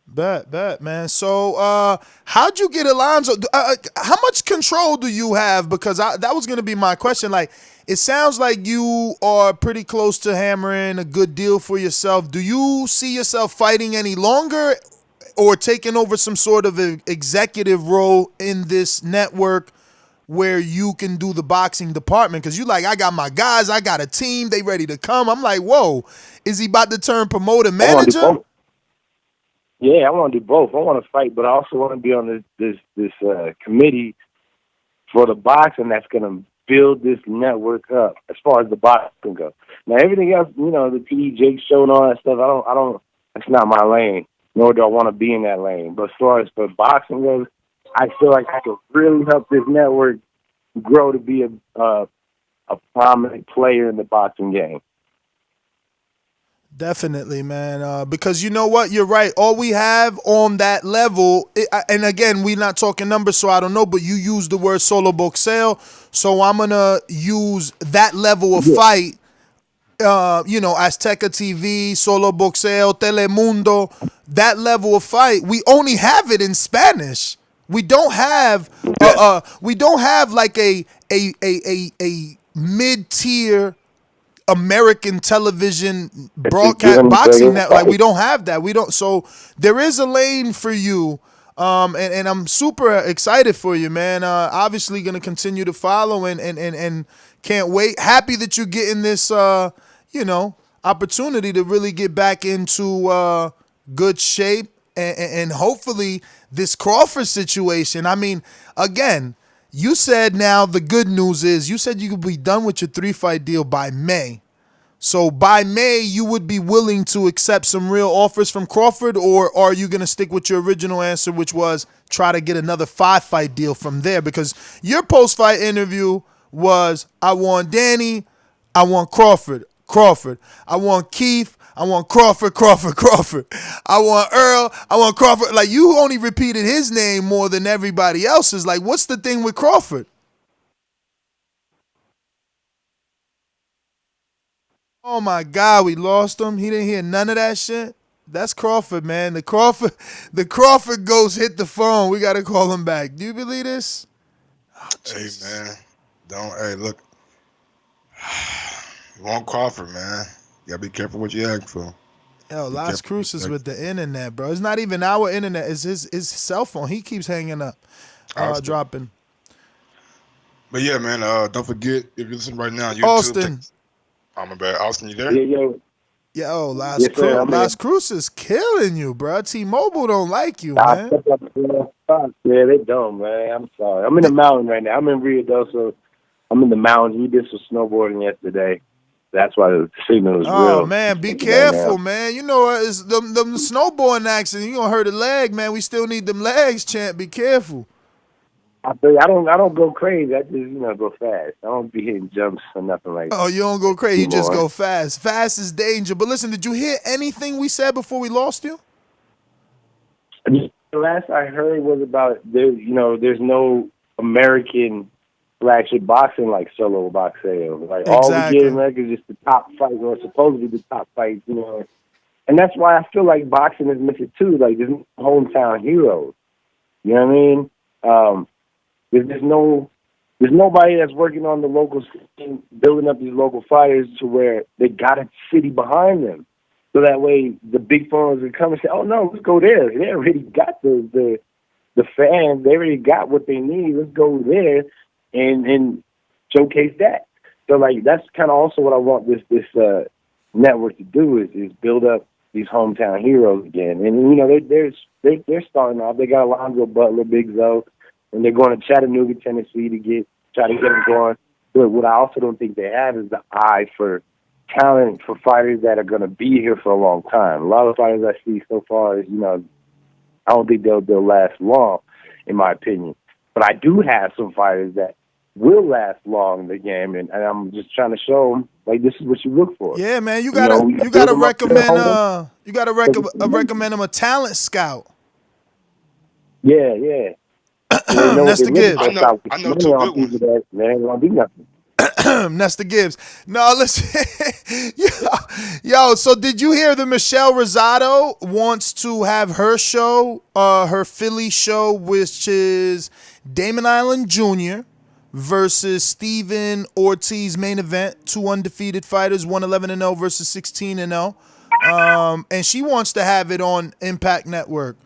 Bet, man. So, how'd you get Alonzo? How much control do you have? Because that was going to be my question. Like, it sounds like you are pretty close to hammering a good deal for yourself. Do you see yourself fighting any longer or taking over some sort of executive role in this network where you can do the boxing department? Because you like, I got my guys, I got a team, they ready to come. I'm like, whoa, is he about to turn promoter manager? Yeah, I want to do both. I want to fight, but I also want to be on this committee for the boxing that's going to build this network up as far as the boxing goes. Now, everything else, the T. Jake show and all that stuff, I don't. That's not my lane. Nor do I want to be in that lane. But as far as for boxing goes, I feel like I could really help this network grow to be a prominent player in the boxing game. Definitely, man. Because you know what? You're right. All we have on that level, and again, we're not talking numbers, so I don't know, but you use the word solo boxeo, so I'm going to use that level of fight, Azteca TV, solo boxeo, Telemundo, that level of fight. We only have it in Spanish. We don't have like a mid-tier American television broadcast boxing net. Like, we don't have that. We don't. So there is a lane for you, and I'm super excited for you, man. Obviously going to continue to follow and can't wait. Happy that you're getting this, opportunity to really get back into good shape, and hopefully this Crawford situation. I mean, again, you said now the good news is you said you could be done with your 3-fight deal by May. So by May, you would be willing to accept some real offers from Crawford, or are you going to stick with your original answer, which was try to get another 5-fight deal from there? Because your post-fight interview was, I want Danny, I want Crawford. I want Keith, I want Crawford. I want Earl, I want Crawford. Like, you only repeated his name more than everybody else's. Like, what's the thing with Crawford? Oh my God, we lost him. He didn't hear none of that shit. That's Crawford, man. The Crawford ghost hit the phone. We gotta call him back. Do you believe this? Oh, hey man, hey, look. You want Crawford, man. You gotta be careful what you ask for. Yo, Las Cruces with the internet, bro. It's not even our internet. It's his cell phone. He keeps hanging up, dropping. But yeah, man, don't forget, if you listen right now, YouTube. Austin. Oh, my bad. Austin, you there? Yo, Las Cruces killing you, bro. T-Mobile don't like you, man. Yeah, they don't, man. I'm sorry. I'm in the mountain right now. I'm in Rio Del, so I'm in the mountains. We did some snowboarding yesterday. That's why the signal is real. Oh, man, be careful, man. You know, it's them snowboarding accidents. You gonna hurt a leg, man. We still need them legs, champ. Be careful. I don't go crazy. I just, go fast. I don't be hitting jumps or nothing like that. Oh, you don't go crazy. You just go fast. Fast is danger. But listen, did you hear anything we said before we lost you? The last I heard was about there's no American flagship boxing like solo boxeo. Like, all we get in America is just the top fights, or supposed to be the top fights, And that's why I feel like boxing is missing too. Like, there's hometown heroes. You know what I mean? There's nobody that's working on the local scene, building up these local fighters to where they got a city behind them. So that way the big phones would come and say, oh no, let's go there. They already got the fans. They already got what they need. Let's go there and showcase that. So like, that's kind of also what I want this network to do is build up these hometown heroes again. And they're starting off. They got Alonzo Butler, Big Zoe. And they're going to Chattanooga, Tennessee to try to get them going. But what I also don't think they have is the eye for talent for fighters that are going to be here for a long time. A lot of fighters I see so far is, I don't think they'll last long, in my opinion. But I do have some fighters that will last long in the game, and I'm just trying to show them like this is what you look for. Yeah, man, you know, gotta build 'em up to recommend home. recommend him a talent scout. Yeah, yeah. So they know what That's they're the looking Gibbs. for. Stop wasting money on people that ain't gonna do nothing. That's the Gibbs. No, listen. yo, so did you hear that Michelle Rosado wants to have her show, her Philly show, which is Damon Island Jr. versus Steven Ortiz main event, 2 undefeated fighters, 111-0 versus 16-0. And she wants to have it on Impact Network.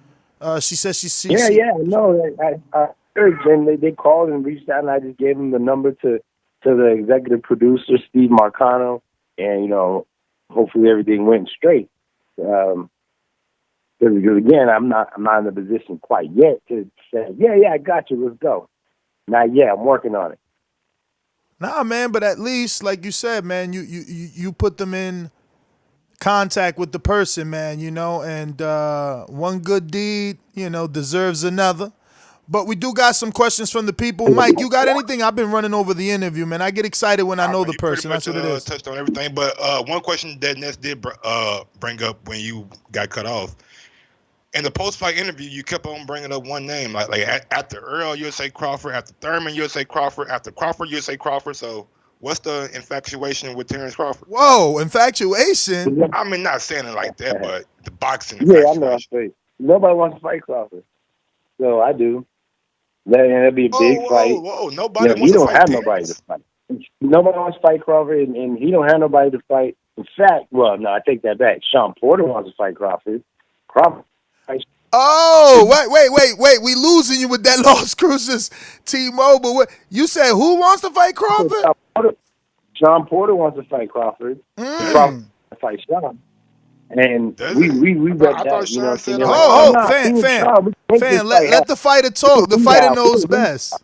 She says she Yeah, no, I heard, and they called and reached out, and I just gave them the number to the executive producer, Steve Marcano, and, you know, hopefully everything went straight. Because again, I'm not in the position quite yet to say, yeah, I got you, let's go. Not yet, I'm working on it. Nah, man, but at least, like you said, man, you put them in contact with the person, man, you know, and one good deed, you know, deserves another. But we do got some questions from the people. Mike, you got anything? I've been running over the interview, man. I get excited when I know the person. That's what it is. Touched on everything, but one question that Ness did bring up when you got cut off. In the post-fight interview, you kept on bringing up one name. Like after Earl, you'll say Crawford. After Thurman, you'll say Crawford. After Crawford, you'll say Crawford. So what's the infatuation with Terrence Crawford? Whoa, infatuation? I mean, not saying it like that, but the boxing Yeah, infatuation. I know. I say nobody wants to fight Crawford, so I do. That'd be a big fight. Whoa, nobody He wants to don't fight have Terrence. nobody to fight. Nobody wants to fight Crawford, and he don't have nobody to fight. In fact, well, no, I take that back. Sean Porter wants to fight Crawford. Oh, wait. We losing you with that Los Cruces T-Mobile. You said who wants to fight Crawford? Sean Porter wants to fight Crawford. Crawford wants to fight Sean. And we read that, you know, saying fan, let the fighter talk. The fighter knows best.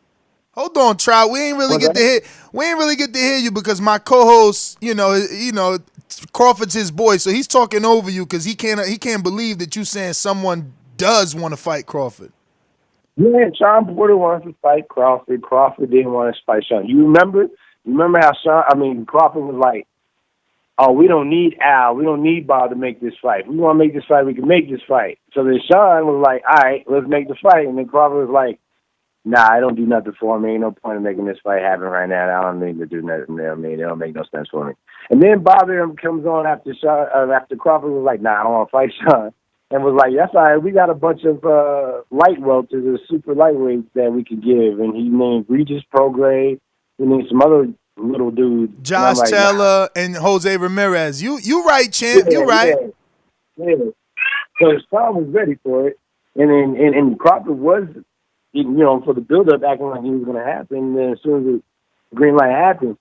Hold on, Trout. We ain't really get to hear you because my co-host, you know, Crawford's his boy, so he's talking over you because he can't believe that you saying someone does want to fight Crawford. Yeah, Sean Porter wants to fight Crawford. Crawford didn't want to fight Sean. You remember how Crawford was like, oh, we don't need Al, we don't need Bob to make this fight. If we want to make this fight, we can make this fight. So then Sean was like, all right, let's make the fight. And then Crawford was like, nah, I don't do nothing for me. Ain't no point in making this fight happen right now. I don't need to do nothing. I mean, it don't make no sense for me. And then Bob comes on after Crawford was like, nah, I don't want to fight Sean. And was like, that's all right. We got a bunch of light welters or super lightweights that we could give. And he named Regis Prograis. He named some other little dudes. Josh Taylor and Jose Ramirez. You right, champ. You right. Yeah. So Sean was ready for it. And Crawford was, you know, for the build-up acting like he was going to happen. And then as soon as the green light happened,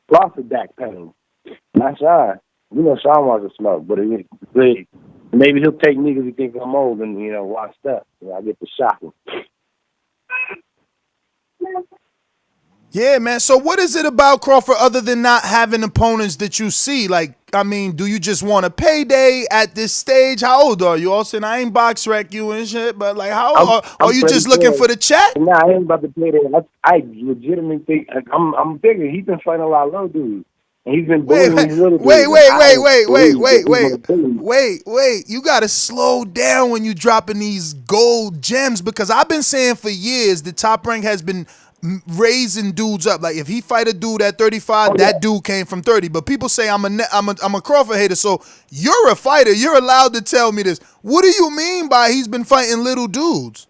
Crawford backpedaling. Not Sean. You know, Sean wants to smoke, but maybe he'll take me because he thinks I'm old and, you know, washed up. You know, I get to shock him. Yeah, man. So what is it about Crawford other than not having opponents that you see? Like, I mean, do you just want a payday at this stage? How old are you, Austin? I ain't box wreck you and shit, but like, are you just looking for the check? Nah, I ain't about to pay that. I legitimately think I'm bigger. He's been fighting a lot of low dudes. And he's been bullying these little dudes. Wait. You got to slow down when you dropping these gold gems because I've been saying for years the Top Rank has been raising dudes up. Like if he fight a dude at 35, that dude came from 30. But people say I'm a Crawford hater. So you're a fighter. You're allowed to tell me this. What do you mean by he's been fighting little dudes?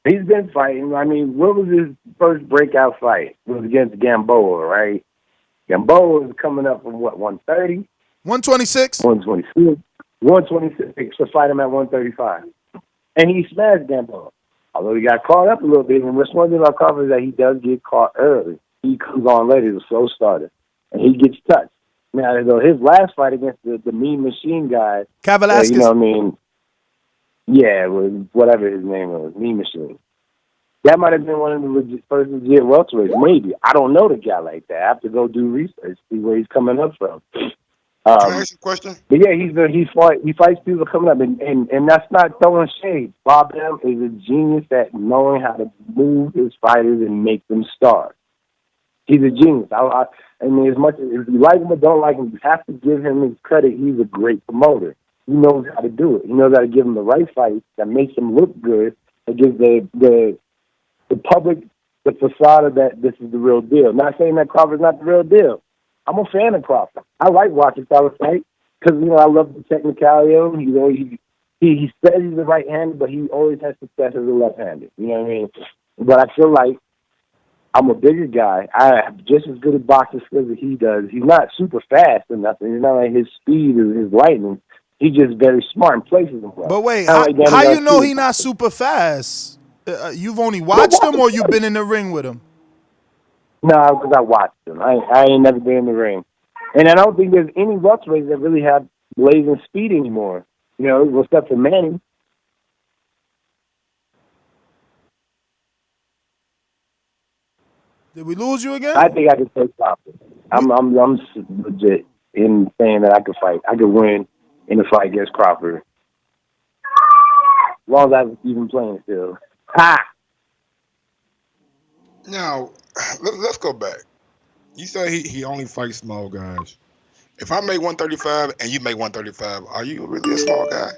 He's been fighting. I mean, what was his first breakout fight? It was against Gamboa, right? Gamboa is coming up from what, 130? 126? 126. 126 to fight him at 135. And he smashed Gamboa. Although he got caught up a little bit, and what's one thing about Crawford is that he does get caught early. He comes on later, he's a slow starter, and he gets touched. Now, though his last fight against the Mean Machine guy, Kavalauskas. you know what I mean? Yeah, whatever his name was, Mean Machine. That might have been one of the first legit welterweights. Maybe. I don't know the guy like that. I have to go do research, see where he's coming up from. Can I ask you a question? But yeah, he fights people coming up, and that's not throwing shade. Bob M is a genius at knowing how to move his fighters and make them stars. He's a genius. I mean, as much as if you like him or don't like him, you have to give him his credit. He's a great promoter. He knows how to do it. He knows how to give him the right fight that makes him look good, that gives the public the facade that this is the real deal. Not saying that Crawford's not the real deal. I'm a fan of Crawford. I like watching fellas fight because, I love the technicality of him. He says he's a right-handed, but he always has success as a left-handed. You know what I mean? But I feel like I'm a bigger guy. I have just as good a boxing skills as he does. He's not super fast or nothing. It's not like his speed is lightning. He's just very smart and places him well. But wait, how you know he's not super fast? You've only watched him, or you've been in the ring with him? No, because I watched him. I ain't never been in the ring. And I don't think there's any welterweights that really have blazing speed anymore. Except for Manny. Did we lose you again? I think I can take Crawford. I'm legit in saying that I could fight. I could win in a fight against Crawford. As long as I'm even playing still. Ha! Now, let's go back. You say he only fights small guys. If I make 135 and you make 135, are you really a small guy?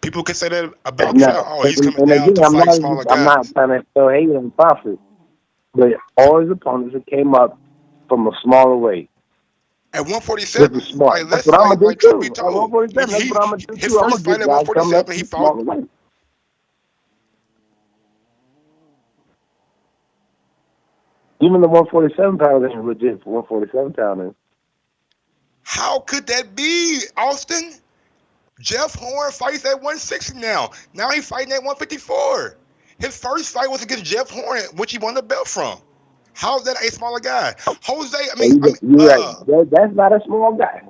People can say that about Trout. Oh, he's coming down to fight smaller guys. I'm not trying to throw hate on Crawford. But all his opponents that came up from a smaller weight. At 147, that's what I'm going to do too. At 147, that's what I'm going to do too. His first fight at 147, he fought. Even the 147 pounders ain't legit for 147 pounders. How could that be, Austin? Jeff Horn fights at 160 now. Now he's fighting at 154. His first fight was against Jeff Horn, which he won the belt from. How is that a smaller guy? Jose, you're right. That's not a small guy.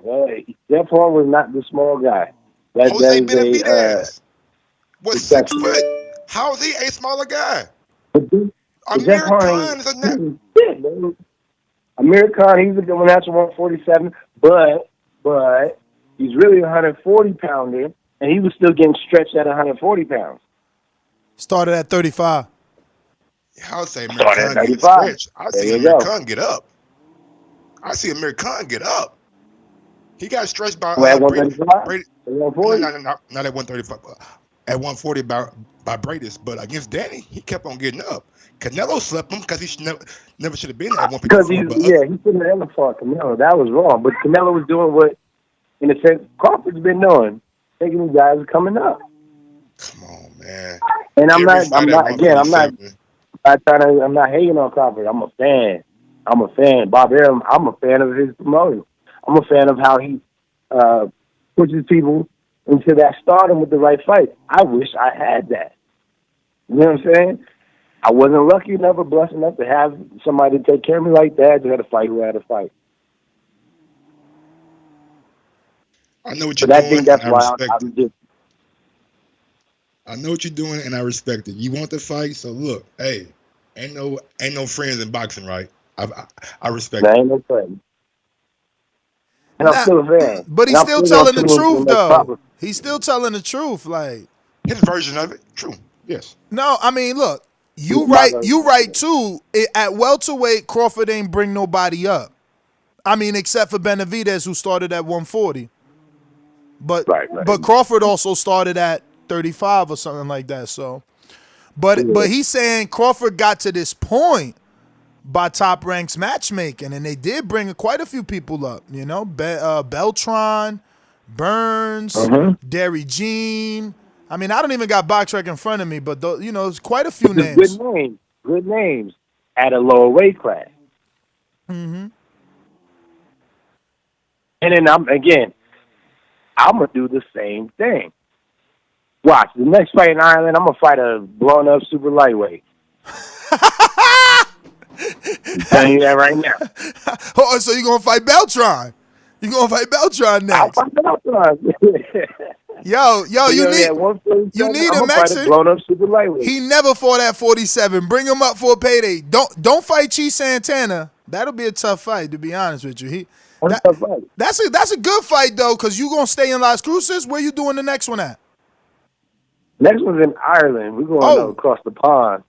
Jeff Horn was not the small guy. Jose Benavidez was 6 foot. How is he a smaller guy? Amir Khan is a Amir Khan, he's a good one. That's 147, but he's really a 140 pounder, and he was still getting stretched at 140 pounds. Started at 35. I would say Amir Khan get stretched. I see Amir Khan get up. He got stretched by Brady. Not at 135. At 140 by Bradis, but against Danny, he kept on getting up. Canelo slept him because he never should have been at 154. Because he shouldn't have ever fought Canelo. That was wrong. But Canelo was doing what, in a sense, Crawford's been doing, taking these guys coming up. Come on, man. And I'm not hating on Crawford. I'm a fan. Bob Arum, I'm a fan of his promoting. I'm a fan of how he pushes people into that stardom with the right fight. I wish I had that. You know what I'm saying? I wasn't lucky enough or blessed enough to have somebody take care of me like that. I had to fight who had to fight. I know what you're doing. I think that's why I'm just. I know what you're doing, and I respect it. You want the fight, so look, hey, ain't no friends in boxing, right? I respect it. Ain't no friends. And I'm still a fan. But he's still telling the truth, though. He's still telling the truth, like his version of it. True. Yes. No, I mean, look, you right too. At welterweight, Crawford ain't bring nobody up. I mean, except for Benavidez, who started at 140. But Crawford also started at 35 or something like that. So, but he's saying Crawford got to this point by Top Rank's matchmaking, and they did bring quite a few people up. You know, Beltran, Burns, Derry Jean. I mean, I don't even got BoxRec in front of me, but there's quite a few names. Good names at a lower weight class. Mm-hmm. And then I'm gonna do the same thing. Watch the next fight in Ireland. I'm gonna fight a blown up super lightweight. I'm telling you that right now. Oh, so you're gonna fight Beltran? You're gonna fight Beltran next? I'll fight Beltran. Yo, So, you at 147, need I'm him, gonna fight a Maxon. blown up super lightweight. He never fought at 47. Bring him up for a payday. Don't fight Chi Santana. That'll be a tough fight, to be honest with you. That's a good fight though, because you gonna stay in Las Cruces. Where you doing the next one at? Next one's in Ireland. We're going across the pond.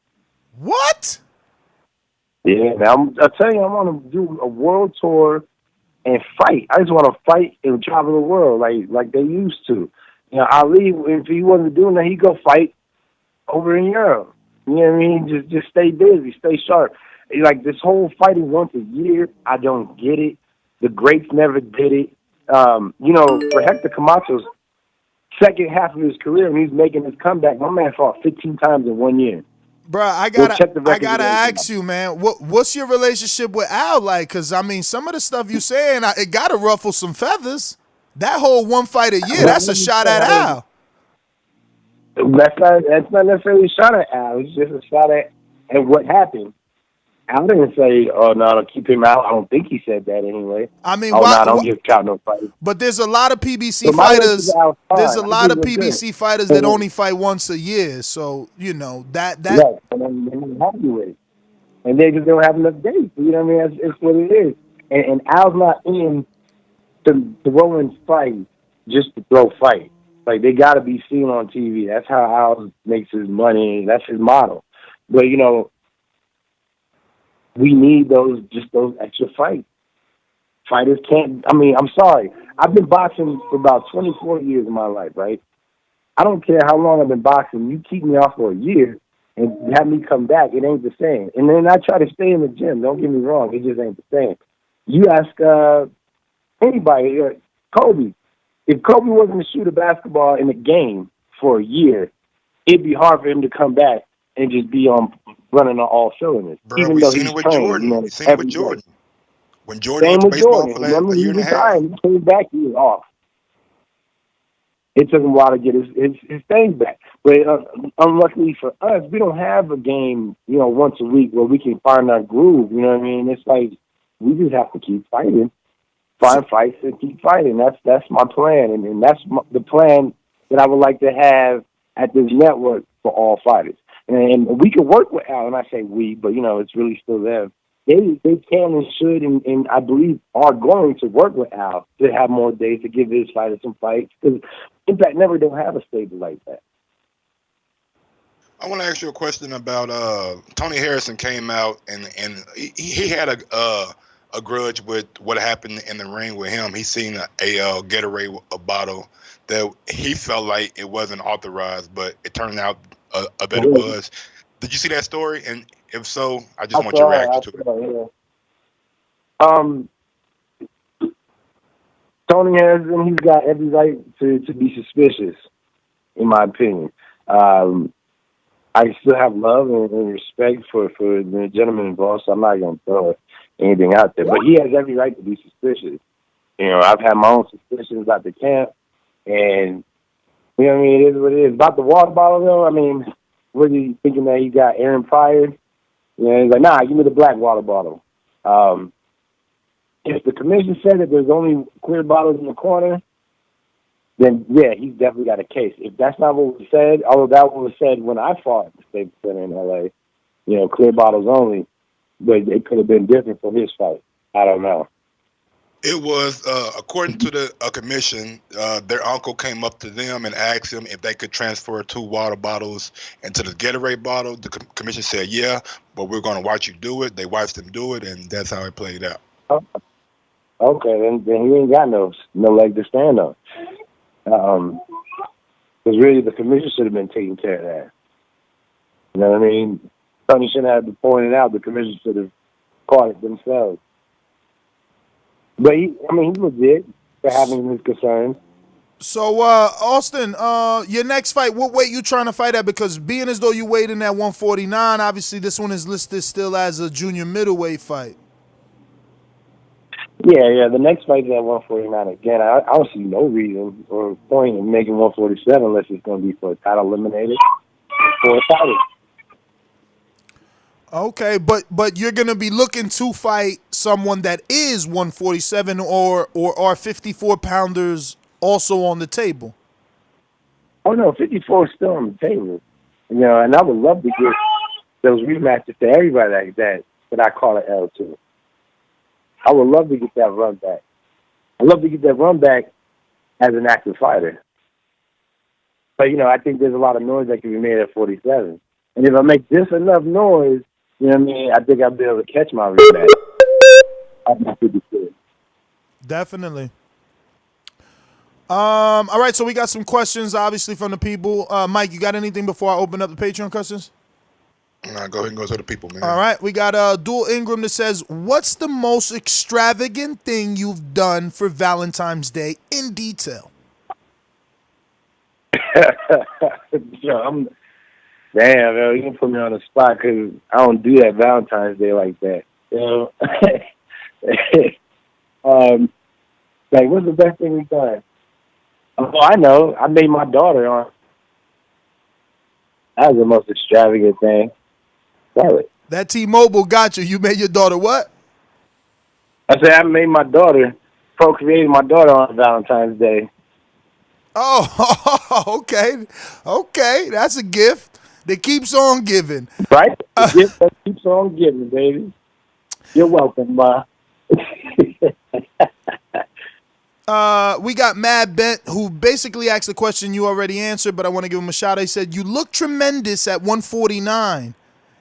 What? Yeah, now I tell you, I want to do a world tour and fight. I just want to fight and travel the world like they used to. Ali, if he wasn't doing that, he'd go fight over in Europe. You know what I mean? Just stay busy, stay sharp. Like this whole fighting once a year, I don't get it. The greats never did it. For Hector Camacho's second half of his career, when he's making his comeback, my man fought 15 times in 1 year. Bruh, I gotta ask you, man. What's your relationship with Al like? Because I mean, some of the stuff you saying, it gotta ruffle some feathers. That whole one fight a year, that's a shot at Al. That's not necessarily a shot at Al. It's just a shot at what happened. Al didn't say, "Oh no, don't keep him out." I don't think he said that anyway. I mean, don't give Trout no fight. But there's a lot of PBC fighters. There's a lot of PBC fighters that only fight once a year. So that. Right, and I'm happy with it. And they just don't have enough dates. You know what I mean? It's what it is. And Al's not in to throw in fight just to throw fight. Like they got to be seen on TV. That's how Al makes his money. That's his model. But we need those extra fights. Fighters can't. I mean, I'm sorry. I've been boxing for about 24 years of my life, right? I don't care how long I've been boxing. You keep me off for a year and have me come back, it ain't the same. And then I try to stay in the gym. Don't get me wrong. It just ain't the same. You ask anybody, Kobe. If Kobe wasn't to shoot a basketball in a game for a year, it'd be hard for him to come back and just be running on all cylinders. Bro, even we though seen he's it with trained, Jordan. We seen it with Jordan. When Jordan Same went to with baseball Jordan. for Remember, a he year and a half. retired. He came back. He was off. It took him a while to get his things back. But unluckily for us, we don't have a game, once a week where we can find our groove. You know what I mean? It's like we just have to keep fighting, find fights, and keep fighting. That's my plan, and that's the plan that I would like to have at this network for all fighters. And we can work with Al, and I say we, but it's really still them. They can and should, and I believe are going to work with Al to have more days to give his fighters some fights. Because Impact never don't have a stable like that. I want to ask you a question about Tony Harrison came out and he had a grudge with what happened in the ring with him. He seen a Gatorade bottle that he felt like it wasn't authorized, but it turned out that it was. Did you see that story? And if so, I just want your reaction to it. Tony Harrison, he's got every right to be suspicious, in my opinion. I still have love and respect for the gentleman involved, so I'm not going to throw anything out there. But he has every right to be suspicious. I've had my own suspicions about the camp, and, it is what it is. About the water bottle, though, I mean, was he thinking that he got Aaron Pryor? He's like, nah, give me the black water bottle. If the commission said that there's only clear bottles in the corner, then, yeah, he's definitely got a case. If that's not what was said, although that was said when I fought at the State Center in L.A., clear bottles only, but it could have been different for his fight. I don't know. It was, according to the commission, their uncle came up to them and asked them if they could transfer 2 water bottles into the Gatorade bottle. The commission said, yeah, but we're going to watch you do it. They watched them do it, and that's how it played out. Okay, then he ain't got no leg to stand on. Because really the commission should have been taking care of that. You know what I mean? Tony shouldn't have to point it out. The commission should have caught it themselves. But he's legit for having his concerns. So, Austin, your next fight, what weight you trying to fight at? Because being as though you weighed in at 149, obviously this one is listed still as a junior middleweight fight. Yeah, the next fight is at 149 again. I don't see no reason or point in making 147 unless it's going to be for a title eliminated for a title. Okay, but you're going to be looking to fight someone that is 147 or are 54-pounders also on the table? Oh no, 54 is still on the table. And I would love to get those rematches to everybody that I call an L to. I would love to get that run back. I'd love to get that run back as an active fighter. But, I think there's a lot of noise that can be made at 47. And if I make just enough noise, I think I'll be able to catch my rematch. I'll be pretty good. Definitely. All right, so we got some questions, obviously, from the people. Mike, you got anything before I open up the Patreon questions? Nah, go ahead and go to the people, man. All right, we got Dual Ingram that says, what's the most extravagant thing you've done for Valentine's Day in detail? Damn, yo, you can put me on the spot because I don't do that Valentine's Day like that. Like, what's the best thing we've done? Oh, I know. I made my daughter on. That was the most extravagant thing. Sorry. That T-Mobile got you. You made your daughter what? I said I made my daughter, procreated my daughter on Valentine's Day. Oh, okay. Okay, that's a gift that keeps on giving. Right? The gift that keeps on giving, baby. You're welcome, Ma. We got Mad Bent, who basically asked a question you already answered, but I want to give him a shout. He said, you look tremendous at 149.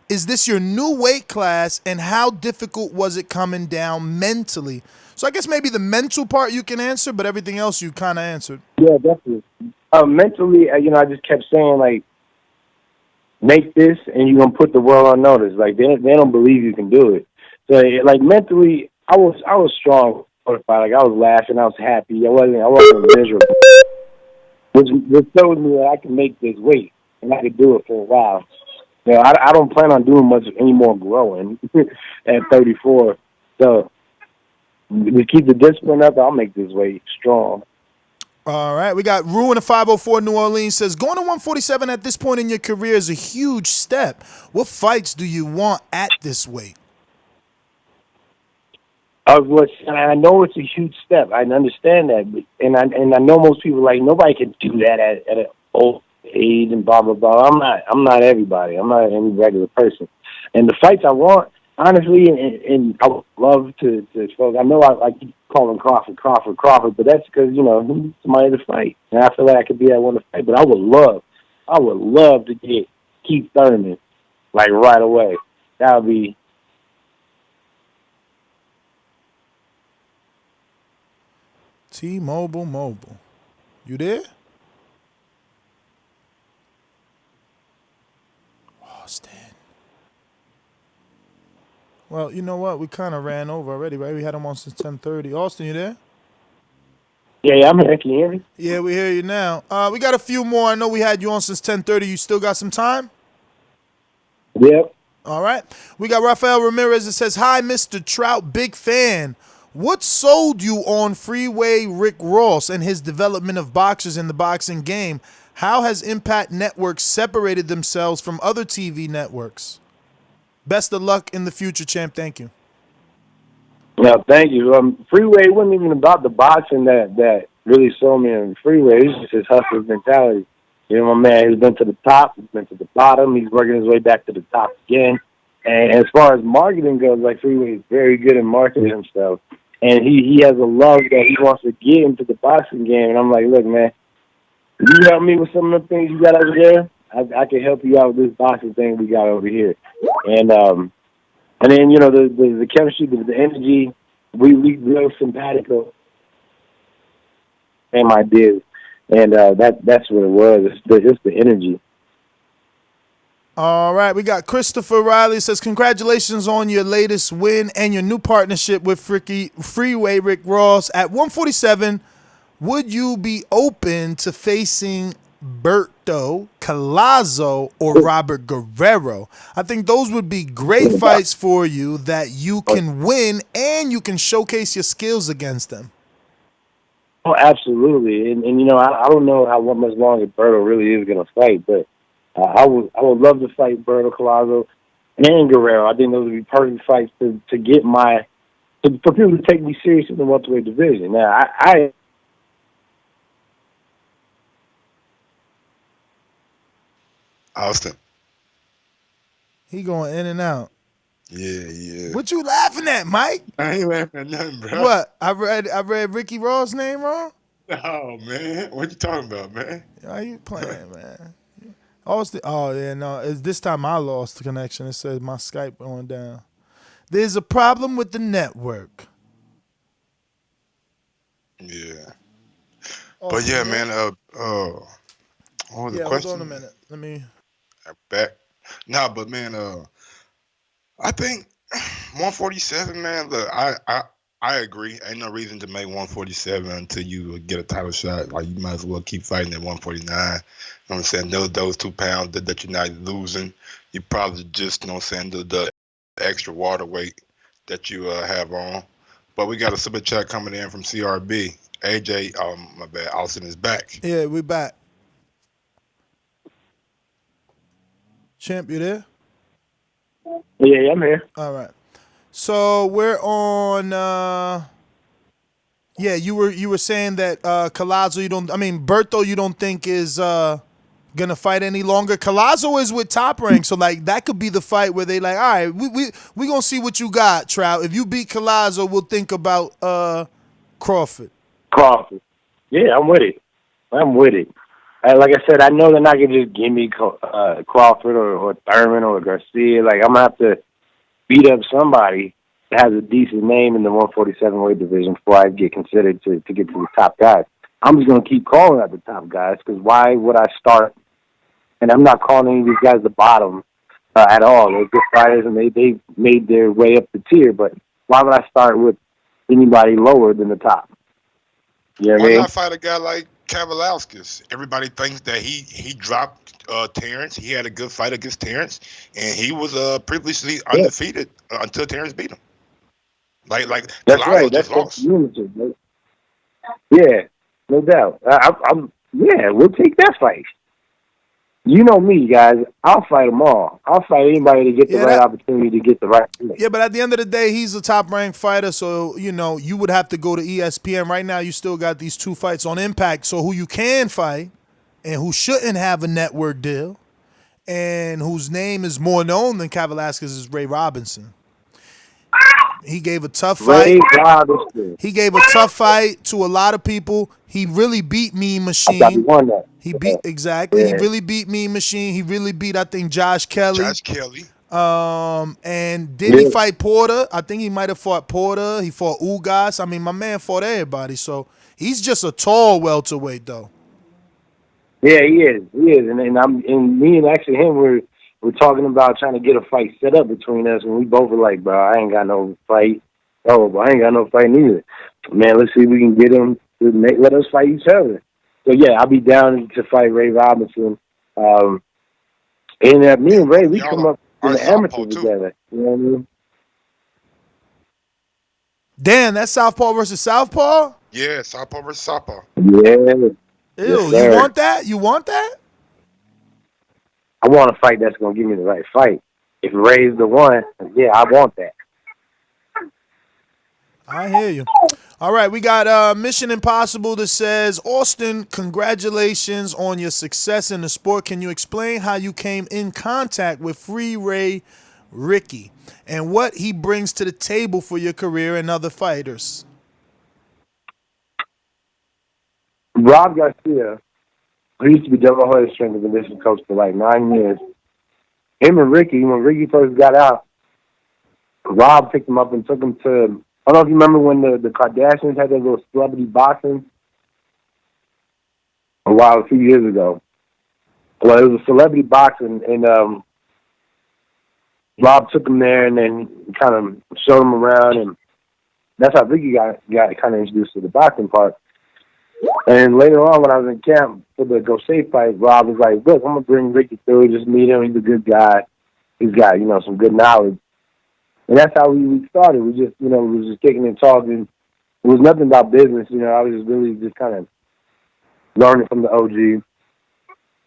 Is this your new weight class, and how difficult was it coming down mentally? So I guess maybe the mental part you can answer, but everything else you kind of answered. Yeah, definitely. Mentally, I just kept saying, like, make this, and you're going to put the world on notice. Like, they don't believe you can do it. So, like, mentally, I was strong. Like, I was laughing, I was happy. I wasn't miserable. Which told me that I can make this weight, and I could do it for a while. I don't plan on doing much any more growing at 34. So, we keep the discipline up, I'll make this weight strong. All right, we got Ruin of 504 New Orleans says, going to 147 at this point in your career is a huge step. What fights do you want at this weight? I know it's a huge step. I understand that, and I know most people nobody can do that at an old age and blah blah blah. I'm not everybody. I'm not any regular person. And the fights I want, honestly, and I would love to. I know I keep calling Crawford, but that's because he's somebody to fight, and I feel like I could be that one to fight. But I would love to get Keith Thurman right away. That would be. T-Mobile. You there? Austin. Well, you know what? We kind of ran over already, right? We had him on since 10:30. Austin, you there? Yeah, I'm here. Can you hear me? Yeah, we hear you now. We got a few more. I know we had you on since 10:30. You still got some time? Yep. All right. We got Rafael Ramirez that says, hi, Mr. Trout, big fan. What sold you on Freeway Rick Ross and his development of boxers in the boxing game? How has Impact Networks separated themselves from other TV networks? Best of luck in the future, champ. Thank you. No, thank you. Freeway wasn't even about the boxing that really sold me on Freeway. It's just his hustler's mentality. My man, he's been to the top, he's been to the bottom, he's working his way back to the top again. And as far as marketing goes, Freeway is very good at marketing himself. And he has a love that he wants to get into the boxing game. And I'm like, look, man, you help me with some of the things you got over there, I can help you out with this boxing thing we got over here. And then, the chemistry, the energy, we real simpatico. Same ideas. And that's what it was. It's the energy. All right, we got Christopher Riley says, congratulations on your latest win and your new partnership with Freeway Rick Ross. At 147, would you be open to facing Berto Collazo or Robert Guerrero? I think those would be great fights for you that you can win and you can showcase your skills against them. Oh, absolutely. And I don't know how much longer Berto really is going to fight, but I would love to fight Berto Collazo and Guerrero. I think those would be perfect fights to get for people to take me serious in the welterweight division. Now, Austin. He going in and out. Yeah. What you laughing at, Mike? I ain't laughing at nothing, bro. What? I read Ricky Ross' name wrong? Oh, man. What you talking about, man? Are you playing, man? Austin. Oh yeah, no. It's this time I lost the connection. It says my Skype going down. There's a problem with the network. Yeah. Austin, But yeah, man. What was the question? Hold on a minute. Let me. Back. Nah, but man. I think 147, man. Look, I agree. Ain't no reason to make 147 until you get a title shot. Like, you might as well keep fighting at 149. You know what I'm saying? Those 2 pounds that you're not losing, you probably just, you know what I'm saying, the extra water weight that you have on. But we got a super chat coming in from CRB. AJ, my bad, Austin is back. Yeah, we back. Champ, you there? Yeah, I'm here. All right. So we're on. Yeah, you were saying that Collazo, Berto, you don't think is gonna fight any longer. Collazo is with Top Rank, so like that could be the fight where they like, all right, we gonna see what you got, Trout. If you beat Collazo, we'll think about Crawford. Yeah, I'm with it. Like I said, I know they're not going to just give me Crawford or Thurman or Garcia. Like, I'm going to have to beat up somebody that has a decent name in the 147 weight division before I get considered to get to the top guys. I'm just going to keep calling out the top guys because why would I start? And I'm not calling any of these guys the bottom at all. They're good fighters, and they made their way up the tier. But why would I start with anybody lower than the top? You know what I Why mean? not fight a guy like Kavalauskas? Everybody thinks that he dropped Terrence. He had a good fight against Terrence, and he was previously undefeated until Terrence beat him. Like That's Collazo right. just That's lost. unity, right? Yeah, no doubt. We'll take that fight. You know me, guys. I'll fight them all. I'll fight anybody to get the right opportunity to get the right fight. Yeah, but at the end of the day, he's a top-ranked fighter, so, you would have to go to ESPN. Right now, you still got these 2 fights on Impact, so who you can fight and who shouldn't have a network deal and whose name is more known than Kavalauskas is Ray Robinson. He gave a tough fight. Ray Robinson. He gave a tough fight to a lot of people. He really beat Mean Machine. I won that. He beat exactly. Yeah. He really beat Mean Machine. He really beat, I think, Josh Kelly. And did he fight Porter? I think he might have fought Porter. He fought Ugas. My man fought everybody. So he's just a tall welterweight, though. Yeah, he is. And me and actually him we're talking about trying to get a fight set up between us, and we both were like, bro, I ain't got no fight. Oh, but I ain't got no fight neither. Man, let's see if we can get him to let us fight each other. So yeah, I'll be down to fight Ray Robinson. And me and Ray, we come up in the amateur together. You know what I mean? Damn, that's Southpaw versus Southpaw? Yeah, Southpaw versus Southpaw. Yeah. Ew, you want that? You want that? I want a fight that's going to give me the right fight. If Ray's the one, yeah, I want that. I hear you. All right, we got Mission Impossible that says, Austin, congratulations on your success in the sport. Can you explain how you came in contact with Free Ray Ricky and what he brings to the table for your career and other fighters? Rob Garcia, who used to be Devil Hoyer's strength and conditioning coach for like 9 years, him and Ricky, when Ricky first got out, Rob picked him up and took him to, I don't know if you remember when the Kardashians had their little celebrity boxing a few years ago. Well, it was a celebrity boxing, and Rob took him there and then kind of showed him around, and that's how Ricky got kind of introduced to the boxing part. And later on, when I was in camp for the Go Safe fight, Rob was like, look, I'm going to bring Ricky through, just meet him. He's a good guy. He's got, some good knowledge. And that's how we started. We just, we was just kicking and talking. It was nothing about business, I was just really just kind of learning from the OG.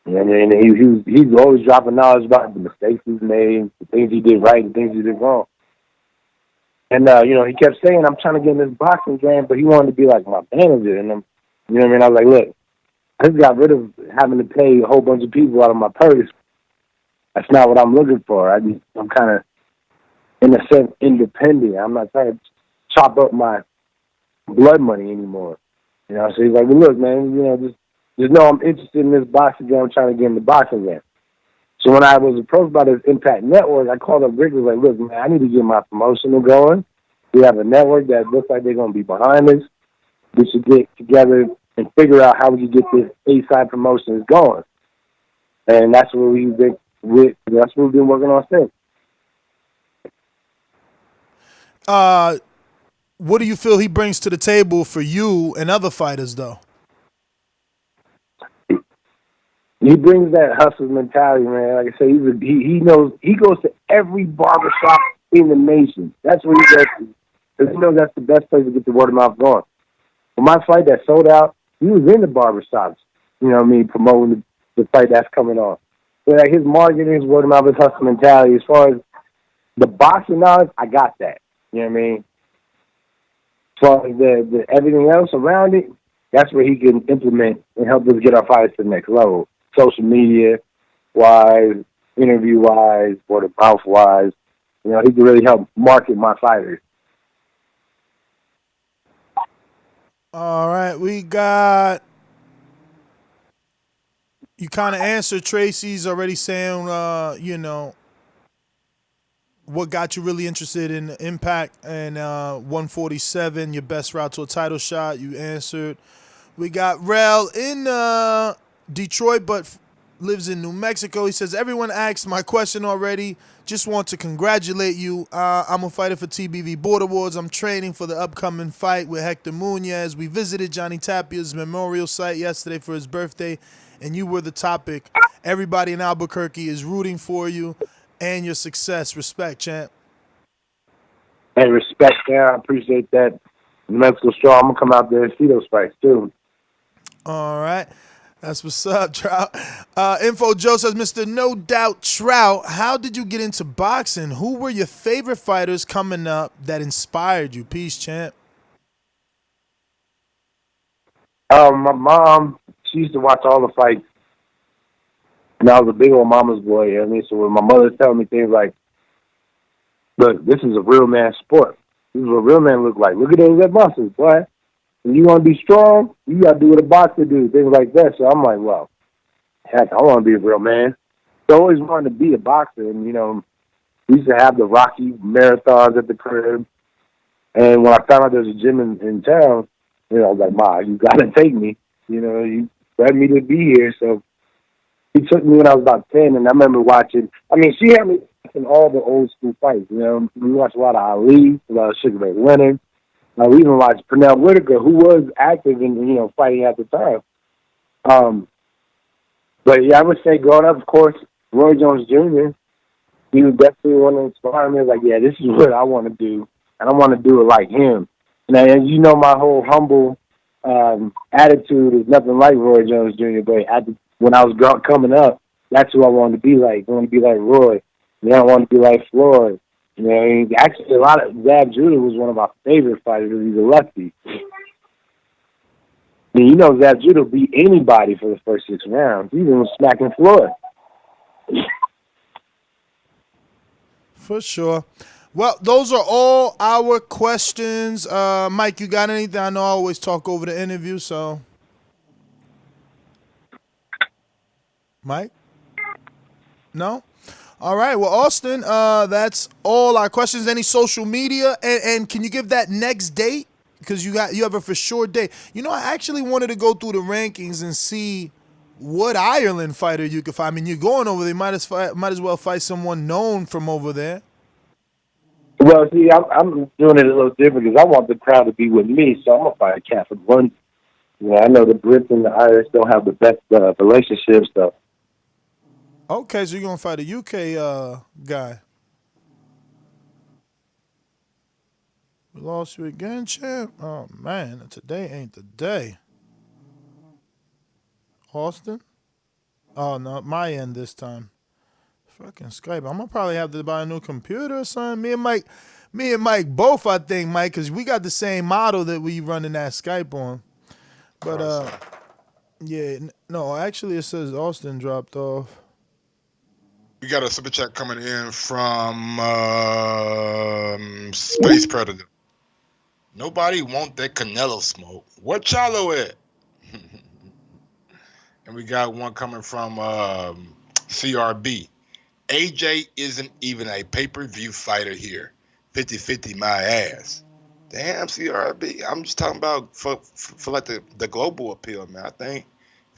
And he's always dropping knowledge about the mistakes he's made, the things he did right, the things he did wrong. And, he kept saying, I'm trying to get in this boxing game, but he wanted to be like my manager. And I'm, I was like, look, I just got rid of having to pay a whole bunch of people out of my purse That's not what I'm looking for. I'm kind of, in a sense, independent. I'm not trying to chop up my blood money anymore. You know, so he's like, well, look, man, you know, just know I'm interested in this boxing game. I'm trying to get in the boxing game. So when I was approached by this Impact Network, I called up Rick and was like, look, man, I need to get my promotional going. We have a network that looks like they're going to be behind us. We should get together and figure out how we can get this A-side promotions going. And that's what we've been working on since. What do you feel he brings to the table for you and other fighters, though? He brings that hustle mentality, man. Like I say, he knows, he goes to every barbershop in the nation. That's what he does. Because he knows that's the best place to get the word of mouth going. For my fight that sold out, he was in the barbershops, you know what I mean, promoting the fight that's coming on. So like his marketing, his word of mouth, his hustle mentality, as far as the boxing knowledge, I got that. You know what I mean? As far as the everything else around it, that's where he can implement and help us get our fighters to the next level. Social media wise, interview wise, word of mouth wise. You know, he can really help market my fighters. All right, we got. You kind of answered Tracy's already saying, you know, what got you really interested in Impact and 147, your best route to a title shot. You answered. We got Rel in Detroit, but lives in New Mexico. He says, everyone asked my question already. Just want to congratulate you. I'm a fighter for TBV Border Wars. I'm training for the upcoming fight with Hector Munoz. We visited Johnny Tapia's memorial site yesterday for his birthday, and you were the topic. Everybody in Albuquerque is rooting for you and your success. Respect, champ. Hey, respect, man. I appreciate that. New Mexico Strong. I'm going to come out there and see those fights, too. All right. That's what's up, Trout. Info Joe says, Mr. No Doubt Trout, how did you get into boxing? Who were your favorite fighters coming up that inspired you? Peace, champ. My mom, she used to watch all the fights. And I was a big old mama's boy, you know what I mean? So when my mother's telling me things like, look, this is a real man sport. This is what a real man look like. Look at those red muscles, boy. If you want to be strong, you got to do what a boxer do, things like that. So I'm like, well, heck, I want to be a real man. So I always wanted to be a boxer. And, you know, we used to have the Rocky marathons at the crib. And when I found out there was a gym in town, you know, I was like, Ma, you got to take me. You know, you led me to be here. So he took me when I was about 10, and I remember watching. I mean, she had me watching all the old school fights. You know, we watched a lot of Ali, a lot of Sugar Ray Leonard. We even watched Pernell Whitaker, who was active in, you know, fighting at the time. But yeah, I would say growing up, of course, Roy Jones Jr., he was definitely one to inspire me. I was like, yeah, this is what I want to do, and I want to do it like him. And you know, my whole humble attitude is nothing like Roy Jones Jr., but when I was coming up, that's who I wanted to be like. I wanted to be like Roy. You know, I wanted to be like Floyd. You know, actually, a lot of Zab Judah was one of my favorite fighters. He's a lefty. I mean, you know, Zab Judah beat anybody for the first 6 rounds. He even was smacking Floyd. For sure. Well, those are all our questions. Mike, you got anything? I know I always talk over the interview, so. Mike? No? All right. Well, Austin, that's all our questions. Any social media? And can you give that next date? Because you have a for sure date. You know, I actually wanted to go through the rankings and see what Ireland fighter you could find. I mean, you're going over there. Might as well fight someone known from over there. Well, see, I'm doing it a little different because I want the crowd to be with me, so I'm going to fight a cat from London. Yeah, I know the Brits and the Irish don't have the best relationships, so. Okay, so you're going to fight a UK guy. We lost you again, champ? Oh, man, today ain't the day. Austin? Oh, no, my end this time. Fucking Skype. I'm going to probably have to buy a new computer or something. Me and Mike both, I think, Mike, because we got the same model that we running that Skype on. But, yeah, no, actually it says Austin dropped off. We got a super chat coming in from Space Predator. Nobody want that Canelo smoke. Where Charlo at? And we got one coming from CRB. AJ isn't even a pay-per-view fighter here. 50-50 my ass. Damn, CRB. I'm just talking about for like the global appeal, man. I think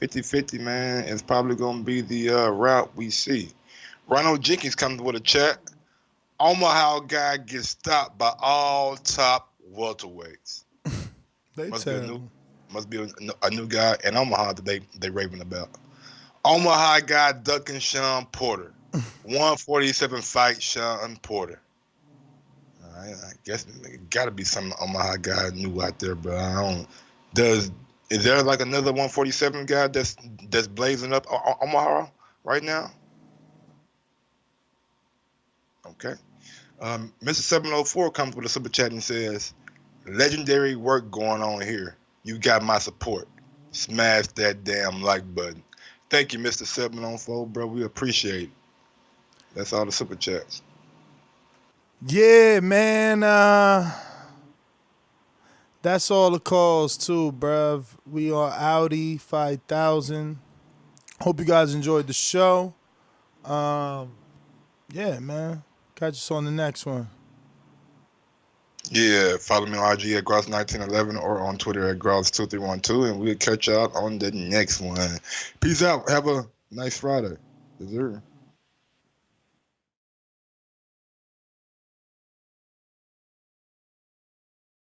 50-50, man, is probably going to be the route we see. Ronald Jenkins comes with a chat. Omaha guy gets stopped by all top welterweights. Must be a new guy in Omaha that they raving about. Omaha guy ducking Sean Porter. 147 fight Sean Porter. I guess it got to be some Omaha guy new out there, but I don't. Is there like another 147 guy that's blazing up Omaha right now? Okay. Mr. 704 comes with a super chat and says, legendary work going on here. You got my support. Smash that damn like button. Thank you, Mr. 704, bro. We appreciate it. That's all the super chats. Yeah, man. That's all the calls too, bruv. We are Audi 5000. Hope you guys enjoyed the show. Yeah, man. Catch us on the next one. Yeah, follow me on IG at Gross1911 or on Twitter at Gross2312, and we'll catch y'all on the next one. Peace out. Have a nice Friday. Deserve.